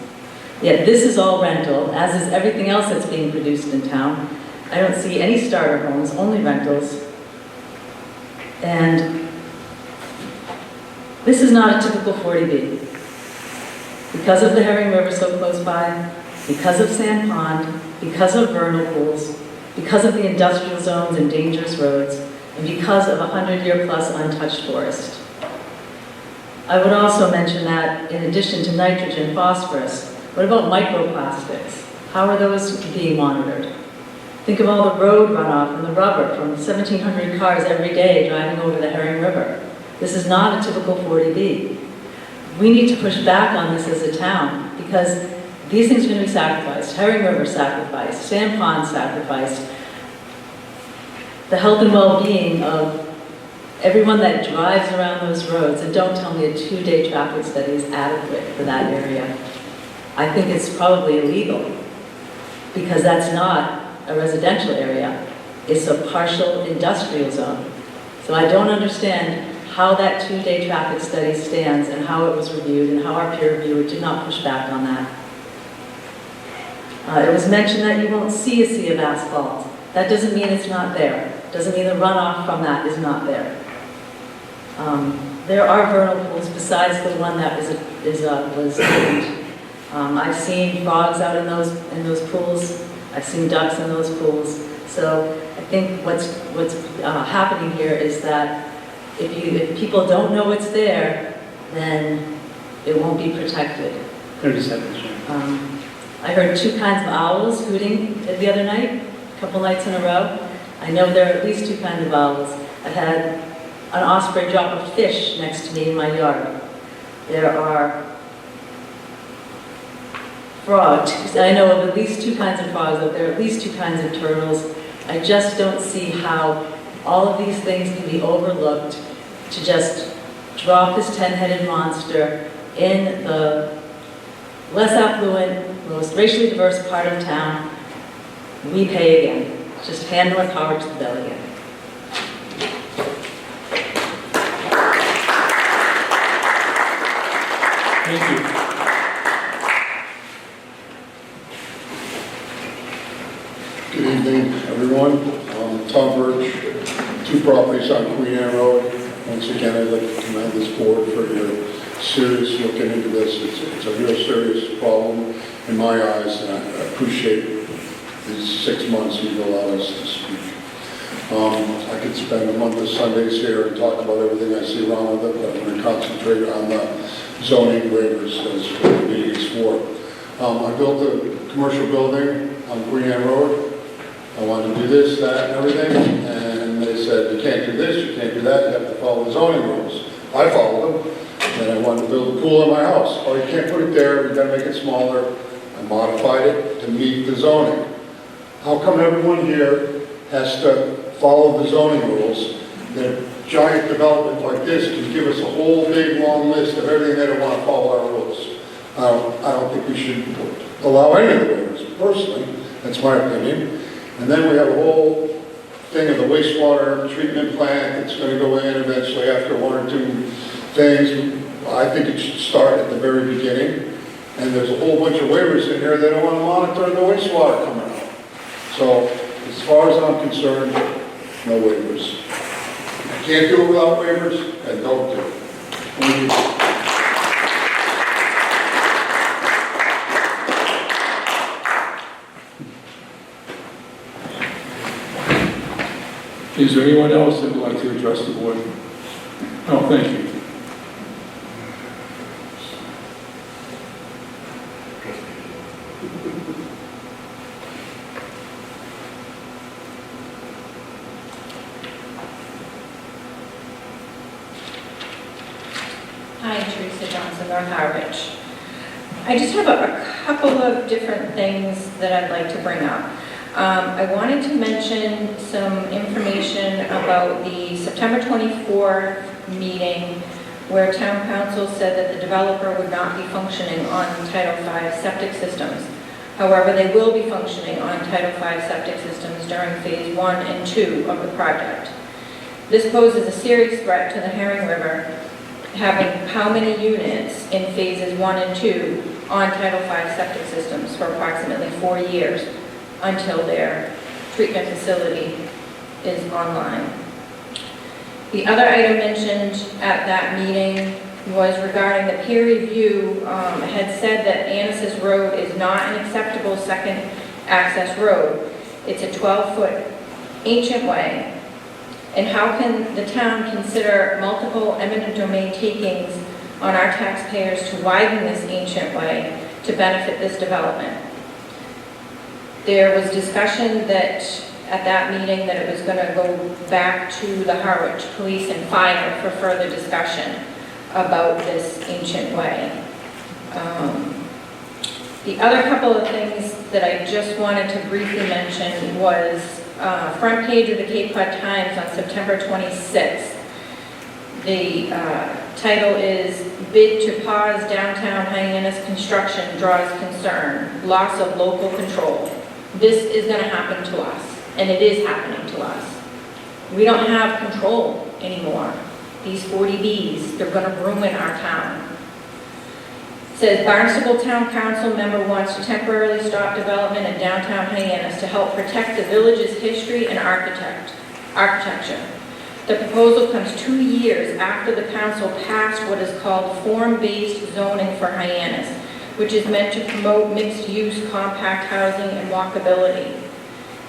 Yet this is all rental, as is everything else that's being produced in town. I don't see any starter homes, only rentals. And this is not a typical 40B. Because of the Herring River so close by, because of Sand Pond, because of vernal pools, because of the industrial zones and dangerous roads, and because of a 100-year-plus untouched forest. I would also mention that in addition to nitrogen, phosphorus, what about microplastics? How are those being monitored? Think of all the road runoff and the rubber from 1,700 cars every day driving over the Herring River. This is not a typical 40B. We need to push back on this as a town, because these things are going to be sacrificed. Herring River sacrificed, Sand Pond sacrificed. The health and well-being of everyone that drives around those roads, and don't tell me a 2-day traffic study is adequate for that area. I think it's probably illegal, because that's not a residential area. It's a partial industrial zone. So I don't understand how that 2-day traffic study stands and how it was reviewed and how our peer reviewer did not push back on that. It was mentioned that you won't see a sea of asphalt. That doesn't mean it's not there. Doesn't mean the runoff from that is not there. There are vernal pools besides the one that was named. I've seen frogs out in those pools. I've seen ducks in those pools. So I think what's happening here is that if people don't know it's there, then it won't be protected. 30 seconds. I heard 2 kinds of owls hooting the other night, a couple nights in a row. I know there are at least 2 kinds of owls. I had an osprey drop a fish next to me in my yard. There are frogs. I know of at least 2 kinds of frogs. There are at least 2 kinds of turtles. I just don't see how all of these things can be overlooked to just drop this 10-headed monster in the less affluent, most racially diverse part of town. We pay again. Just hand North Harwich the bill again. Thank you. Good evening, everyone. Tom Birch, 2 properties on Queen Anne Road. Once again, I'd like to commend this board for your serious looking into this. It's a real serious problem in my eyes, and I appreciate these 6 months you've allowed us to speak. I could spend a month of Sundays here and talk about everything I see wrong with it, but I'm going to concentrate on the zoning waivers as the meeting is for. I built a commercial building on Queen Anne Road. I wanted to do this, that, and everything, and they said, you can't do this, you can't do that, you have to follow the zoning rules. I followed them, and I wanted to build a pool in my house. Oh, you can't put it there, you gotta make it smaller. I modified it to meet the zoning. How come everyone here has to follow the zoning rules? That a giant development like this can give us a whole big long list of everything they don't want to follow our rules. I don't think we should allow any of the waivers, personally. That's my opinion. And then we have a whole thing of the wastewater treatment plant that's going to go in eventually after 1 or 2 things. I think it should start at the very beginning. And there's a whole bunch of waivers in here. They don't want to monitor the wastewater coming out. So as far as I'm concerned, no waivers. I can't do it without waivers, and don't do it. Thank you. Is there anyone else that would like to address the board? Oh, thank you. Hi, Teresa Johnson, North Harwich. I just have a couple of different things that I'd like to bring up. I wanted to mention some information about the September 24th meeting where town council said that the developer would not be functioning on Title V septic systems. However, they will be functioning on Title V septic systems during Phase 1 and 2 of the project. This poses a serious threat to the Herring River, having how many units in Phases 1 and 2 on Title V septic systems for approximately 4 years until their treatment facility is online. The other item mentioned at that meeting was regarding the peer review had said that Annis's Road is not an acceptable second access road. It's a 12-foot ancient way. And how can the town consider multiple eminent domain takings on our taxpayers to widen this ancient way to benefit this development? There was discussion that at that meeting that it was going to go back to the Harwich Police and Fire for further discussion about this ancient way. The other couple of things that I just wanted to briefly mention was front page of the Cape Cod Times on September 26th. The title is Bid to Pause Downtown Hyannis Construction Draws Concern, Loss of Local Control. This is going to happen to us, and it is happening to us. We don't have control anymore. These 40Bs, they're going to ruin our town. It says, Barnstable Town Council member wants to temporarily stop development in downtown Hyannis to help protect the village's history and architecture. The proposal comes 2 years after the council passed what is called form-based zoning for Hyannis, which is meant to promote mixed-use compact housing and walkability.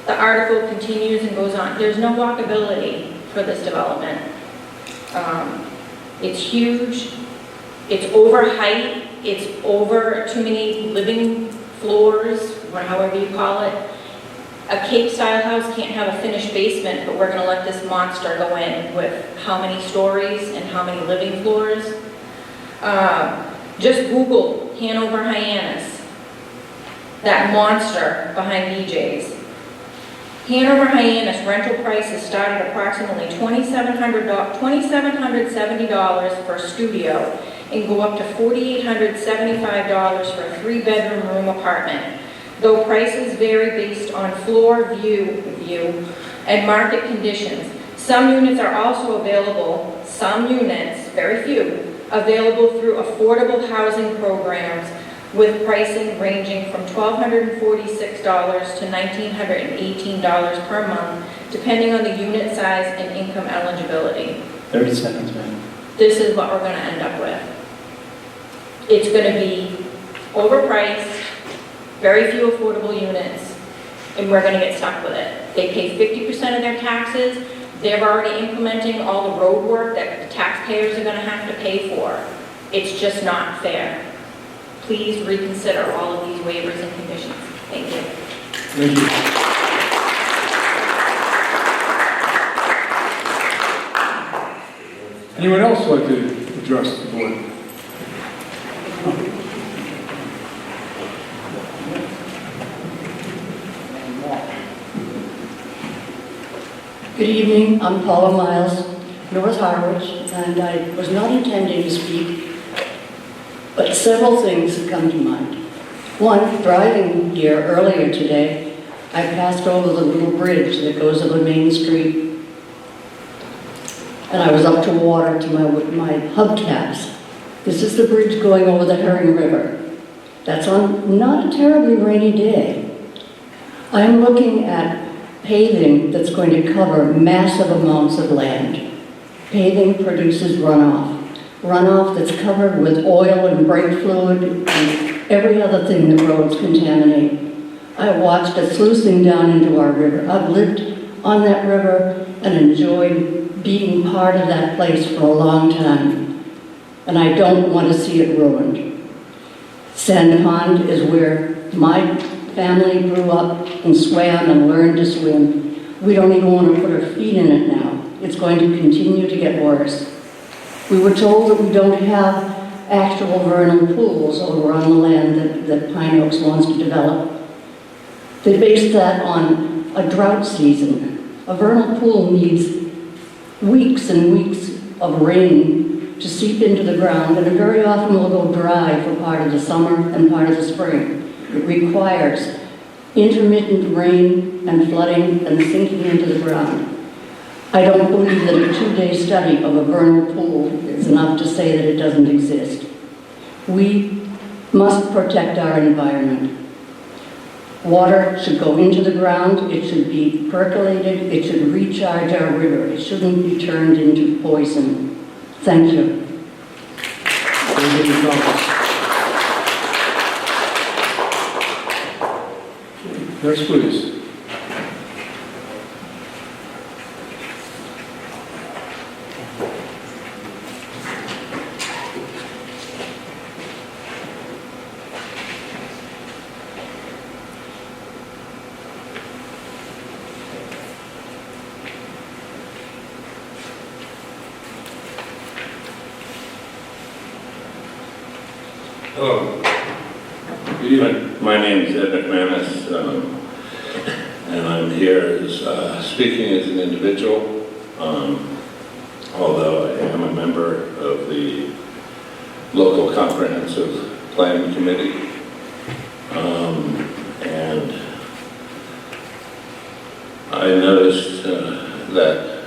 The article continues and goes on. There's no walkability for this development. It's huge, it's over height, it's over too many living floors, or however you call it. A Cape-style house can't have a finished basement, but we're gonna let this monster go in with how many stories and how many living floors. Just Google Hanover Hyannis, that monster behind BJ's. Hanover Hyannis rental prices start at approximately $2,770 for a studio and go up to $4,875 for a 3-bedroom room apartment. Though prices vary based on floor view and market conditions, some units are also available, very few, available through affordable housing programs with pricing ranging from $1,246 to $1,918 per month, depending on the unit size and income eligibility. 30 seconds, ma'am. This is what we're going to end up with. It's going to be overpriced, very few affordable units, and we're going to get stuck with it. They pay 50% of their taxes. They're already implementing all the road work that the taxpayers are going to have to pay for. It's just not fair. Please reconsider all of these waivers and conditions. Thank you. Thank you. Anyone else like to address the board? Good evening, I'm Paula Miles, North Harwich, and I was not intending to speak, but several things have come to mind. One, driving here earlier today, I passed over the little bridge that goes over Main Street, and I was up to water to my hubcaps. This is the bridge going over the Herring River. That's on not a terribly rainy day. I'm looking at paving that's going to cover massive amounts of land. Paving produces runoff. Runoff that's covered with oil and brake fluid and every other thing that roads contaminate. I watched it sluicing down into our river. I've lived on that river and enjoyed being part of that place for a long time. And I don't want to see it ruined. Sand Pond is where my family grew up and swam and learned to swim. We don't even want to put our feet in it now. It's going to continue to get worse. We were told that we don't have actual vernal pools over on the land that Pine Oaks wants to develop. They based that on a drought season. A vernal pool needs weeks and weeks of rain to seep into the ground, and it very often will go dry for part of the summer and part of the spring. It requires intermittent rain and flooding and sinking into the ground. I don't believe that a 2-day study of a vernal pool is enough to say that it doesn't exist. We must protect our environment. Water should go into the ground, it should be percolated, it should recharge our river. It shouldn't be turned into poison. Thank you. Thank you, Thomas. Next, please. Hello. Good evening. My name is Ed McManus, and I'm here speaking as an individual, although I am a member of the local comprehensive planning committee. And I noticed that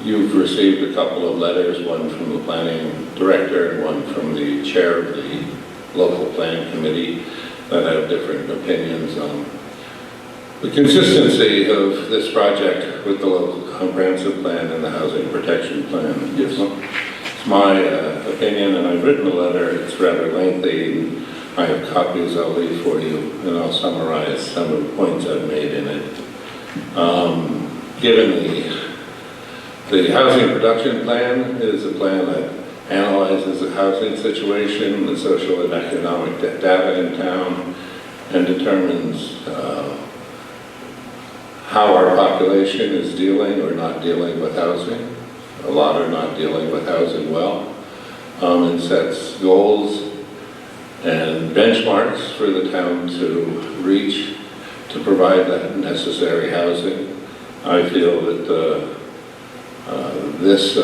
you've received a couple of letters, one from the planning director and one from the chair of the local planning committee, that have different opinions on the consistency of this project with the local comprehensive plan and the housing protection plan. Yes. It's my opinion, and I've written a letter. It's rather lengthy. I have copies I'll leave for you, and I'll summarize some of the points I've made in it. Given the housing production plan is a plan that analyzes the housing situation, the social and economic data in town, and determines how our population is dealing or not dealing with housing. A lot are not dealing with housing well, and sets goals and benchmarks for the town to reach to provide that necessary housing. I feel that this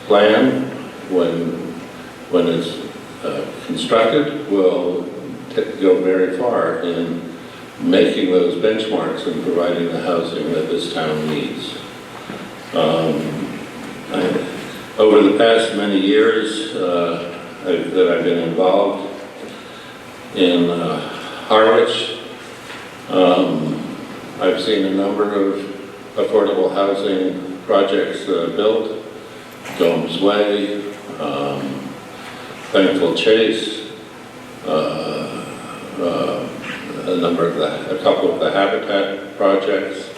plan, when it's constructed, will go very far in making those benchmarks and providing the housing that this town needs. Over the past many years that I've been involved in Harwich, I've seen a number of affordable housing projects built. Domes Way, Thankful Chase, a couple of the Habitat projects.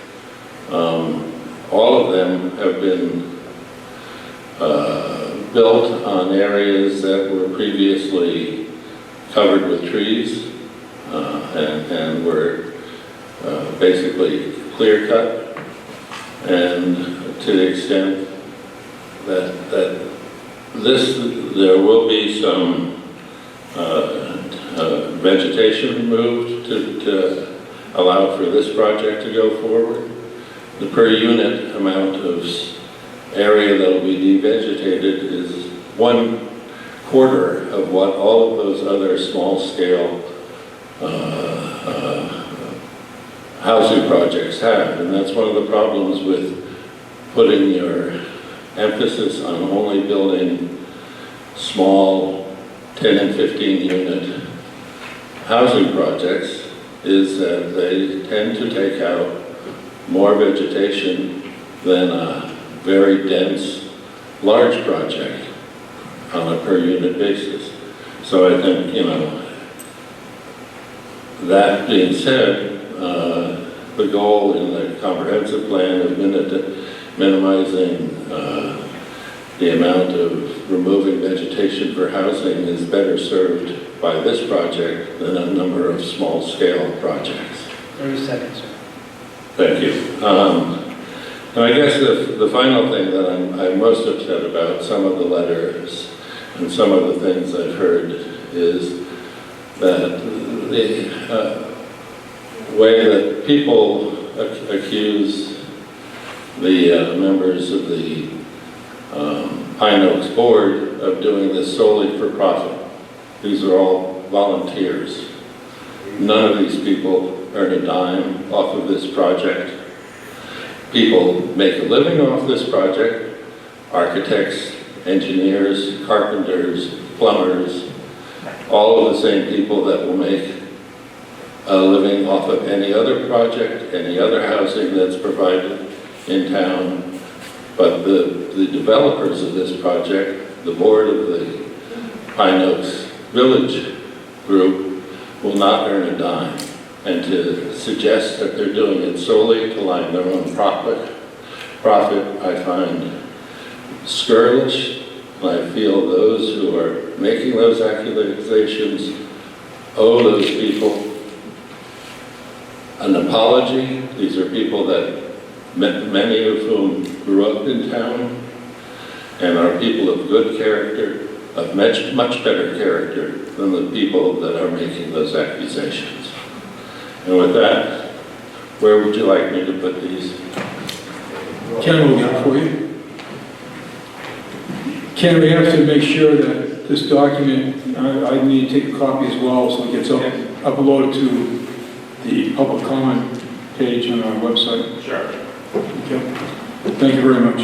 All of them have been built on areas that were previously covered with trees and were basically clear cut, and to the extent that there will be some vegetation removed to allow for this project to go forward. The per unit amount of area that will be devegetated is 1/4 of what all of those other small-scale housing projects have, and that's one of the problems with putting your emphasis on only building small 10 and 15 unit housing projects, is that they tend to take out more vegetation than a very dense large project on a per unit basis. So I think, that being said, the goal in the comprehensive plan of minimizing the amount of removing vegetation for housing is better served by this project than a number of small-scale projects. 30 seconds, sir. Thank you. And I guess the final thing that I'm most upset about, some of the letters and some of the things I've heard, is that the way that people accuse the members of the Pine Oaks Board of doing this solely for profit. These are all volunteers. None of these people earn a dime off of this project. People make a living off this project: architects, engineers, carpenters, plumbers, all of the same people that will make a living off of any other project, any other housing that's provided in town. But the developers of this project, the board of the Pine Oaks Village Group, will not earn a dime. And to suggest that they're doing it solely to line their own profit, I find scurrilous. And I feel those who are making those accusations owe those people an apology. These are people that many of whom grew up in town and are people of good character, of much better character than the people that are making those accusations. And with that, where would you like me to put these? Ken will get it for you. Ken, we have to make sure that this document, I need to take a copy as well, so it gets uploaded to the public comment page on our website. Sure. Okay. Thank you very much.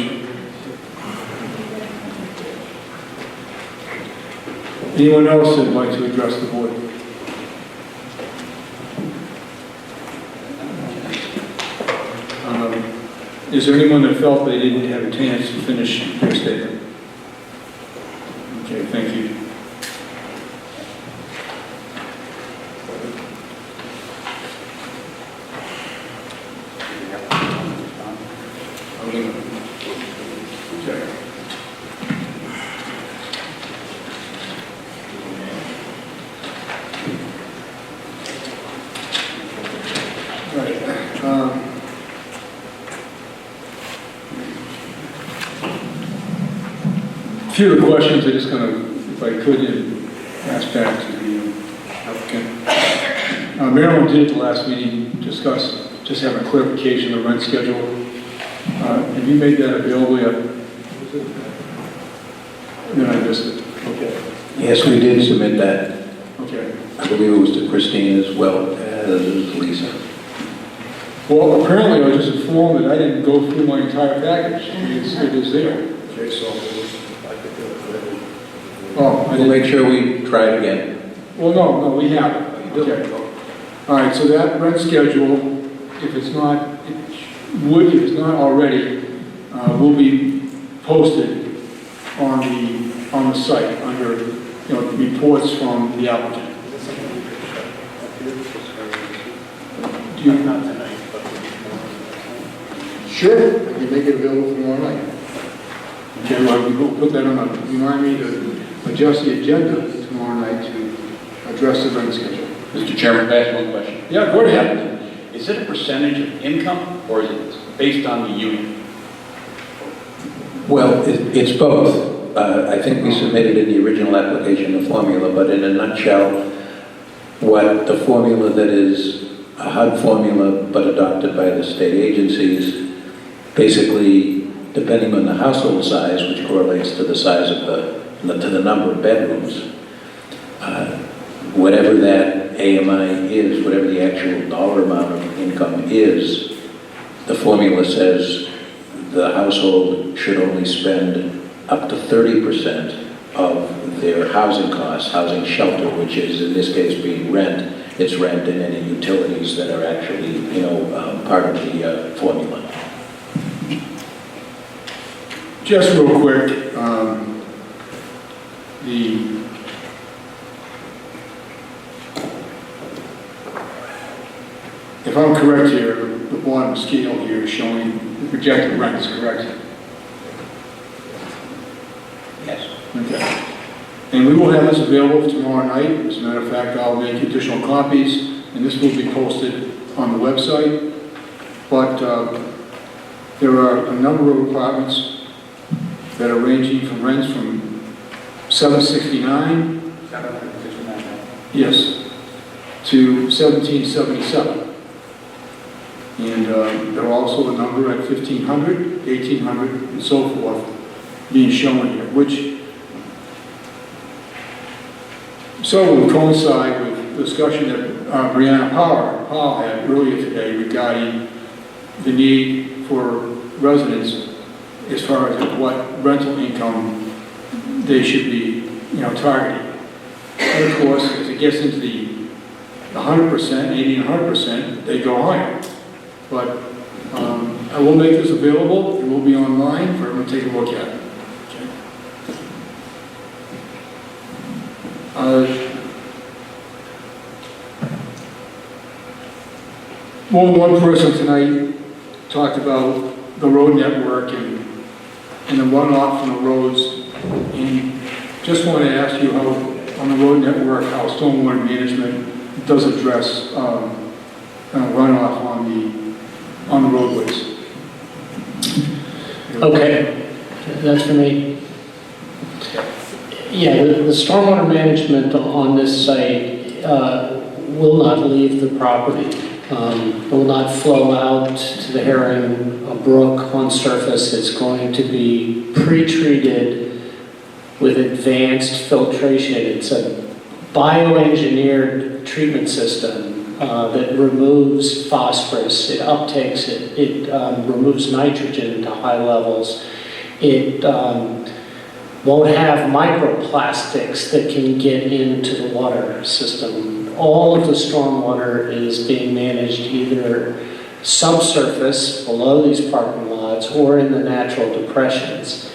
Anyone else that would like to address the board? Is there anyone that felt they didn't have a chance to finish their statement? Okay, thank you. few of the questions I just kind of, if I could, ask back to the applicant. Marilyn did at the last meeting discuss, just have a clarification of the rent schedule. Have you made that available yet? No, I missed it. Okay. Yes, we did submit that. Okay. I believe it was to Christine as well as Lisa. Well, apparently I was just informed that I didn't go through my entire package. It is there. Okay, so I could do it. Oh, I We'll didn't. make sure we try it again. Well, no, we haven't. Okay. All right, so that rent schedule, if it's not, if it's not already, will be posted on the site under, reports from the applicant. Do you not tonight? Sure, I can make it available tomorrow night. Okay, well, we'll put that on remind me to adjust the agenda tomorrow night to address the rent schedule. Mr. Chairman, can I ask one question? Yeah, go ahead. Is it a percentage of income or is it based on the unit? Well, it's both. I think we submitted in the original application the formula, but in a nutshell, what the formula that is a HUD formula but adopted by the state agencies, basically depending on the household size, which correlates to the size of to the number of bedrooms, whatever that AMI is, whatever the actual dollar amount of income is, the formula says the household should only spend up to 30% of their housing costs, housing shelter, which is in this case being rent. It's rent and any utilities that are actually, part of the formula. Just real quick, if I'm correct here, the bottom scale here is showing the projected rent is correct. Yes. Okay. And we will have this available tomorrow night. As a matter of fact, I'll make additional copies, and this will be posted on the website. But there are a number of apartments that are ranging from rents from $769, yes, to $1,777. And there are also a number at $1,500, $1,800, and so forth being shown here, which so will coincide with the discussion that Brianna Powell had earlier today regarding the need for residents as far as what rental income they should be, targeting. And of course, as it gets into the 100%, 80 and 100%, they go higher. But I will make this available. It will be online for everyone to take a look at. More than one person tonight talked about the road network and the runoff from the roads. And just want to ask you how, on the road network, how stormwater management does address runoff on the roadways. Okay, that's for me. Yeah, the stormwater management on this site will not leave the property. Will not flow out to the Herring Brook on surface. It's going to be pre-treated with advanced filtration. It's a bioengineered treatment system that removes phosphorus. It uptakes it. It removes nitrogen to high levels. It won't have microplastics that can get into the water system. All of the stormwater is being managed either subsurface below these parking lots or in the natural depressions.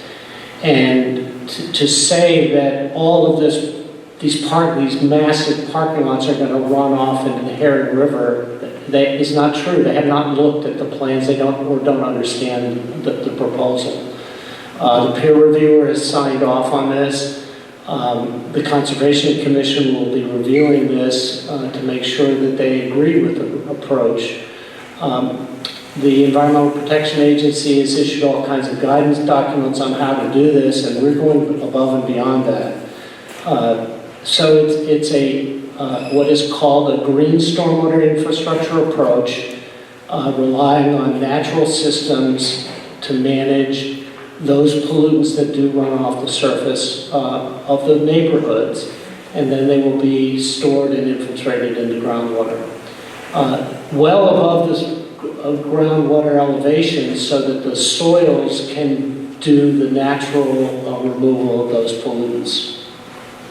And to say that all of these massive parking lots are going to run off into the Herring River, that is not true. They have not looked at the plans. They don't understand the proposal. The peer reviewer has signed off on this. The Conservation Commission will be reviewing this to make sure that they agree with the approach. The Environmental Protection Agency has issued all kinds of guidance documents on how to do this, and we're going above and beyond that. So it's a what is called a green stormwater infrastructure approach, relying on natural systems to manage those pollutants that do run off the surface of the neighborhoods, and then they will be stored and infiltrated into groundwater. Well above this groundwater elevation, so that the soils can do the natural removal of those pollutants.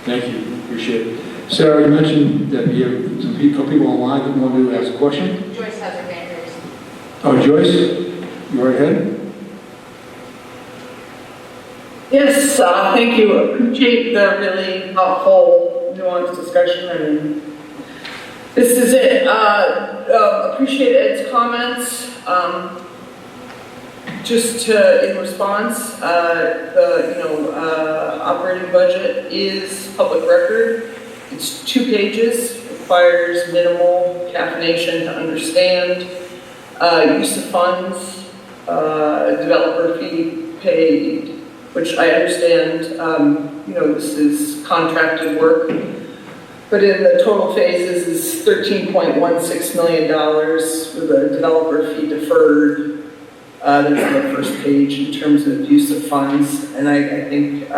Thank you, appreciate it. Sarah, you mentioned that you have some people online that want to ask a question. Joyce has her hand raised. Oh, Joyce, you right ahead. Yes, thank you. Appreciate the really helpful, nuanced discussion, and this is it. Appreciate Ed's comments. Just in response, the operating budget is public record. It's 2 pages, requires minimal caffeination to understand. Use of funds, developer fee paid, which I understand, this is contracted work. But in the total phases is $13.16 million with a developer fee deferred. That's on the first page in terms of use of funds. And I think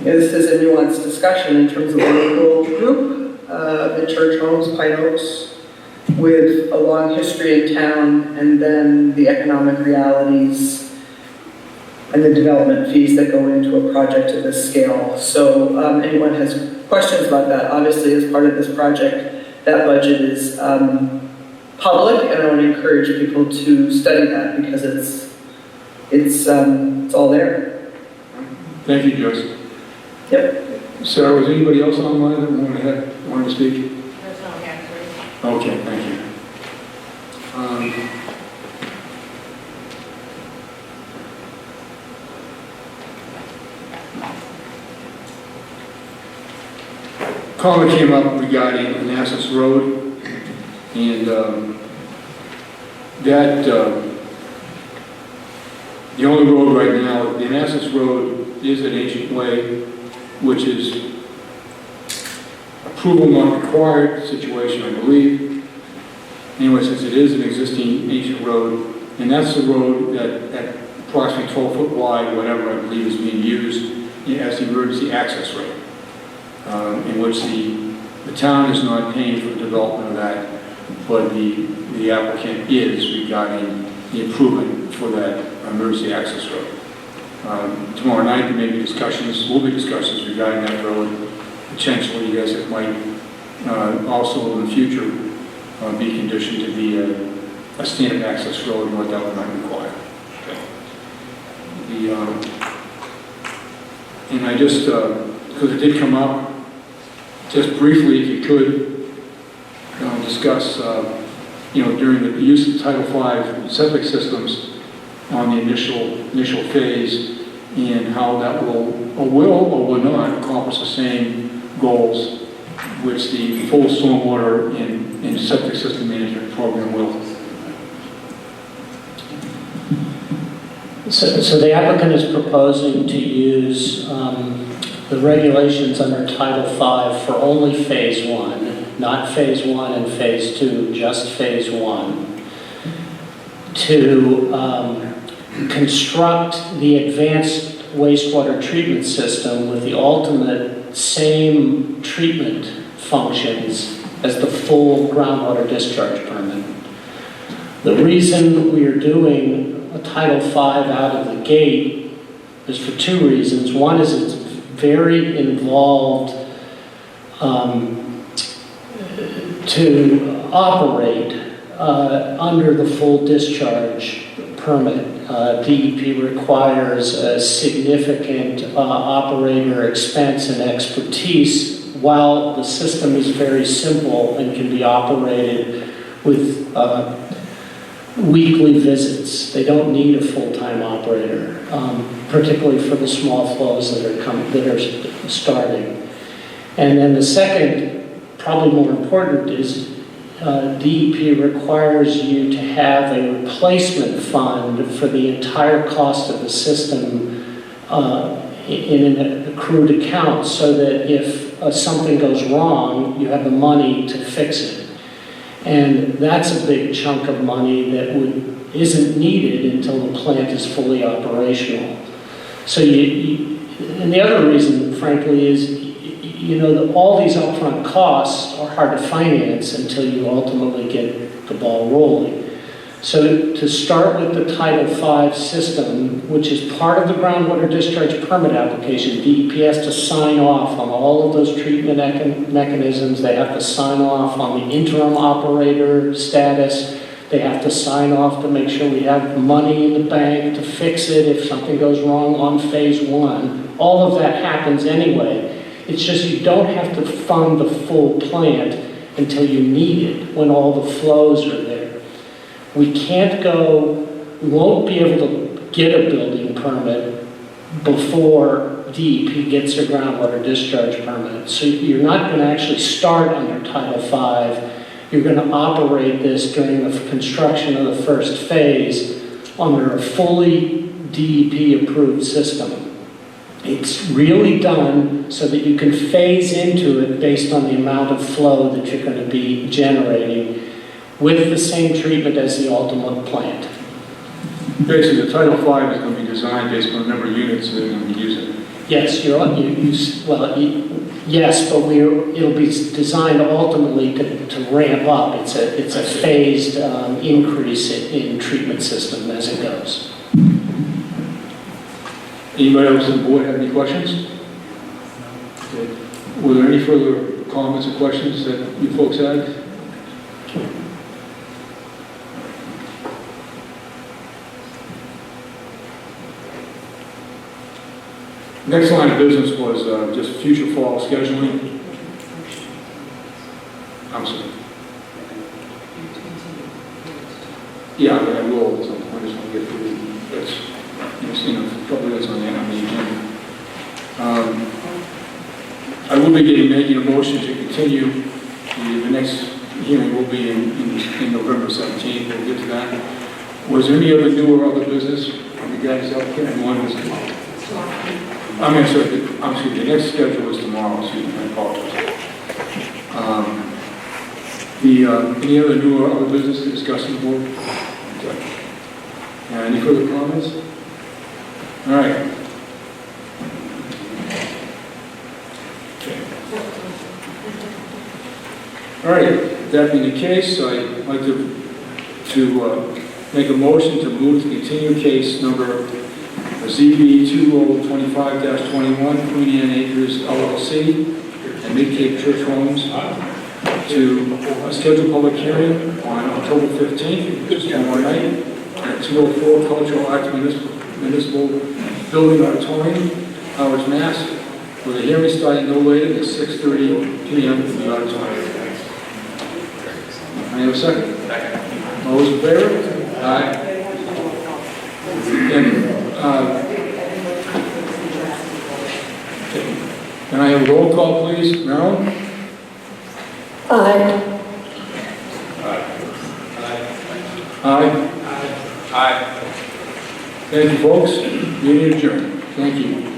this is a nuanced discussion in terms of the local group, the church homes, Pine Oaks, with a long history in town, and then the economic realities and the development fees that go into a project of this scale. So anyone has questions about that, obviously as part of this project, that budget is public, and I want to encourage people to study that because it's all there. Thank you, Joyce. Yep. Sarah, was anybody else online that wanted to speak? There's no hand raised. Okay, thank you. Comment came up regarding Manassas Road, and the only road right now, the Manassas Road is an ancient way, which is approval not required situation, I believe. Anyway, since it is an existing ancient road, and that's the road that at approximately 12 foot wide, whatever I believe is being used as the emergency access road, in which the town is not paying for the development of that, but the applicant is regarding the improvement for that emergency access road. Tomorrow night there may be discussions, will be discussions regarding that road. Potentially, you guys it might also in the future be conditioned to be a standard access road and what that might require. Okay. And I just, because it did come up, just briefly, if you could, discuss, during the use of Title V septic systems on the initial phase, and how that will or will not accomplish the same goals which the full stormwater and septic system management program will. So the applicant is proposing to use the regulations under Title V for only Phase 1, not Phase 1 and Phase 2, just Phase 1, to construct the advanced wastewater treatment system with the ultimate same treatment functions as the full groundwater discharge permit. The reason we are doing a Title V out of the gate is for 2 reasons. One is it's very involved to operate under the full discharge permit. DEP requires a significant operator expense and expertise, while the system is very simple and can be operated with weekly visits. They don't need a full-time operator, particularly for the small flows that are starting. And then the second, probably more important, is DEP requires you to have a replacement fund for the entire cost of the system in an accrued account, so that if something goes wrong, you have the money to fix it. And that's a big chunk of money that isn't needed until the plant is fully operational. So and the other reason, frankly, is that all these upfront costs are hard to finance until you ultimately get the ball rolling. So to start with the Title V system, which is part of the groundwater discharge permit application, DEP has to sign off on all of those treatment mechanisms. They have to sign off on the interim operator status. They have to sign off to make sure we have money in the bank to fix it if something goes wrong on phase 1. All of that happens anyway. It's just you don't have to fund the full plant until you need it, when all the flows are there. We won't be able to get a building permit before DEP gets their groundwater discharge permit. So you're not going to actually start under Title V. You're going to operate this during the construction of the first phase under a fully DEP-approved system. It's really done so that you can phase into it based on the amount of flow that you're going to be generating with the same treatment as the ultimate plant. Basically, the Title V is going to be designed based on the number of units that are going to be using. Yes, yes, but it'll be designed ultimately to ramp up. It's a phased increase in treatment system as it goes. Anybody else on the board have any questions? Okay. Were there any further comments or questions that you folks had? Next line of business was just future fall scheduling. I'm sorry. Yeah, but I will at some point. I just want to get through this. Probably that's on the agenda. I will be making a motion to continue. The next hearing will be in November 17th. We'll get to that. Was there any other new or other business? You guys up here? The next schedule is tomorrow. Excuse me, I apologize. Any other new or other business to discuss in the board? Okay. Any further comments? All right. Okay. All right. That being the case, I'd like to make a motion to move to continue case number ZB 2025-21, Queen Anne Acres LLC and Mid-Cape Church Homes to schedule public hearing on October 15th, which is tomorrow night, at 204 Cultural Arts Municipal Building Auditorium, Harwich, Mass., with a hearing starting no later than 6:30 p.m. in the auditorium. I have a second. Second. All those in favor? Aye. Can I have a roll call, please? Marilyn? Aye. Aye. Aye. Thank you, folks. Meeting adjourned. Thank you.